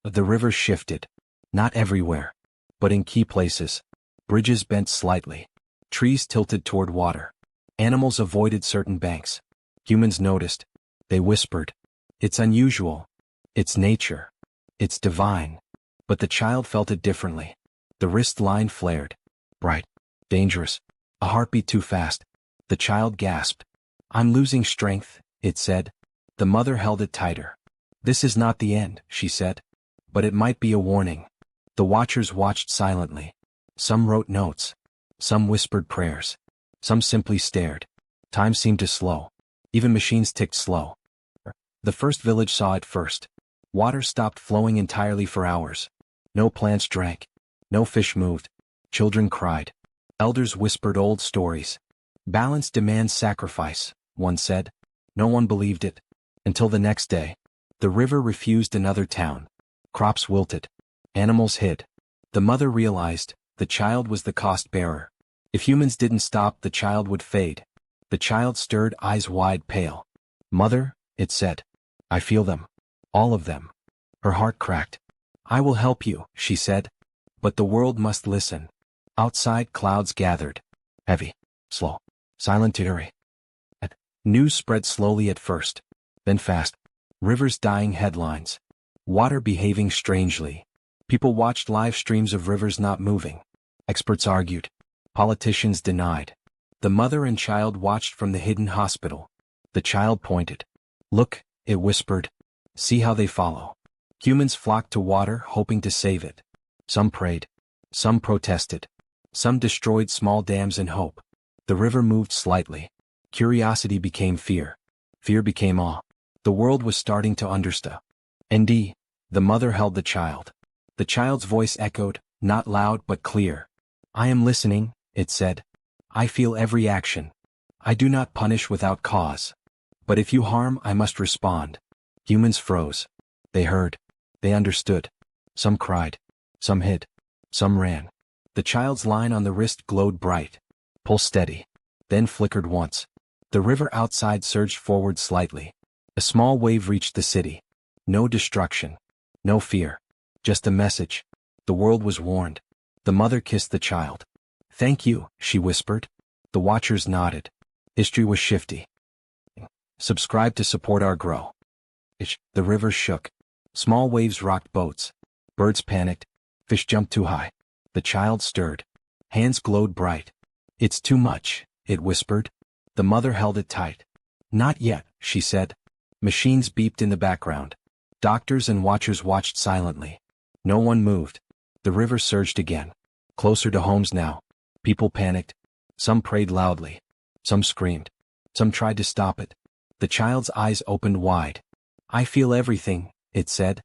S3: The river shifted. Not everywhere. But in key places. Bridges bent slightly. Trees tilted toward water. Animals avoided certain banks. Humans noticed. They whispered. It's unusual. It's nature. It's divine. But the child felt it differently. The wrist line flared. Bright. Dangerous. A heartbeat too fast. The child gasped. I'm losing strength, it said. The mother held it tighter. This is not the end, she said. But it might be a warning. The watchers watched silently. Some wrote notes. Some whispered prayers. Some simply stared. Time seemed to slow. Even machines ticked slow. The first village saw it first. Water stopped flowing entirely for hours. No plants drank. No fish moved. Children cried. Elders whispered old stories. Balance demands sacrifice, one said. No one believed it. Until the next day. The river refused another town. Crops wilted. Animals hid. The mother realized, the child was the cost bearer. If humans didn't stop, the child would fade. The child stirred, eyes wide, pale. Mother, it said. I feel them. All of them. Her heart cracked. I will help you, she said. But the world must listen. Outside clouds gathered. Heavy. Slow. Silent eerie. News spread slowly at first. Then fast. Rivers dying headlines. Water behaving strangely. People watched live streams of rivers not moving. Experts argued. Politicians denied. The mother and child watched from the hidden hospital. The child pointed. Look, it whispered. See how they follow. Humans flocked to water, hoping to save it. Some prayed. Some protested. Some destroyed small dams in hope. The river moved slightly. Curiosity became fear. Fear became awe. The world was starting to understand. ND. The mother held the child. The child's voice echoed, not loud but clear. I am listening, it said. I feel every action. I do not punish without cause. But if you harm, I must respond. Humans froze. They heard. They understood. Some cried. Some hid. Some ran. The child's line on the wrist glowed bright. Pull steady. Then flickered once. The river outside surged forward slightly. A small wave reached the city. No destruction. No fear. Just a message. The world was warned. The mother kissed the child. Thank you, she whispered. The watchers nodded. History was shifty. Subscribe to support our grow. The river shook. Small waves rocked boats. Birds panicked. Fish jumped too high. The child stirred. Hands glowed bright. It's too much, it whispered. The mother held it tight. Not yet, she said. Machines beeped in the background. Doctors and watchers watched silently. No one moved. The river surged again. Closer to homes now. People panicked. Some prayed loudly. Some screamed. Some tried to stop it. The child's eyes opened wide. I feel everything, it said.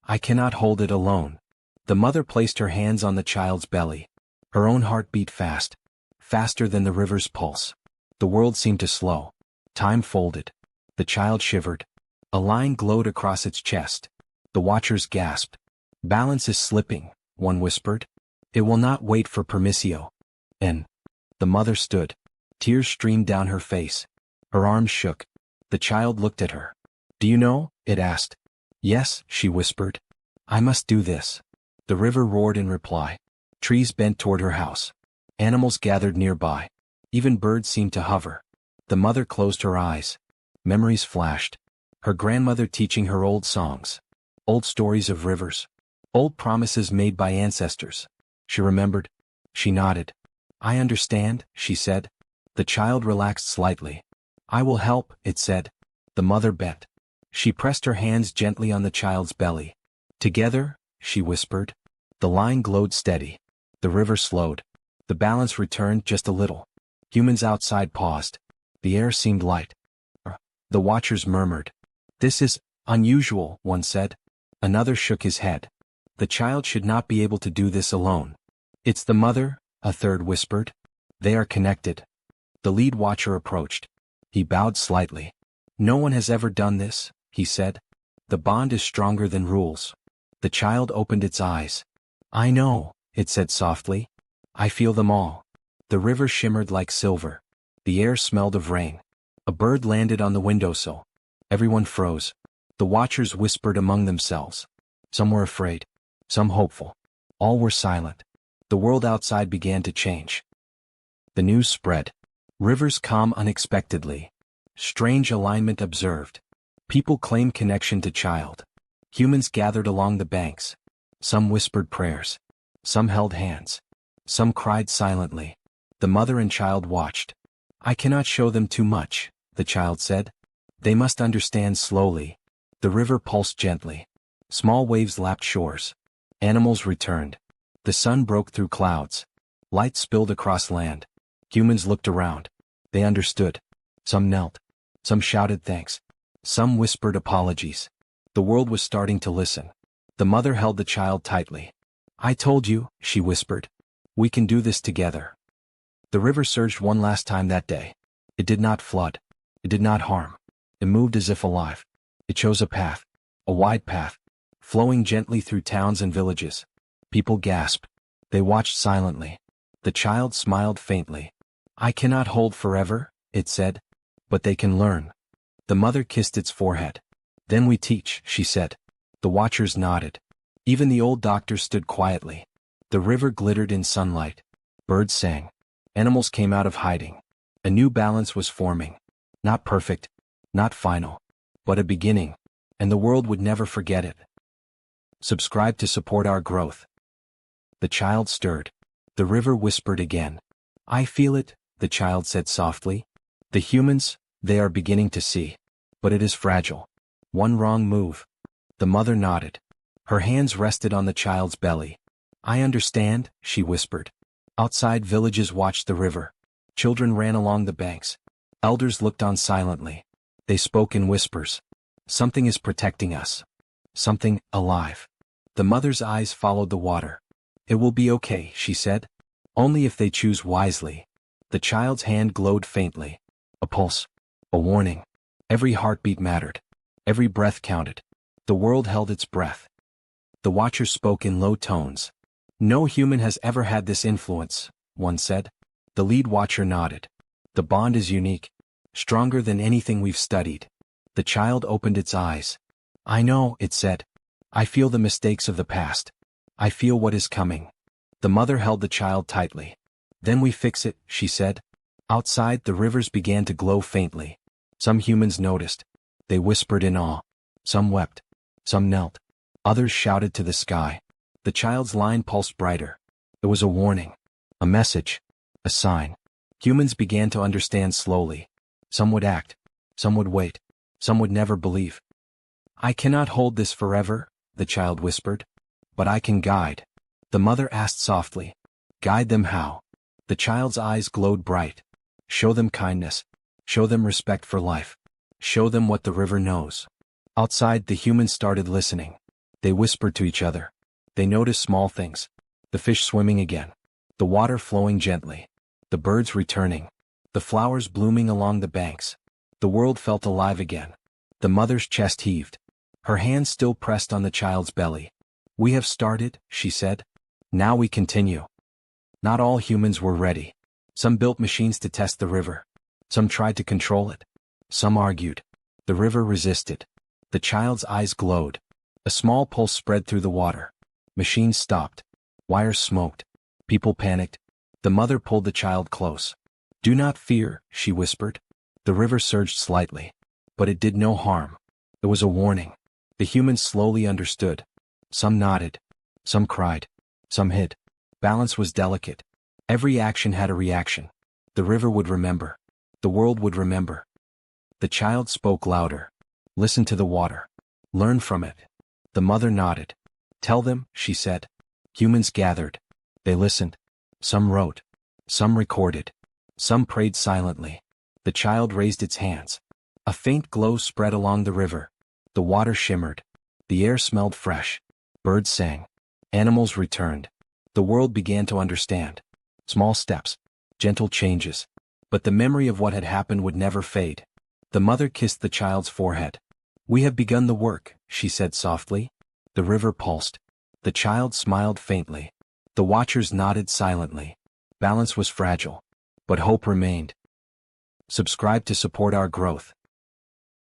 S3: I cannot hold it alone. The mother placed her hands on the child's belly. Her own heart beat fast. Faster than the river's pulse. The world seemed to slow. Time folded. The child shivered. A line glowed across its chest. The watchers gasped. Balance is slipping, one whispered. It will not wait for permissio. And the mother stood. Tears streamed down her face. Her arms shook. The child looked at her. Do you know? It asked. Yes, she whispered. I must do this. The river roared in reply. Trees bent toward her house. Animals gathered nearby. Even birds seemed to hover. The mother closed her eyes. Memories flashed. Her grandmother teaching her old songs. Old stories of rivers. Old promises made by ancestors. She remembered. She nodded. I understand, she said. The child relaxed slightly. I will help, it said. The mother bent. She pressed her hands gently on the child's belly. Together, she whispered. The line glowed steady. The river slowed. The balance returned just a little. Humans outside paused. The air seemed light. The watchers murmured. This is unusual, one said. Another shook his head. The child should not be able to do this alone. It's the mother, a third whispered. They are connected. The lead watcher approached. He bowed slightly. No one has ever done this, he said. The bond is stronger than rules. The child opened its eyes. I know, it said softly. I feel them all. The river shimmered like silver. The air smelled of rain. A bird landed on the windowsill. Everyone froze. The watchers whispered among themselves. Some were afraid. Some hopeful. All were silent. The world outside began to change. The news spread. Rivers calm unexpectedly. Strange alignment observed. People claimed connection to child. Humans gathered along the banks. Some whispered prayers. Some held hands. Some cried silently. The mother and child watched. I cannot show them too much, the child said. They must understand slowly. The river pulsed gently. Small waves lapped shores. Animals returned. The sun broke through clouds. Light spilled across land. Humans looked around. They understood. Some knelt. Some shouted thanks. Some whispered apologies. The world was starting to listen. The mother held the child tightly. I told you, she whispered. We can do this together. The river surged one last time that day. It did not flood. It did not harm. It moved as if alive. It chose a path. A wide path. Flowing gently through towns and villages. People gasped. They watched silently. The child smiled faintly. I cannot hold forever, it said. But they can learn. The mother kissed its forehead. Then we teach, she said. The watchers nodded. Even the old doctor stood quietly. The river glittered in sunlight. Birds sang. Animals came out of hiding. A new balance was forming. Not perfect. Not final. But a beginning. And the world would never forget it. Subscribe to support our growth. The child stirred. The river whispered again. I feel it, the child said softly. The humans, they are beginning to see. But it is fragile. One wrong move. The mother nodded. Her hands rested on the child's belly. I understand, she whispered. Outside villages watched the river. Children ran along the banks. Elders looked on silently. They spoke in whispers. Something is protecting us. Something alive. The mother's eyes followed the water. It will be okay, she said. Only if they choose wisely. The child's hand glowed faintly. A pulse. A warning. Every heartbeat mattered. Every breath counted. The world held its breath. The watchers spoke in low tones. No human has ever had this influence, one said. The lead watcher nodded. The bond is unique. Stronger than anything we've studied. The child opened its eyes. I know, it said. I feel the mistakes of the past. I feel what is coming. The mother held the child tightly. Then we fix it, she said. Outside, the rivers began to glow faintly. Some humans noticed. They whispered in awe. Some wept. Some knelt. Others shouted to the sky. The child's line pulsed brighter. It was a warning. A message. A sign. Humans began to understand slowly. Some would act. Some would wait. Some would never believe. I cannot hold this forever, the child whispered. But I can guide. The mother asked softly. Guide them how? The child's eyes glowed bright. Show them kindness. Show them respect for life. Show them what the river knows. Outside, the humans started listening. They whispered to each other. They noticed small things. The fish swimming again. The water flowing gently. The birds returning. The flowers blooming along the banks. The world felt alive again. The mother's chest heaved. Her hand still pressed on the child's belly. We have started, she said. Now we continue. Not all humans were ready. Some built machines to test the river. Some tried to control it. Some argued. The river resisted. The child's eyes glowed. A small pulse spread through the water. Machines stopped. Wires smoked. People panicked. The mother pulled the child close. Do not fear, she whispered. The river surged slightly. But it did no harm. It was a warning. The humans slowly understood. Some nodded. Some cried. Some hid. Balance was delicate. Every action had a reaction. The river would remember. The world would remember. The child spoke louder. Listen to the water. Learn from it. The mother nodded. Tell them, she said. Humans gathered. They listened. Some wrote. Some recorded. Some prayed silently. The child raised its hands. A faint glow spread along the river. The water shimmered. The air smelled fresh. Birds sang. Animals returned. The world began to understand. Small steps. Gentle changes. But the memory of what had happened would never fade. The mother kissed the child's forehead. We have begun the work, she said softly. The river pulsed. The child smiled faintly. The watchers nodded silently. Balance was fragile. But hope remained. Subscribe to support our growth.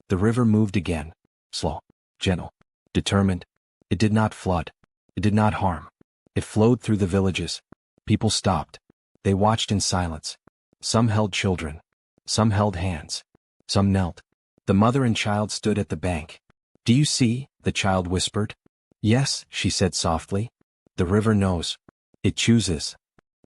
S3: The river moved again. Slow. Gentle. Determined. It did not flood. It did not harm. It flowed through the villages. People stopped. They watched in silence. Some held children. Some held hands. Some knelt. The mother and child stood at the bank. Do you see? The child whispered. Yes, she said softly. The river knows. It chooses.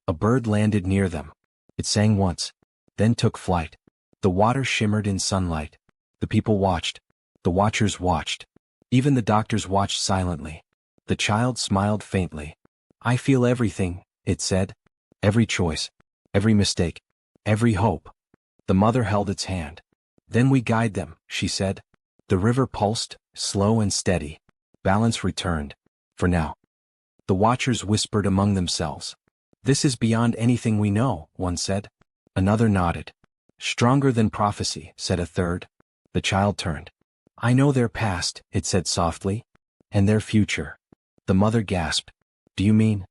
S3: A bird landed near them. It sang once, then took flight. The water shimmered in sunlight. The people watched. The watchers watched. Even the doctors watched silently. The child smiled faintly. I feel everything, it said. Every choice. Every mistake. Every hope. The mother held its hand. Then we guide them, she said. The river pulsed, slow and steady. Balance returned. For now. The watchers whispered among themselves. This is beyond anything we know, one said. Another nodded. Stronger than prophecy, said a third. The child turned. I know their past, it said softly. And their future. The mother gasped. Do you mean?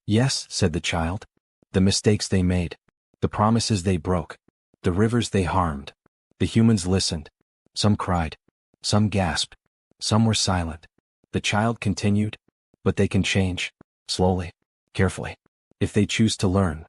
S3: Yes, said the child. The mistakes they made. The promises they broke. The rivers they harmed. The humans listened. Some cried. Some gasped. Some were silent. The child continued. But they can change. Slowly. Carefully. If they choose to learn.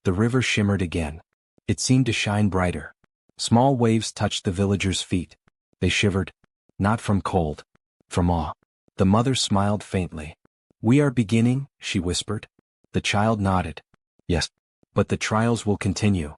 S3: The river shimmered again. It seemed to shine brighter. Small waves touched the villagers' feet. They shivered. Not from cold. From awe. The mother smiled faintly. We are beginning, she whispered. The child nodded. Yes. But the trials will continue.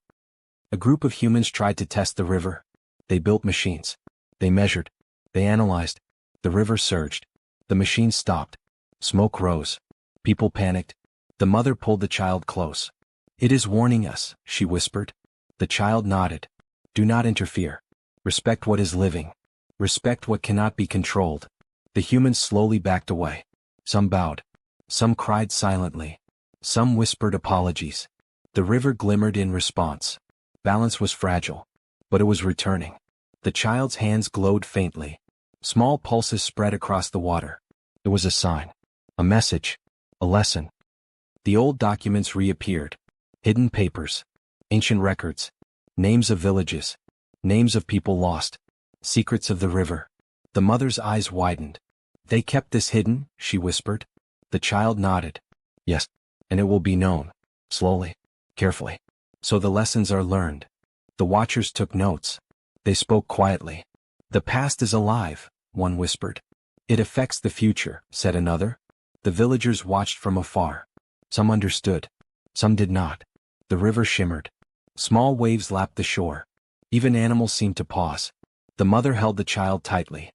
S3: A group of humans tried to test the river. They built machines. They measured. They analyzed. The river surged. The machines stopped. Smoke rose. People panicked. The mother pulled the child close. It is warning us, she whispered. The child nodded. Do not interfere. Respect what is living. Respect what cannot be controlled. The humans slowly backed away. Some bowed. Some cried silently. Some whispered apologies. The river glimmered in response. Balance was fragile. But it was returning. The child's hands glowed faintly. Small pulses spread across the water. It was a sign. A message. A lesson. The old documents reappeared. Hidden papers. Ancient records. Names of villages. Names of people lost. Secrets of the river. The mother's eyes widened. They kept this hidden, she whispered. The child nodded. Yes. And it will be known. Slowly. Carefully. So the lessons are learned. The watchers took notes. They spoke quietly. The past is alive, one whispered. It affects the future, said another. The villagers watched from afar. Some understood. Some did not. The river shimmered. Small waves lapped the shore. Even animals seemed to pause. The mother held the child tightly.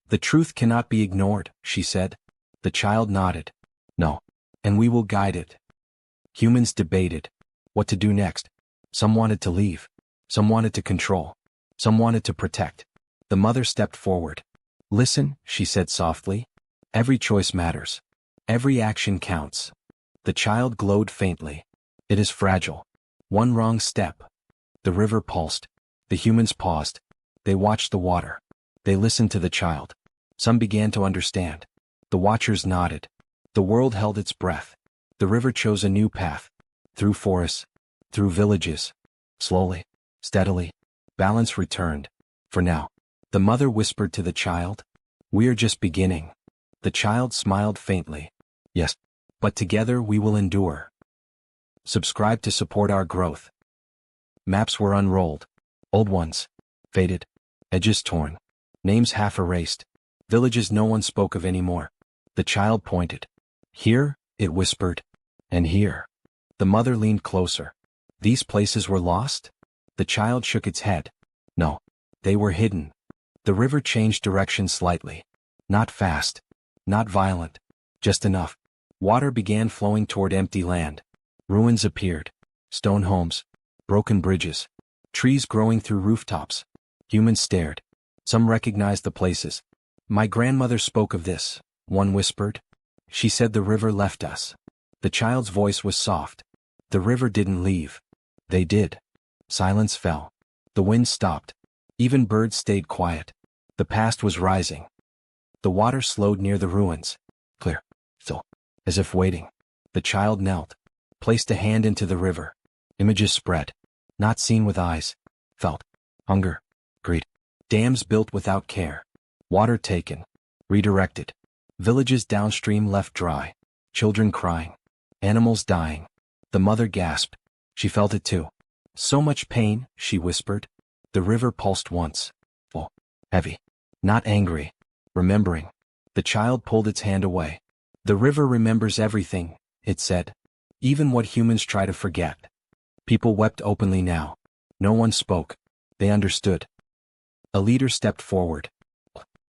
S3: The truth cannot be ignored, she said. The child nodded. No. And we will guide it. Humans debated what to do next. Some wanted to leave. Some wanted to control. Some wanted to protect. The mother stepped forward. Listen, she said softly. Every choice matters. Every action counts. The child glowed faintly. It is fragile. One wrong step. The river pulsed. The humans paused. They watched the water. They listened to the child. Some began to understand. The watchers nodded. The world held its breath. The river chose a new path. Through forests. Through villages. Slowly. Steadily. Balance returned. For now. The mother whispered to the child. We are just beginning. The child smiled faintly. Yes. But together we will endure. Subscribe to support our growth. Maps were unrolled. Old ones. Faded. Edges torn. Names half erased. Villages no one spoke of anymore. The child pointed. Here, it whispered. And here. The mother leaned closer. These places were lost? The child shook its head. No. They were hidden. The river changed direction slightly. Not fast. Not violent. Just enough. Water began flowing toward empty land. Ruins appeared. Stone homes. Broken bridges. Trees growing through rooftops. Humans stared. Some recognized the places. My grandmother spoke of this, one whispered. She said the river left us. The child's voice was soft. The river didn't leave. They did. Silence fell. The wind stopped. Even birds stayed quiet. The past was rising. The water slowed near the ruins. Clear. Still. As if waiting. The child knelt. Placed a hand into the river. Images spread. Not seen with eyes. Felt. Hunger. Greed. Dams built without care. Water taken. Redirected. Villages downstream left dry. Children crying. Animals dying. The mother gasped. She felt it too. So much pain, she whispered. The river pulsed once. Full. Heavy. Not angry. Remembering. The child pulled its hand away. The river remembers everything, it said. Even what humans try to forget. People wept openly now. No one spoke. They understood. A leader stepped forward.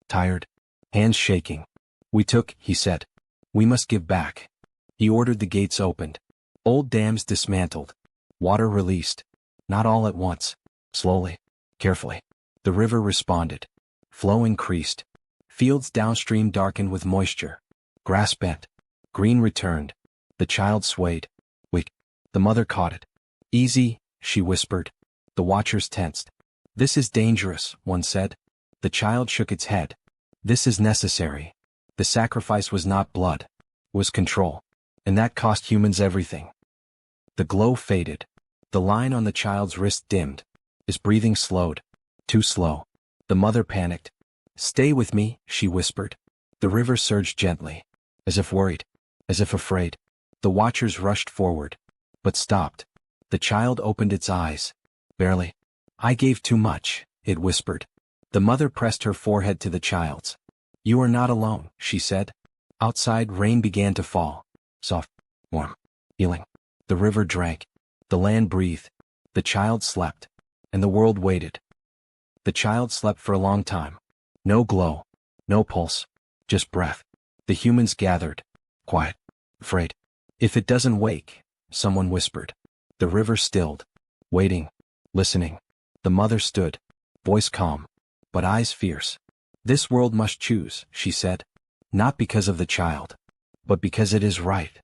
S3: Tired. Hands shaking. We took, he said. We must give back. He ordered the gates opened. Old dams dismantled. Water released. Not all at once. Slowly. Carefully. The river responded. Flow increased. Fields downstream darkened with moisture. Grass bent. Green returned. The child swayed. Weak. The mother caught it. Easy, she whispered. The watchers tensed. This is dangerous, one said. The child shook its head. This is necessary. The sacrifice was not blood. Was control. And that cost humans everything. The glow faded. The line on the child's wrist dimmed. His breathing slowed. Too slow. The mother panicked. Stay with me, she whispered. The river surged gently. As if worried. As if afraid. The watchers rushed forward. But stopped. The child opened its eyes. Barely. I gave too much, it whispered. The mother pressed her forehead to the child's. You are not alone, she said. Outside rain began to fall. Soft. Warm. Healing. The river drank. The land breathed. The child slept. And the world waited. The child slept for a long time. No glow. No pulse. Just breath. The humans gathered. Quiet. Afraid. If it doesn't wake, someone whispered. The river stilled. Waiting. Listening. The mother stood. Voice calm. But eyes fierce. This world must choose, she said. Not because of the child. But because it is right.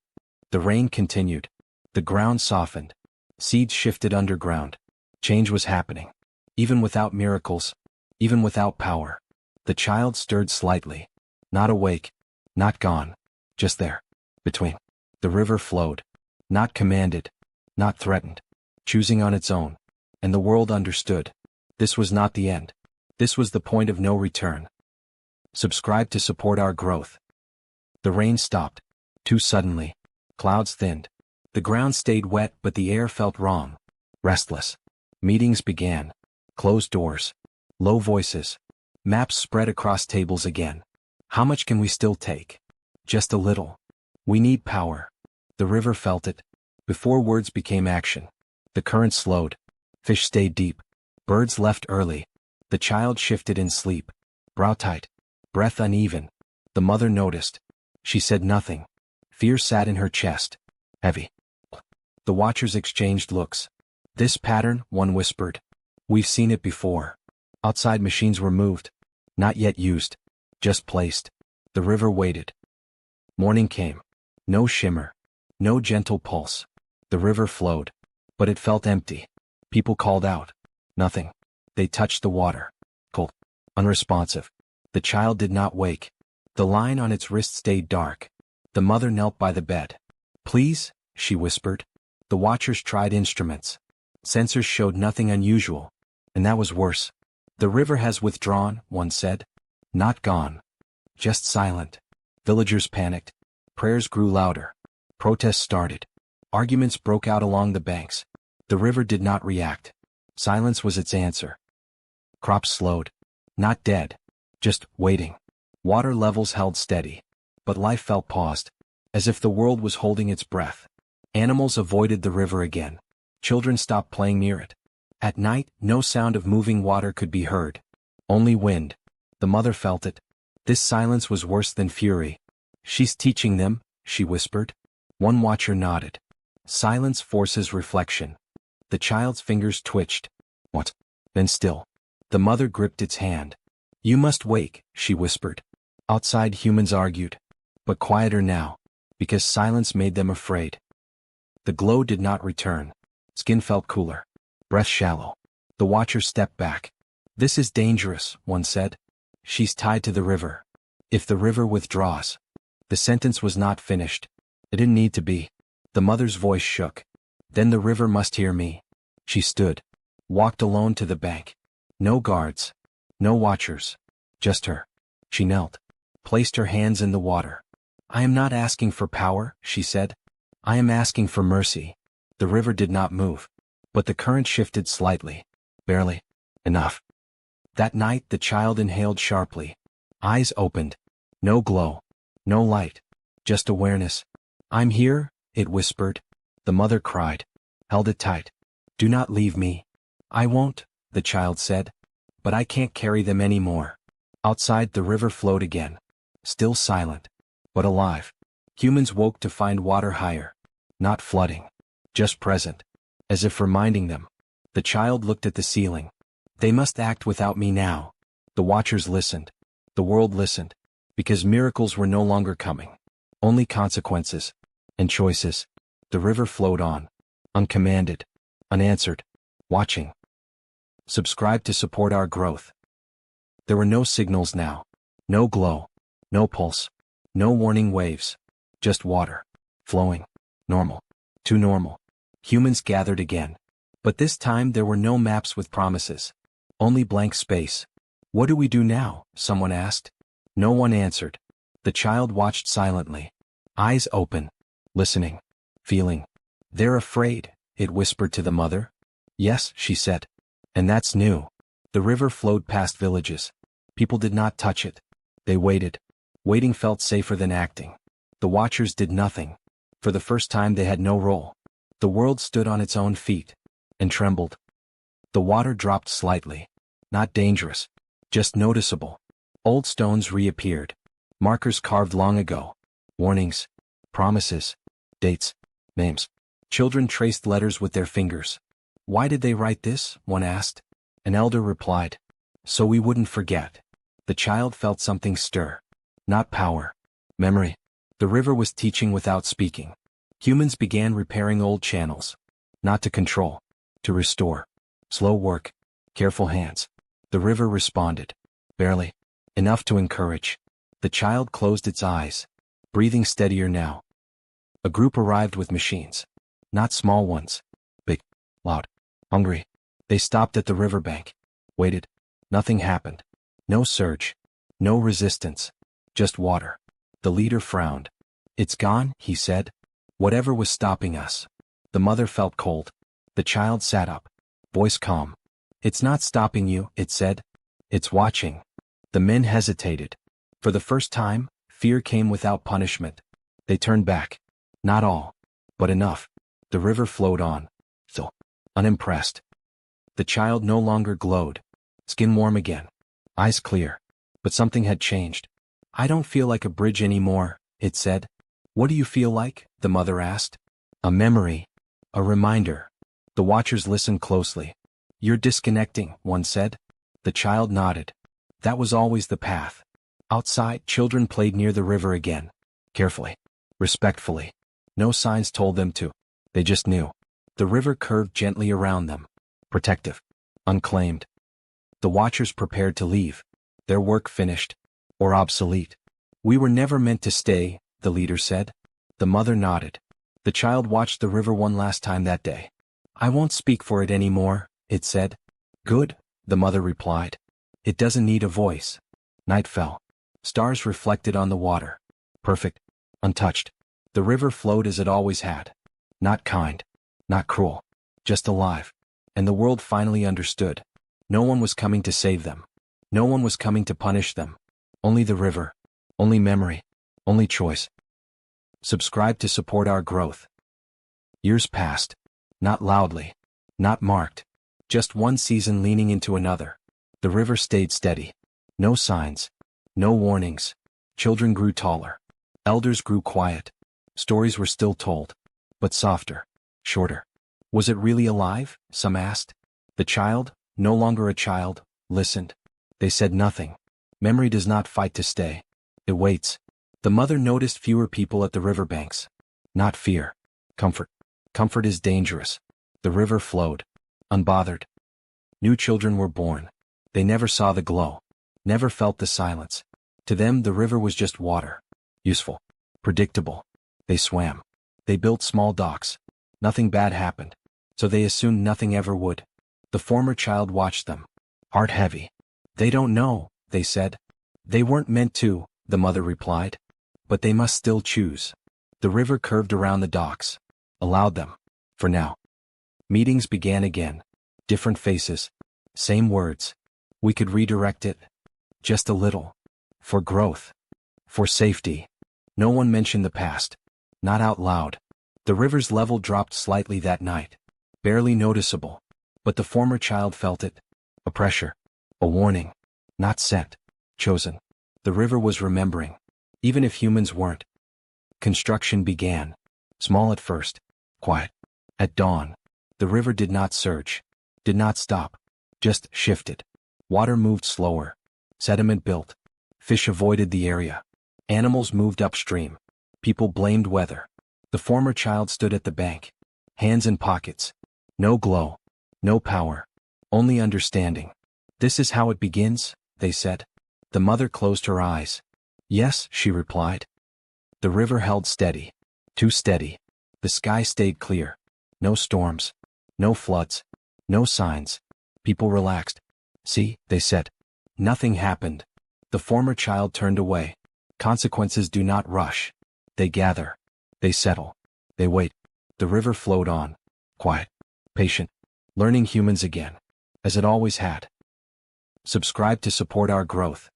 S3: The rain continued. The ground softened. Seeds shifted underground. Change was happening. Even without miracles. Even without power. The child stirred slightly. Not awake. Not gone. Just there. Between. The river flowed. Not commanded. Not threatened. Choosing on its own. And the world understood. This was not the end. This was the point of no return. Subscribe to support our growth. The rain stopped. Too suddenly. Clouds thinned. The ground stayed wet but the air felt wrong. Restless. Meetings began. Closed doors. Low voices. Maps spread across tables again. How much can we still take? Just a little. We need power. The river felt it. Before words became action. The current slowed. Fish stayed deep. Birds left early. The child shifted in sleep. Brow tight. Breath uneven. The mother noticed. She said nothing. Fear sat in her chest. Heavy. The watchers exchanged looks. This pattern, one whispered. We've seen it before. Outside machines were moved. Not yet used. Just placed. The river waited. Morning came. No shimmer. No gentle pulse. The river flowed. But it felt empty. People called out. Nothing. They touched the water. Cold. Unresponsive. The child did not wake. The line on its wrist stayed dark. The mother knelt by the bed. Please, she whispered. The watchers tried instruments. Sensors showed nothing unusual. And that was worse. The river has withdrawn, one said. Not gone. Just silent. Villagers panicked. Prayers grew louder. Protests started. Arguments broke out along the banks. The river did not react. Silence was its answer. Crops slowed. Not dead. Just waiting. Water levels held steady. But life felt paused. As if the world was holding its breath. Animals avoided the river again. Children stopped playing near it. At night, no sound of moving water could be heard. Only wind. The mother felt it. This silence was worse than fury. She's teaching them, she whispered. One watcher nodded. Silence forces reflection. The child's fingers twitched. What? Then still. The mother gripped its hand. You must wake, she whispered. Outside humans argued. But quieter now. Because silence made them afraid. The glow did not return. Skin felt cooler. Breath shallow. The watcher stepped back. This is dangerous, one said. She's tied to the river. If the river withdraws. The sentence was not finished. It didn't need to be. The mother's voice shook. Then the river must hear me. She stood. Walked alone to the bank. No guards. No watchers. Just her. She knelt. Placed her hands in the water. I am not asking for power, she said. I am asking for mercy. The river did not move. But the current shifted slightly. Barely. Enough. That night the child inhaled sharply. Eyes opened. No glow. No light. Just awareness. I'm here, it whispered. The mother cried. Held it tight. Do not leave me. I won't, the child said. But I can't carry them anymore. Outside the river flowed again. Still silent. But alive. Humans woke to find water higher. Not flooding. Just present. As if reminding them. The child looked at the ceiling. They must act without me now. The watchers listened. The world listened. Because miracles were no longer coming. Only consequences. And choices. The river flowed on. Uncommanded. Unanswered. Watching. Subscribe to support our growth. There were no signals now. No glow. No pulse. No warning waves. Just water. Flowing. Normal. Too normal. Humans gathered again. But this time there were no maps with promises. Only blank space. What do we do now? Someone asked. No one answered. The child watched silently. Eyes open. Listening. Feeling. They're afraid, it whispered to the mother. Yes, she said. And that's new. The river flowed past villages. People did not touch it. They waited. Waiting felt safer than acting. The watchers did nothing. For the first time they had no role. The world stood on its own feet. And trembled. The water dropped slightly. Not dangerous. Just noticeable. Old stones reappeared. Markers carved long ago. Warnings. Promises. Dates. Names. Children traced letters with their fingers. Why did they write this? One asked. An elder replied. So we wouldn't forget. The child felt something stir. Not power. Memory. The river was teaching without speaking. Humans began repairing old channels. Not to control. To restore. Slow work. Careful hands. The river responded. Barely. Enough to encourage. The child closed its eyes. Breathing steadier now. A group arrived with machines. Not small ones. Big. Loud. Hungry. They stopped at the riverbank. Waited. Nothing happened. No surge. No resistance. Just water. The leader frowned. It's gone, he said. Whatever was stopping us. The mother felt cold. The child sat up. Voice calm. It's not stopping you, it said. It's watching. The men hesitated. For the first time, fear came without punishment. They turned back. Not all. But enough. The river flowed on. Still. Unimpressed. The child no longer glowed. Skin warm again. Eyes clear. But something had changed. I don't feel like a bridge anymore, it said. What do you feel like? The mother asked. A memory. A reminder. The watchers listened closely. You're disconnecting, one said. The child nodded. That was always the path. Outside, children played near the river again. Carefully. Respectfully. No signs told them to. They just knew. The river curved gently around them. Protective. Unclaimed. The watchers prepared to leave. Their work finished. Or obsolete. We were never meant to stay, the leader said. The mother nodded. The child watched the river one last time that day. I won't speak for it anymore, it said. Good, the mother replied. It doesn't need a voice. Night fell. Stars reflected on the water. Perfect. Untouched. The river flowed as it always had. Not kind. Not cruel. Just alive. And the world finally understood. No one was coming to save them. No one was coming to punish them. Only the river. Only memory. Only choice. Subscribe to support our growth. Years passed. Not loudly. Not marked. Just one season leaning into another. The river stayed steady. No signs. No warnings. Children grew taller. Elders grew quiet. Stories were still told. But softer. Shorter. Was it really alive? Some asked. The child, no longer a child, listened. They said nothing. Memory does not fight to stay. It waits. The mother noticed fewer people at the riverbanks. Not fear. Comfort. Comfort is dangerous. The river flowed. Unbothered. New children were born. They never saw the glow. Never felt the silence. To them the river was just water. Useful. Predictable. They swam. They built small docks. Nothing bad happened. So they assumed nothing ever would. The former child watched them. Heart heavy. They don't know, they said. They weren't meant to, the mother replied. But they must still choose. The river curved around the docks. Allowed them. For now. Meetings began again. Different faces. Same words. We could redirect it. Just a little. For growth. For safety. No one mentioned the past. Not out loud. The river's level dropped slightly that night. Barely noticeable. But the former child felt it. A pressure. A warning. Not sent. Chosen. The river was remembering. Even if humans weren't. Construction began. Small at first. Quiet. At dawn. The river did not surge. Did not stop. Just shifted. Water moved slower. Sediment built. Fish avoided the area. Animals moved upstream. People blamed weather. The former child stood at the bank. Hands in pockets. No glow. No power. Only understanding. This is how it begins, they said. The mother closed her eyes. Yes, she replied. The river held steady. Too steady. The sky stayed clear. No storms. No floods. No signs. People relaxed. See, they said. Nothing happened. The former child turned away. Consequences do not rush. They gather. They settle. They wait. The river flowed on. Quiet. Patient. Learning humans again. As it always had. Subscribe to support our growth.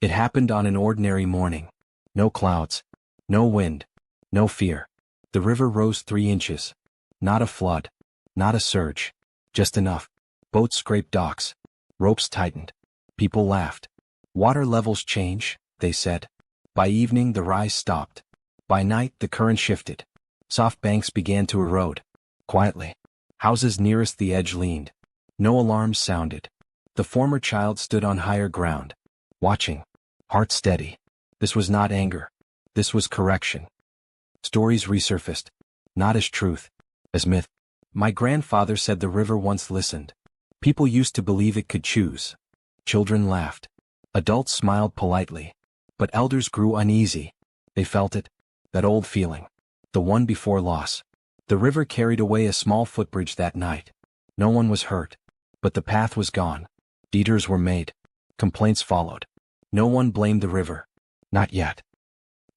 S3: It happened on an ordinary morning. No clouds. No wind. No fear. The river rose 3 inches. Not a flood. Not a surge. Just enough. Boats scraped docks. Ropes tightened. People laughed. Water levels change, they said. By evening the rise stopped. By night the current shifted. Soft banks began to erode. Quietly. Houses nearest the edge leaned. No alarms sounded. The former child stood on higher ground. Watching. Heart steady. This was not anger. This was correction. Stories resurfaced. Not as truth. As myth. My grandfather said the river once listened. People used to believe it could choose. Children laughed. Adults smiled politely. But elders grew uneasy. They felt it. That old feeling. The one before loss. The river carried away a small footbridge that night. No one was hurt. But the path was gone. Detours were made. Complaints followed. No one blamed the river. Not yet.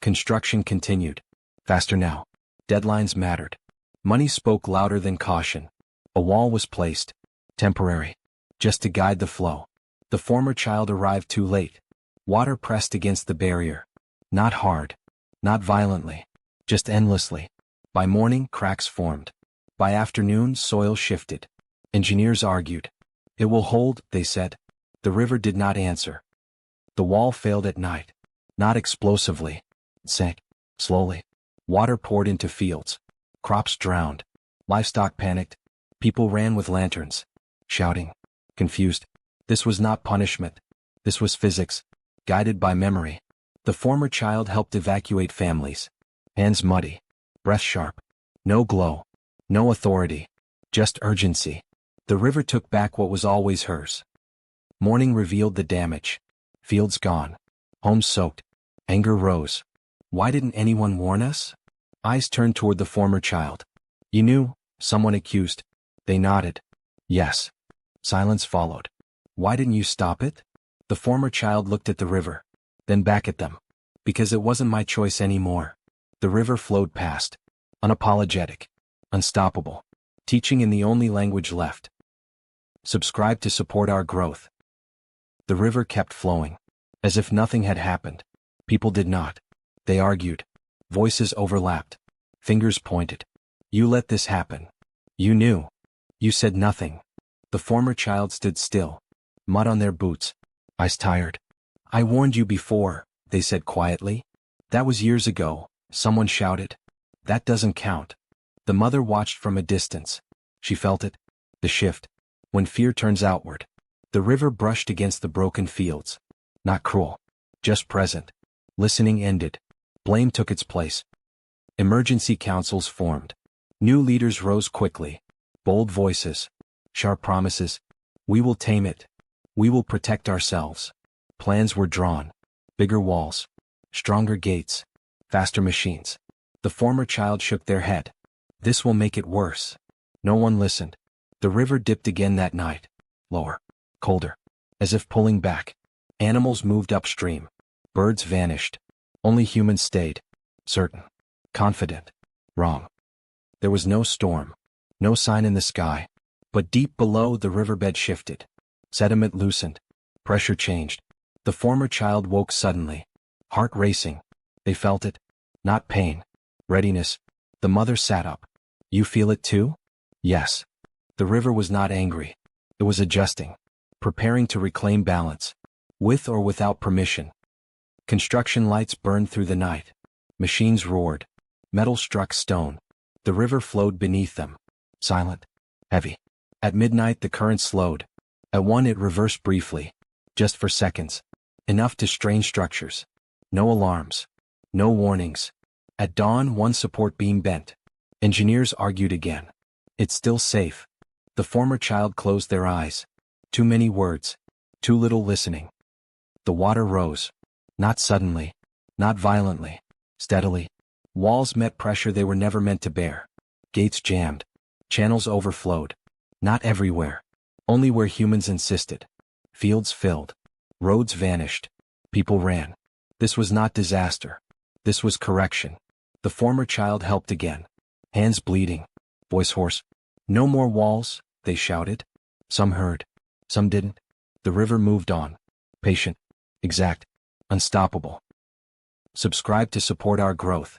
S3: Construction continued. Faster now. Deadlines mattered. Money spoke louder than caution. A wall was placed. Temporary. Just to guide the flow. The former child arrived too late. Water pressed against the barrier. Not hard. Not violently. Just endlessly. By morning, cracks formed. By afternoon, soil shifted. Engineers argued. It will hold, they said. The river did not answer. The wall failed at night. Not explosively. It sank. Slowly, water poured into fields. Crops drowned. Livestock panicked. People ran with lanterns, shouting, confused. This was not punishment. This was physics, guided by memory. The former child helped evacuate families. Hands muddy, breath sharp. No glow, no authority, just urgency. The river took back what was always hers. Morning revealed the damage. Fields gone. Homes soaked. Anger rose. Why didn't anyone warn us? Eyes turned toward the former child. You knew, someone accused. They nodded. Yes. Silence followed. Why didn't you stop it? The former child looked at the river, then back at them. Because it wasn't my choice anymore. The river flowed past. Unapologetic. Unstoppable. Teaching in the only language left. Subscribe to support our growth. The river kept flowing. As if nothing had happened. People did not. They argued. Voices overlapped. Fingers pointed. You let this happen. You knew. You said nothing. The former child stood still. Mud on their boots. Eyes tired. I warned you before, they said quietly. That was years ago, someone shouted. That doesn't count. The mother watched from a distance. She felt it. The shift. When fear turns outward. The river brushed against the broken fields. Not cruel. Just present. Listening ended. Blame took its place. Emergency councils formed. New leaders rose quickly. Bold voices. Sharp promises. We will tame it. We will protect ourselves. Plans were drawn. Bigger walls. Stronger gates. Faster machines. The former child shook their head. This will make it worse. No one listened. The river dipped again that night. Lower. Colder. As if pulling back. Animals moved upstream. Birds vanished. Only humans stayed. Certain. Confident. Wrong. There was no storm. No sign in the sky. But deep below the riverbed shifted. Sediment loosened. Pressure changed. The former child woke suddenly. Heart racing. They felt it. Not pain. Readiness. The mother sat up. You feel it too? Yes. The river was not angry. It was adjusting. Preparing to reclaim balance. With or without permission. Construction lights burned through the night. Machines roared. Metal struck stone. The river flowed beneath them. Silent. Heavy. At midnight the current slowed. At 1 it reversed briefly. Just for seconds. Enough to strain structures. No alarms. No warnings. At dawn one support beam bent. Engineers argued again. It's still safe. The former child closed their eyes. Too many words. Too little listening. The water rose. Not suddenly. Not violently. Steadily. Walls met pressure they were never meant to bear. Gates jammed. Channels overflowed. Not everywhere. Only where humans insisted. Fields filled. Roads vanished. People ran. This was not disaster. This was correction. The former child helped again. Hands bleeding. Voice hoarse. No more walls, they shouted. Some heard. Some didn't. The river moved on. Patient. Exact. Unstoppable. Subscribe to support our growth.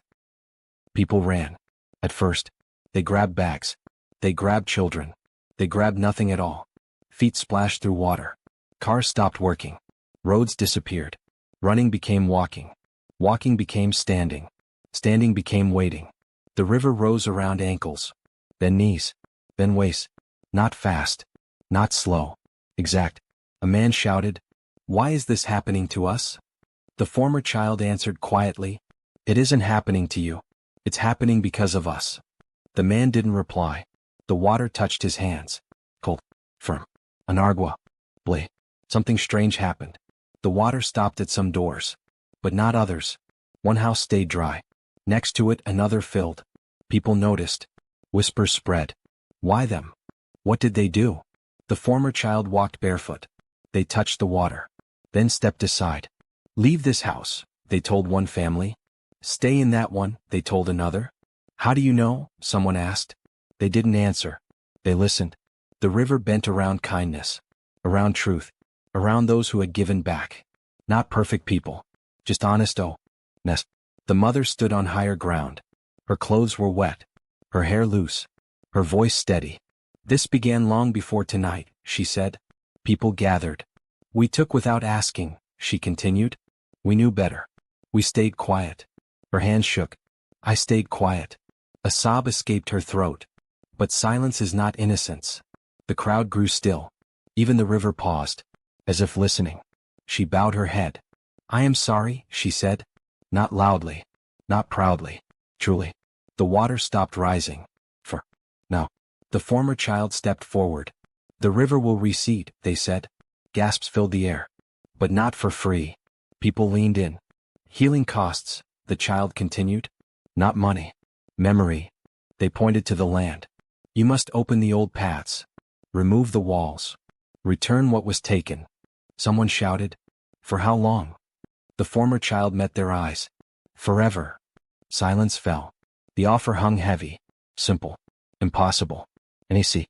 S3: People ran. At first, they grabbed bags. They grabbed children. They grabbed nothing at all. Feet splashed through water. Cars stopped working. Roads disappeared. Running became walking. Walking became standing. Standing became waiting. The river rose around ankles. Then knees. Then waist. Not fast. Not slow. Exact. A man shouted, "Why is this happening to us?" The former child answered quietly, "It isn't happening to you. It's happening because of us." The man didn't reply. The water touched his hands. Cold. Firm. An Agba. Bleh. Something strange happened. The water stopped at some doors. But not others. One house stayed dry. Next to it another filled. People noticed. Whispers spread. Why them? What did they do? The former child walked barefoot. They touched the water. Then stepped aside. Leave this house, they told one family. Stay in that one, they told another. How do you know? Someone asked. They didn't answer. They listened. The river bent around kindness. Around truth. Around those who had given back. Not perfect people. Just honest honest. The mother stood on higher ground. Her clothes were wet. Her hair loose. Her voice steady. This began long before tonight, she said. People gathered. We took without asking, she continued. We knew better. We stayed quiet. Her hands shook. I stayed quiet. A sob escaped her throat. But silence is not innocence. The crowd grew still. Even the river paused, as if listening. She bowed her head. I am sorry, she said. Not loudly, not proudly, truly. The water stopped rising. For now, the former child stepped forward. The river will recede, they said. Gasps filled the air. But not for free. People leaned in. Healing costs, the child continued. Not money. Memory. They pointed to the land. You must open the old paths. Remove the walls. Return what was taken. Someone shouted. For how long? The former child met their eyes. Forever. Silence fell. The offer hung heavy. Simple. Impossible. Nisi.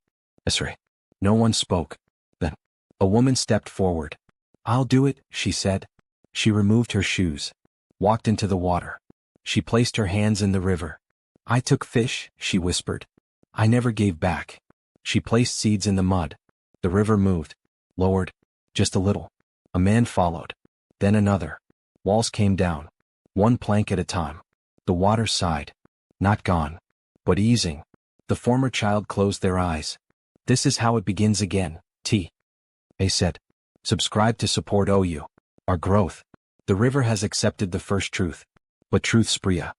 S3: Esri. No one spoke. Then, a woman stepped forward. I'll do it, she said. She removed her shoes. Walked into the water. She placed her hands in the river. I took fish, she whispered. I never gave back. She placed seeds in the mud. The river moved. Lowered. Just a little. A man followed. Then another. Walls came down. One plank at a time. The water sighed. Not gone. But easing. The former child closed their eyes. This is how it begins again, A said. Subscribe to support OU. Our growth. The river has accepted the first truth. But truth's Priya.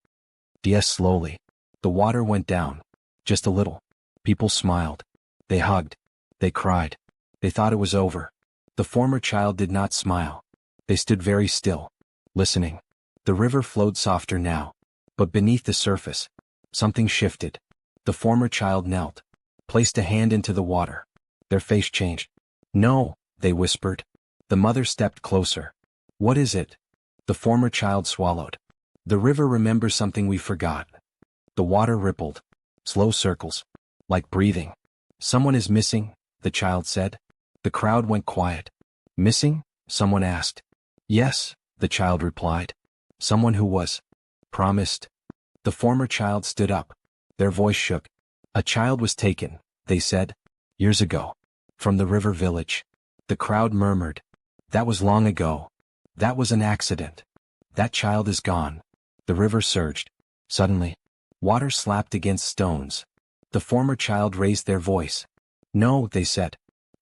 S3: DS slowly. The water went down. Just a little. People smiled. They hugged. They cried. They thought it was over. The former child did not smile. They stood very still. Listening. The river flowed softer now. But beneath the surface, something shifted. The former child knelt. Placed a hand into the water. Their face changed. No, they whispered. The mother stepped closer. What is it? The former child swallowed. The river remembers something we forgot. The water rippled. Slow circles. Like breathing. Someone is missing, the child said. The crowd went quiet. Missing? Someone asked. Yes, the child replied. Someone who was promised. The former child stood up. Their voice shook. A child was taken, they said. Years ago. From the river village. The crowd murmured. That was long ago. That was an accident. That child is gone. The river surged. Suddenly, water slapped against stones. The former child raised their voice. No, they said.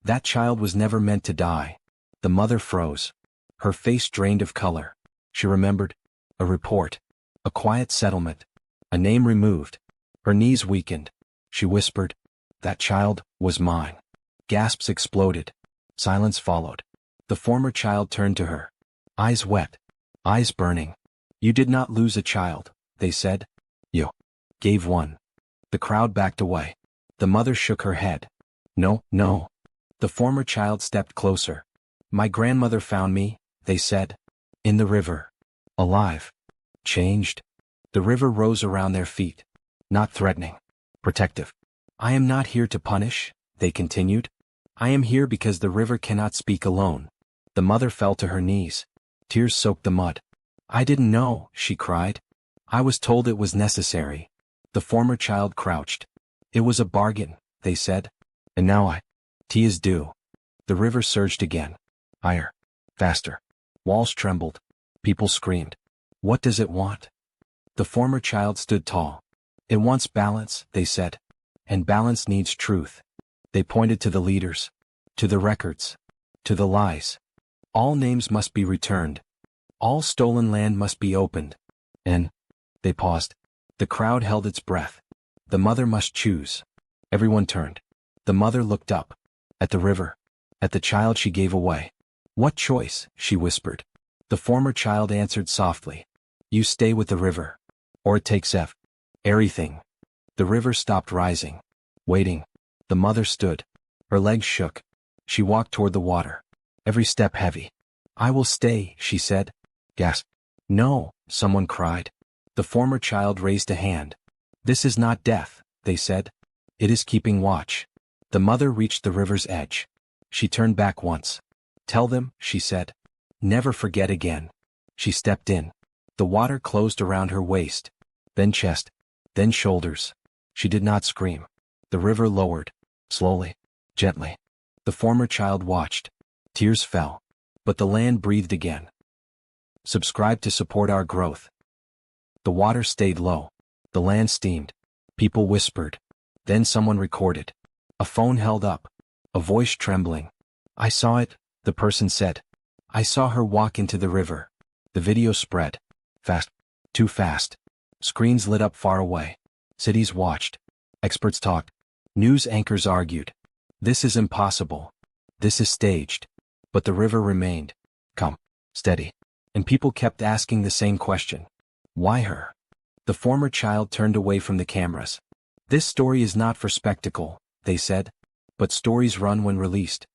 S3: That child was never meant to die. The mother froze. Her face drained of color. She remembered. A report. A quiet settlement. A name removed. Her knees weakened. She whispered. That child was mine. Gasps exploded. Silence followed. The former child turned to her. Eyes wet. Eyes burning. You did not lose a child, they said. You gave one. The crowd backed away. The mother shook her head. No, no. The former child stepped closer. My grandmother found me, they said. In the river. Alive. Changed. The river rose around their feet. Not threatening. Protective. I am not here to punish, they continued. I am here because the river cannot speak alone. The mother fell to her knees. Tears soaked the mud. I didn't know, she cried. I was told it was necessary. The former child crouched. It was a bargain, they said. And now tea is due. The river surged again. Higher. Faster. Walls trembled. People screamed. What does it want? The former child stood tall. It wants balance, they said. And balance needs truth. They pointed to the leaders. To the records. To the lies. All names must be returned. All stolen land must be opened. And they paused. The crowd held its breath. The mother must choose. Everyone turned. The mother looked up. At the river. At the child she gave away. What choice? She whispered. The former child answered softly. You stay with the river. Or it takes everything. The river stopped rising. Waiting. The mother stood. Her legs shook. She walked toward the water. Every step heavy. I will stay, she said. Gasp. No, someone cried. The former child raised a hand. This is not death, they said. It is keeping watch. The mother reached the river's edge. She turned back once. Tell them, she said. Never forget again. She stepped in. The water closed around her waist. Then chest. Then shoulders. She did not scream. The river lowered. Slowly. Gently. The former child watched. Tears fell. But the land breathed again. Subscribe to support our growth. The water stayed low. The land steamed. People whispered. Then someone recorded. A phone held up. A voice trembling. I saw it, the person said. I saw her walk into the river. The video spread. Fast. Too fast. Screens lit up far away. Cities watched. Experts talked. News anchors argued. This is impossible. This is staged. But the river remained. Calm. Steady. And people kept asking the same question. Why her? The former child turned away from the cameras. This story is not for spectacle, they said. But stories run when released.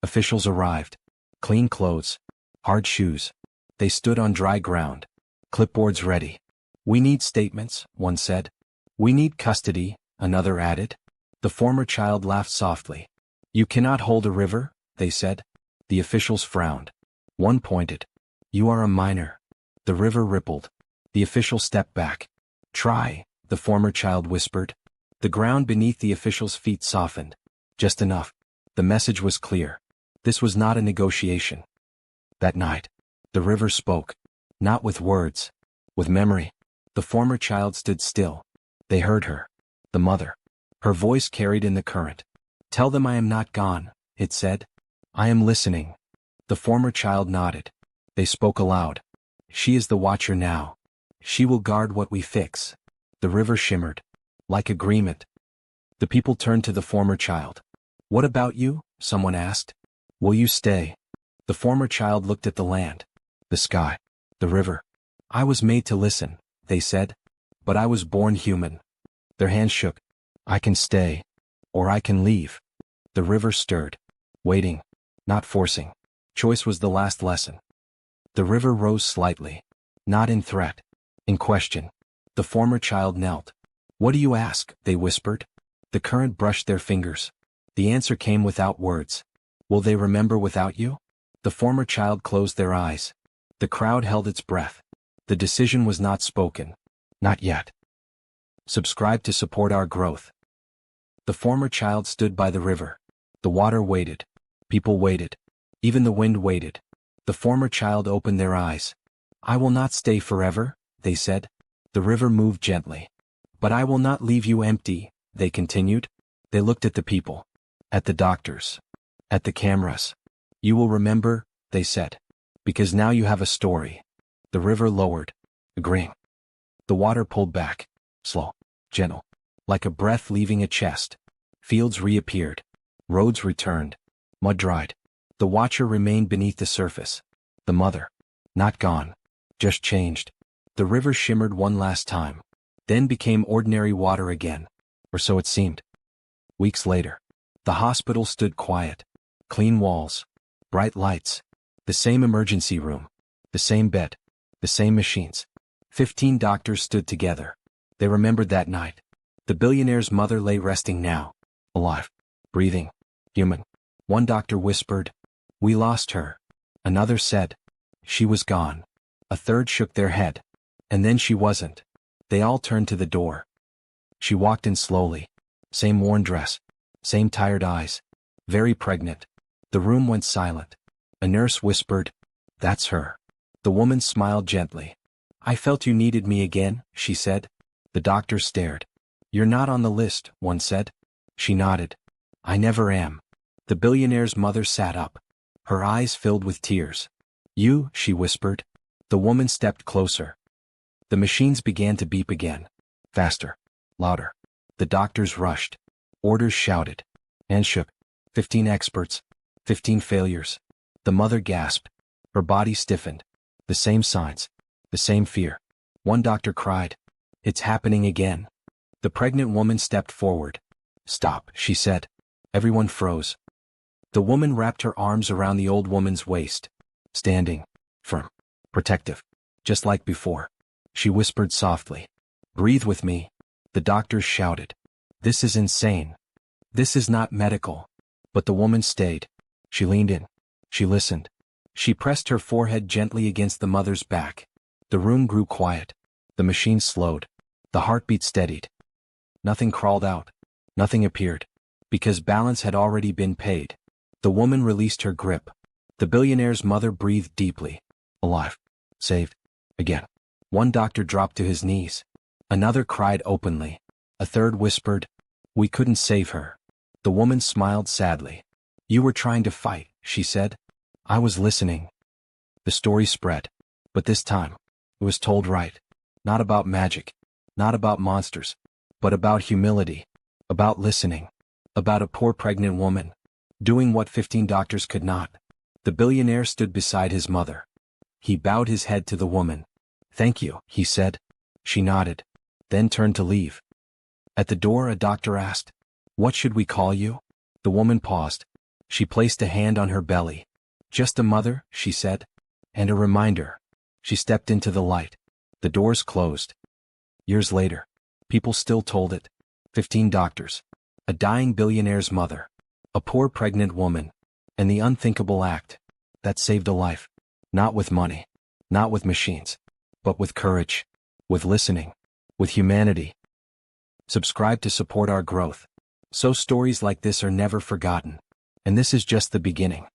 S3: Officials arrived. Clean clothes. Hard shoes. They stood on dry ground. Clipboards ready. We need statements, one said. We need custody, another added. The former child laughed softly. You cannot hold a river, they said. The officials frowned. One pointed. You are a minor. The river rippled. The official stepped back. Try, the former child whispered. The ground beneath the official's feet softened. Just enough. The message was clear. This was not a negotiation. That night, the river spoke. Not with words. With memory. The former child stood still. They heard her. The mother. Her voice carried in the current. Tell them I am not gone, it said. I am listening. The former child nodded. They spoke aloud. She is the watcher now. She will guard what we fix. The river shimmered. Like agreement. The people turned to the former child. What about you? Someone asked. Will you stay? The former child looked at the land. The sky. The river. I was made to listen, they said. But I was born human. Their hands shook. I can stay. Or I can leave. The river stirred. Waiting. Not forcing. Choice was the last lesson. The river rose slightly. Not in threat. In question. The former child knelt. What do you ask? They whispered. The current brushed their fingers. The answer came without words. Will they remember without you? The former child closed their eyes. The crowd held its breath. The decision was not spoken. Not yet. Subscribe to support our growth. The former child stood by the river. The water waited. People waited. Even the wind waited. The former child opened their eyes. I will not stay forever, they said. The river moved gently. But I will not leave you empty, they continued. They looked at the people. At the doctors. At the cameras. You will remember, they said. Because now you have a story. The river lowered. Agreeing. The water pulled back. Slow. Gentle. Like a breath leaving a chest. Fields reappeared. Roads returned. Mud dried. The watcher remained beneath the surface. The mother. Not gone. Just changed. The river shimmered one last time. Then became ordinary water again. Or so it seemed. Weeks later. The hospital stood quiet. Clean walls. Bright lights. The same emergency room. The same bed. The same machines. 15 doctors stood together. They remembered that night. The billionaire's mother lay resting now. Alive. Breathing. Human. One doctor whispered, "We lost her." Another said, "She was gone." A third shook their head. And then she wasn't. They all turned to the door. She walked in slowly. Same worn dress. Same tired eyes. Very pregnant. The room went silent. A nurse whispered, "That's her." The woman smiled gently. "I felt you needed me again," she said. The doctor stared. "You're not on the list," one said. She nodded. "I never am." The billionaire's mother sat up. Her eyes filled with tears. "You," she whispered. The woman stepped closer. The machines began to beep again. Faster. Louder. The doctors rushed. Orders shouted. Hands shook. 15 experts. 15 failures. The mother gasped. Her body stiffened. The same signs. The same fear. One doctor cried, "It's happening again." The pregnant woman stepped forward. "Stop," she said. Everyone froze. The woman wrapped her arms around the old woman's waist. Standing. Firm. Protective. Just like before. She whispered softly, "Breathe with me." The doctors shouted, "This is insane. This is not medical." But the woman stayed. She leaned in. She listened. She pressed her forehead gently against the mother's back. The room grew quiet. The machine slowed. The heartbeat steadied. Nothing crawled out. Nothing appeared. Because balance had already been paid. The woman released her grip. The billionaire's mother breathed deeply. Alive. Saved. Again. One doctor dropped to his knees. Another cried openly. A third whispered, "We couldn't save her." The woman smiled sadly. "You were trying to fight," she said. "I was listening." The story spread. But this time, it was told right. Not about magic, not about monsters, but about humility, about listening, about a poor pregnant woman, doing what 15 doctors could not. The billionaire stood beside his mother. He bowed his head to the woman. "Thank you," he said. She nodded, then turned to leave. At the door a doctor asked, "What should we call you?" The woman paused. She placed a hand on her belly. "Just a mother," she said. "And a reminder." She stepped into the light. The doors closed. Years later, people still told it. 15 doctors. A dying billionaire's mother. A poor pregnant woman. And the unthinkable act that saved a life. Not with money. Not with machines. But with courage. With listening. With humanity. Subscribe to support our growth. So stories like this are never forgotten. And this is just the beginning.